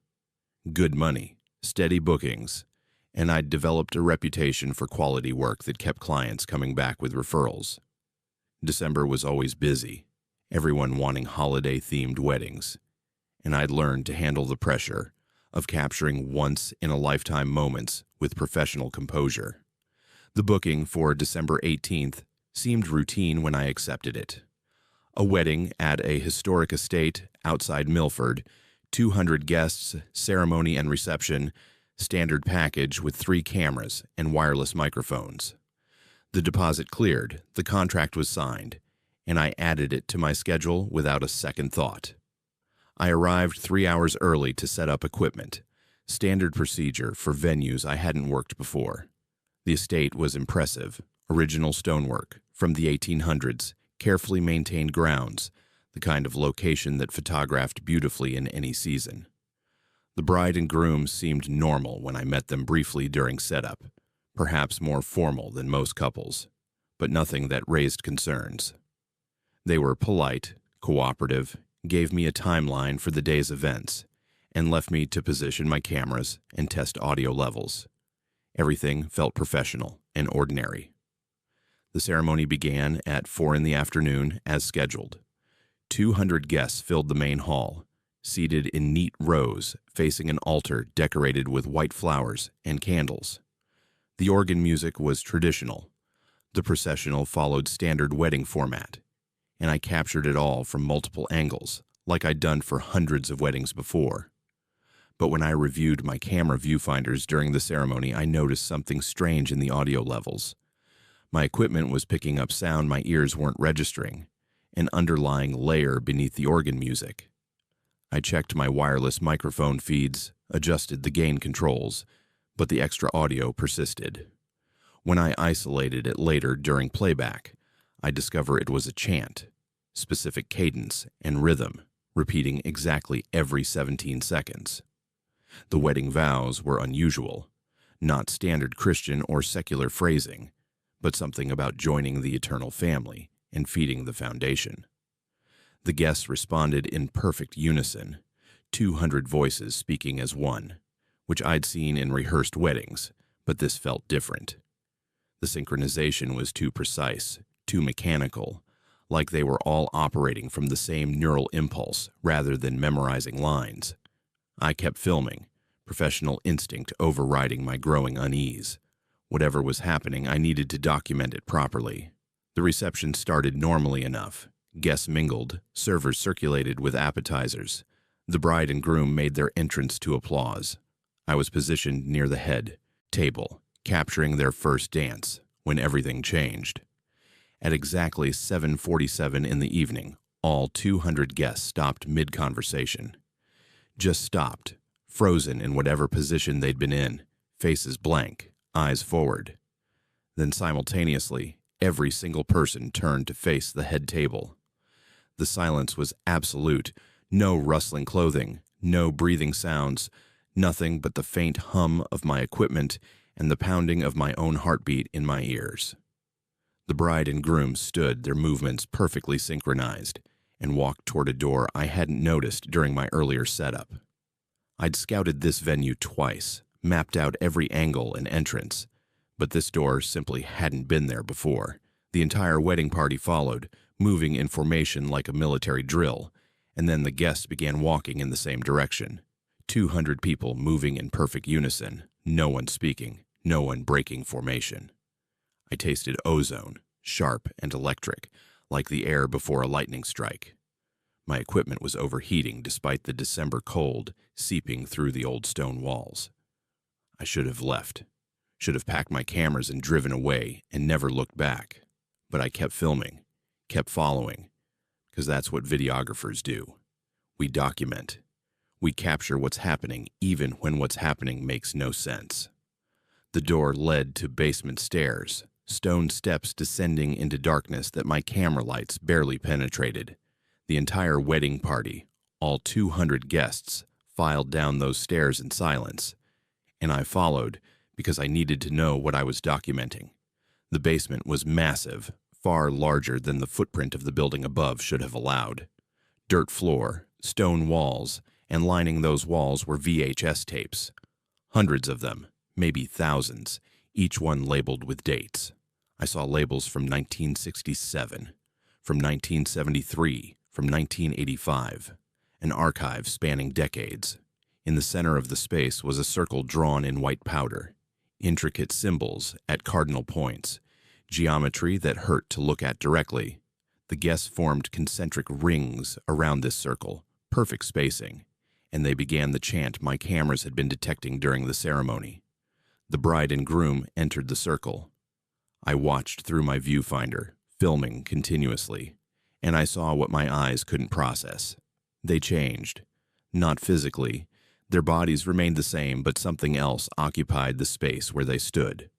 Good money, steady bookings, and I'd developed a reputation for quality work that kept clients coming back with referrals. December was always busy, everyone wanting holiday-themed weddings, and I'd learned to handle the pressure of capturing once-in-a-lifetime moments with professional composure. The booking for December 18th seemed routine when I accepted it. A wedding at a historic estate outside Milford, 200 guests, ceremony and reception, standard package with 3 cameras and wireless microphones. The deposit cleared, the contract was signed, and I added it to my schedule without a second thought. I arrived 3 hours early to set up equipment, standard procedure for venues I hadn't worked before. The estate was impressive, original stonework from the 1800s, carefully maintained grounds, the kind of location that photographed beautifully in any season. The bride and groom seemed normal when I met them briefly during setup, perhaps more formal than most couples, but nothing that raised concerns. They were polite, cooperative, gave me a timeline for the day's events, and left me to position my cameras and test audio levels. Everything felt professional and ordinary. The ceremony began at 4 in the afternoon as scheduled. 200 guests filled the main hall, seated in neat rows facing an altar decorated with white flowers and candles. The organ music was traditional. The processional followed standard wedding format, and I captured it all from multiple angles, like I'd done for hundreds of weddings before. But when I reviewed my camera viewfinders during the ceremony, I noticed something strange in the audio levels. My equipment was picking up sound my ears weren't registering, an underlying layer beneath the organ music. I checked my wireless microphone feeds, adjusted the gain controls, but the extra audio persisted. When I isolated it later during playback, I discovered it was a chant, specific cadence and rhythm, repeating exactly every 17 seconds. The wedding vows were unusual, not standard Christian or secular phrasing, but something about joining the eternal family and feeding the foundation. The guests responded in perfect unison, 200 voices speaking as one, which I'd seen in rehearsed weddings, but this felt different. The synchronization was too precise, too mechanical, like they were all operating from the same neural impulse rather than memorizing lines. I kept filming, professional instinct overriding my growing unease. Whatever was happening, I needed to document it properly. The reception started normally enough. Guests mingled, servers circulated with appetizers. The bride and groom made their entrance to applause. I was positioned near the head table, capturing their first dance, when everything changed. At exactly 7:47 in the evening, all 200 guests stopped mid-conversation. Just stopped, frozen in whatever position they'd been in, faces blank, eyes forward. Then simultaneously, every single person turned to face the head table. The silence was absolute, no rustling clothing, no breathing sounds, nothing but the faint hum of my equipment and the pounding of my own heartbeat in my ears. The bride and groom stood, their movements perfectly synchronized, and walked toward a door I hadn't noticed during my earlier setup. I'd scouted this venue twice, mapped out every angle and entrance, but this door simply hadn't been there before. The entire wedding party followed, moving in formation like a military drill, and then the guests began walking in the same direction. 200 people moving in perfect unison, no one speaking, no one breaking formation. I tasted ozone, sharp and electric, like the air before a lightning strike. My equipment was overheating despite the December cold seeping through the old stone walls. I should have left, should have packed my cameras and driven away and never looked back. But I kept filming, kept following, because that's what videographers do. We document. We capture what's happening even when what's happening makes no sense. The door led to basement stairs, stone steps descending into darkness that my camera lights barely penetrated. The entire wedding party, all 200 guests, filed down those stairs in silence, and I followed because I needed to know what I was documenting. The basement was massive, far larger than the footprint of the building above should have allowed. Dirt floor, stone walls, and lining those walls were VHS tapes. Hundreds of them, maybe thousands, each one labeled with dates. I saw labels from 1967, from 1973, from 1985, an archive spanning decades. In the center of the space was a circle drawn in white powder, intricate symbols at cardinal points, geometry that hurt to look at directly. The guests formed concentric rings around this circle, perfect spacing, and they began the chant my cameras had been detecting during the ceremony. The bride and groom entered the circle. I watched through my viewfinder, filming continuously, and I saw what my eyes couldn't process. They changed. Not physically. Their bodies remained the same, but something else occupied the space where they stood.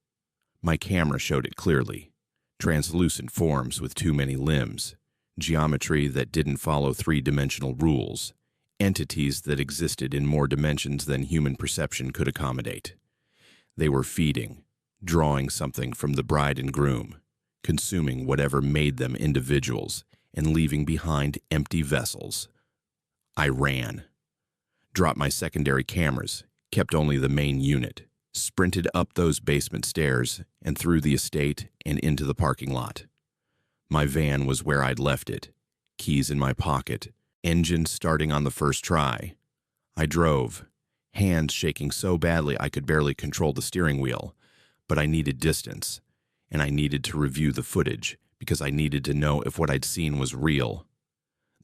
My camera showed it clearly. Translucent forms with too many limbs, geometry that didn't follow three-dimensional rules, entities that existed in more dimensions than human perception could accommodate. They were feeding, drawing something from the bride and groom, consuming whatever made them individuals, and leaving behind empty vessels. I ran. Dropped my secondary cameras, kept only the main unit, sprinted up those basement stairs and through the estate and into the parking lot. My van was where I'd left it, keys in my pocket, engine starting on the first try. I drove, hands shaking so badly I could barely control the steering wheel, but I needed distance, and I needed to review the footage because I needed to know if what I'd seen was real.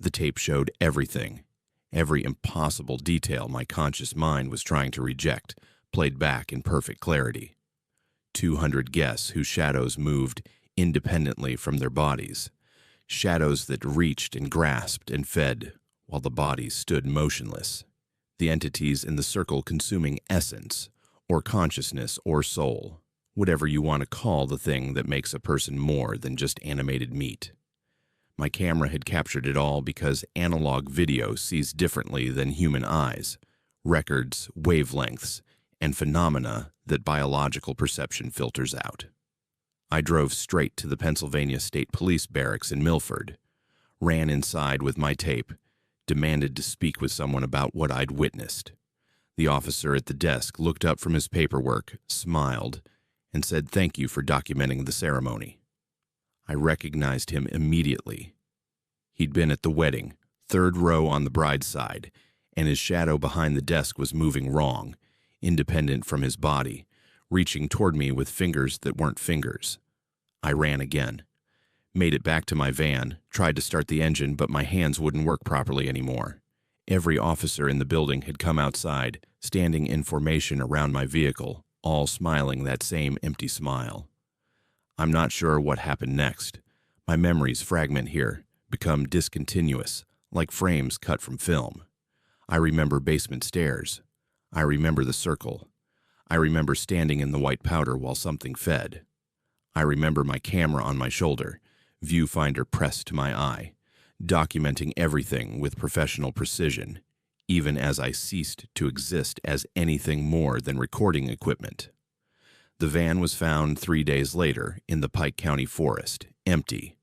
The tape showed everything, every impossible detail my conscious mind was trying to reject, played back in perfect clarity. 200 guests whose shadows moved independently from their bodies, shadows that reached and grasped and fed, while the bodies stood motionless. The entities in the circle consuming essence, or consciousness, or soul, whatever you want to call the thing that makes a person more than just animated meat. My camera had captured it all because analog video sees differently than human eyes, records, wavelengths, and phenomena that biological perception filters out. I drove straight to the Pennsylvania State Police Barracks in Milford, ran inside with my tape, demanded to speak with someone about what I'd witnessed. The officer at the desk looked up from his paperwork, smiled, and said thank you for documenting the ceremony. I recognized him immediately. He'd been at the wedding, third row on the bride's side, and his shadow behind the desk was moving wrong, independent from his body, reaching toward me with fingers that weren't fingers. I ran again. Made it back to my van, tried to start the engine, but my hands wouldn't work properly anymore. Every officer in the building had come outside, standing in formation around my vehicle, all smiling that same empty smile. I'm not sure what happened next. My memories fragment here, become discontinuous, like frames cut from film. I remember basement stairs. I remember the circle. I remember standing in the white powder while something fed. I remember my camera on my shoulder, viewfinder pressed to my eye, documenting everything with professional precision, even as I ceased to exist as anything more than recording equipment. The van was found 3 days later in the Pike County forest, empty.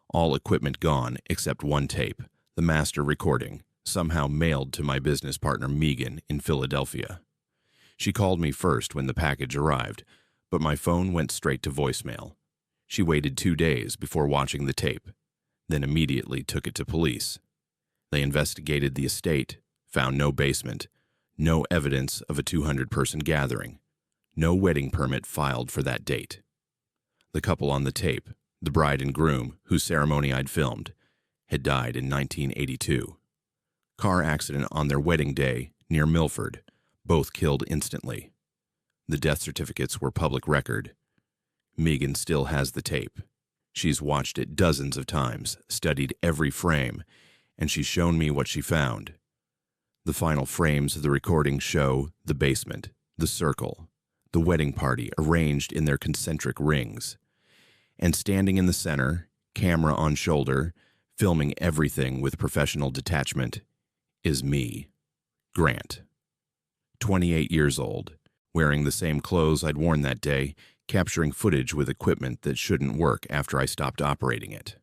All equipment gone except one tape, the master recording, somehow mailed to my business partner Megan in Philadelphia. She called me first when the package arrived, but my phone went straight to voicemail. She waited 2 days before watching the tape, then immediately took it to police. They investigated the estate, found no basement, no evidence of a 200-person gathering, no wedding permit filed for that date. The couple on the tape, the bride and groom, whose ceremony I'd filmed, had died in 1982. Car accident on their wedding day near Milford, both killed instantly. The death certificates were public record. Megan still has the tape. She's watched it dozens of times, studied every frame, and she's shown me what she found. The final frames of the recording show the basement, the circle, the wedding party arranged in their concentric rings. And standing in the center, camera on shoulder, filming everything with professional detachment, is me, Grant. 28 years old, wearing the same clothes I'd worn that day, capturing footage with equipment that shouldn't work after I stopped operating it.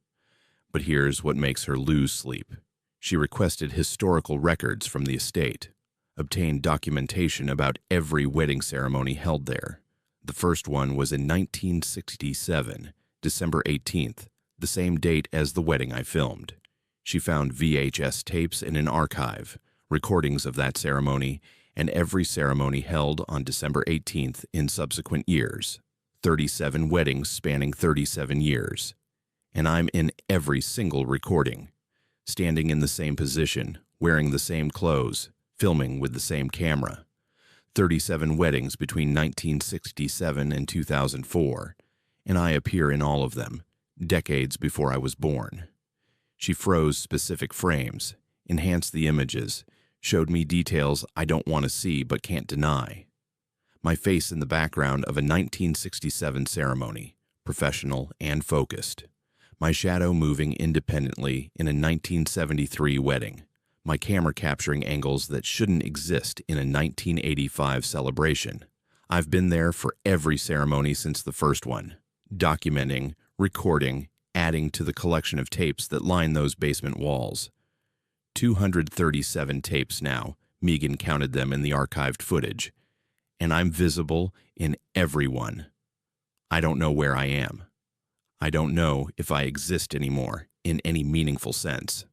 But here's what makes her lose sleep. She requested historical records from the estate. obtained documentation about every wedding ceremony held there. The first one was in 1967, December 18th, the same date as the wedding I filmed. She found VHS tapes in an archive, recordings of that ceremony, and every ceremony held on December 18th in subsequent years. 37 weddings spanning 37 years. And I'm in every single recording, standing in the same position, wearing the same clothes, filming with the same camera. 37 weddings between 1967 and 2004, and I appear in all of them, decades before I was born. She froze specific frames, enhanced the images, showed me details I don't want to see but can't deny. My face in the background of a 1967 ceremony, professional and focused. My shadow moving independently in a 1973 wedding. My camera capturing angles that shouldn't exist in a 1985 celebration. I've been there for every ceremony since the first one, documenting, recording, adding to the collection of tapes that line those basement walls. 237 tapes now, Megan counted them in the archived footage, and I'm visible in every one. I don't know where I am. I don't know if I exist anymore, in any meaningful sense.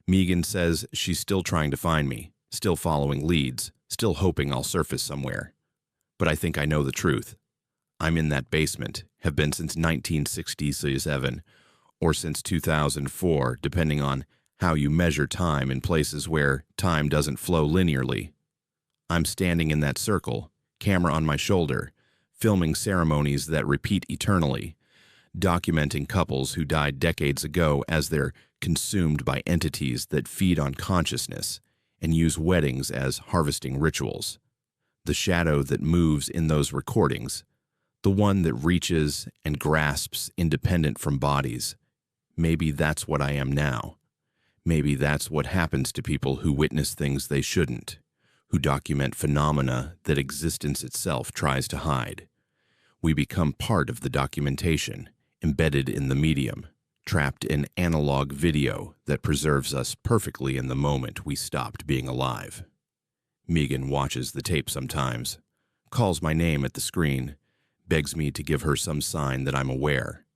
Megan says she's still trying to find me, still following leads, still hoping I'll surface somewhere. But I think I know the truth. I'm in that basement, have been since 1967, or since 2004, depending on how you measure time in places where time doesn't flow linearly. I'm standing in that circle, camera on my shoulder, filming ceremonies that repeat eternally, documenting couples who died decades ago as they're consumed by entities that feed on consciousness and use weddings as harvesting rituals. The shadow that moves in those recordings, the one that reaches and grasps independent from bodies, maybe that's what I am now. Maybe that's what happens to people who witness things they shouldn't, who document phenomena that existence itself tries to hide. We become part of the documentation, embedded in the medium, trapped in analog video that preserves us perfectly in the moment we stopped being alive. Megan watches the tape sometimes, calls my name at the screen, begs me to give her some sign that I'm aware,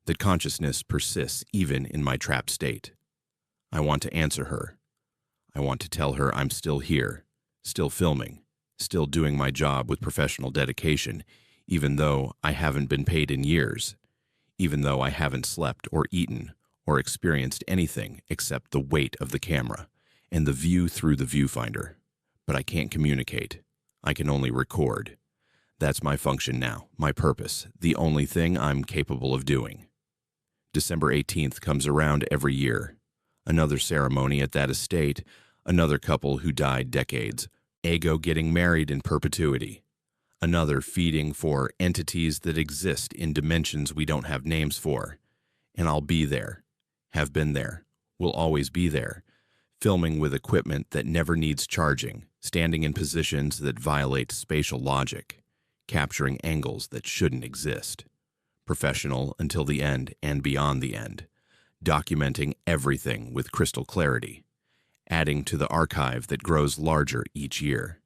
that consciousness persists even in my trapped state. I want to answer her. I want to tell her I'm still here, still filming, still doing my job with professional dedication, even though I haven't been paid in years, even though I haven't slept or eaten or experienced anything except the weight of the camera and the view through the viewfinder. But I can't communicate. I can only record. That's my function now, my purpose, the only thing I'm capable of doing. December 18th comes around every year. Another ceremony at that estate, another couple who died decades, ego getting married in perpetuity. Another feeding for entities that exist in dimensions we don't have names for. And I'll be there, have been there, will always be there, filming with equipment that never needs charging, standing in positions that violate spatial logic, capturing angles that shouldn't exist. Professional until the end and beyond the end, documenting everything with crystal clarity, adding to the archive that grows larger each year.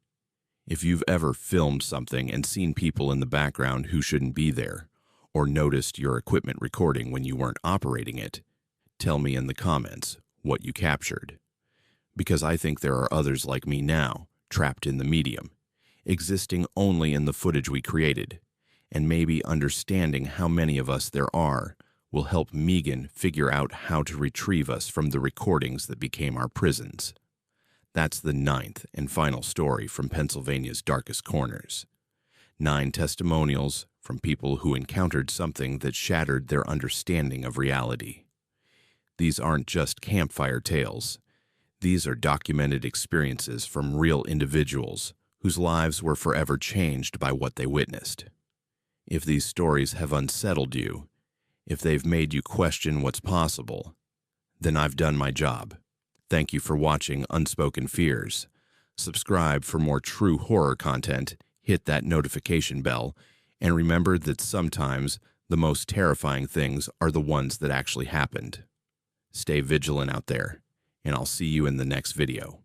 If you've ever filmed something and seen people in the background who shouldn't be there, or noticed your equipment recording when you weren't operating it, tell me in the comments what you captured. Because I think there are others like me now, trapped in the medium, existing only in the footage we created, and maybe understanding how many of us there are will help Megan figure out how to retrieve us from the recordings that became our prisons. That's the 9th and final story from Pennsylvania's darkest corners. 9 testimonials from people who encountered something that shattered their understanding of reality. These aren't just campfire tales. These are documented experiences from real individuals whose lives were forever changed by what they witnessed. If these stories have unsettled you, if they've made you question what's possible, then I've done my job. Thank you for watching Unspoken Fears. Subscribe for more true horror content, hit that notification bell, and remember that sometimes the most terrifying things are the ones that actually happened. Stay vigilant out there, and I'll see you in the next video.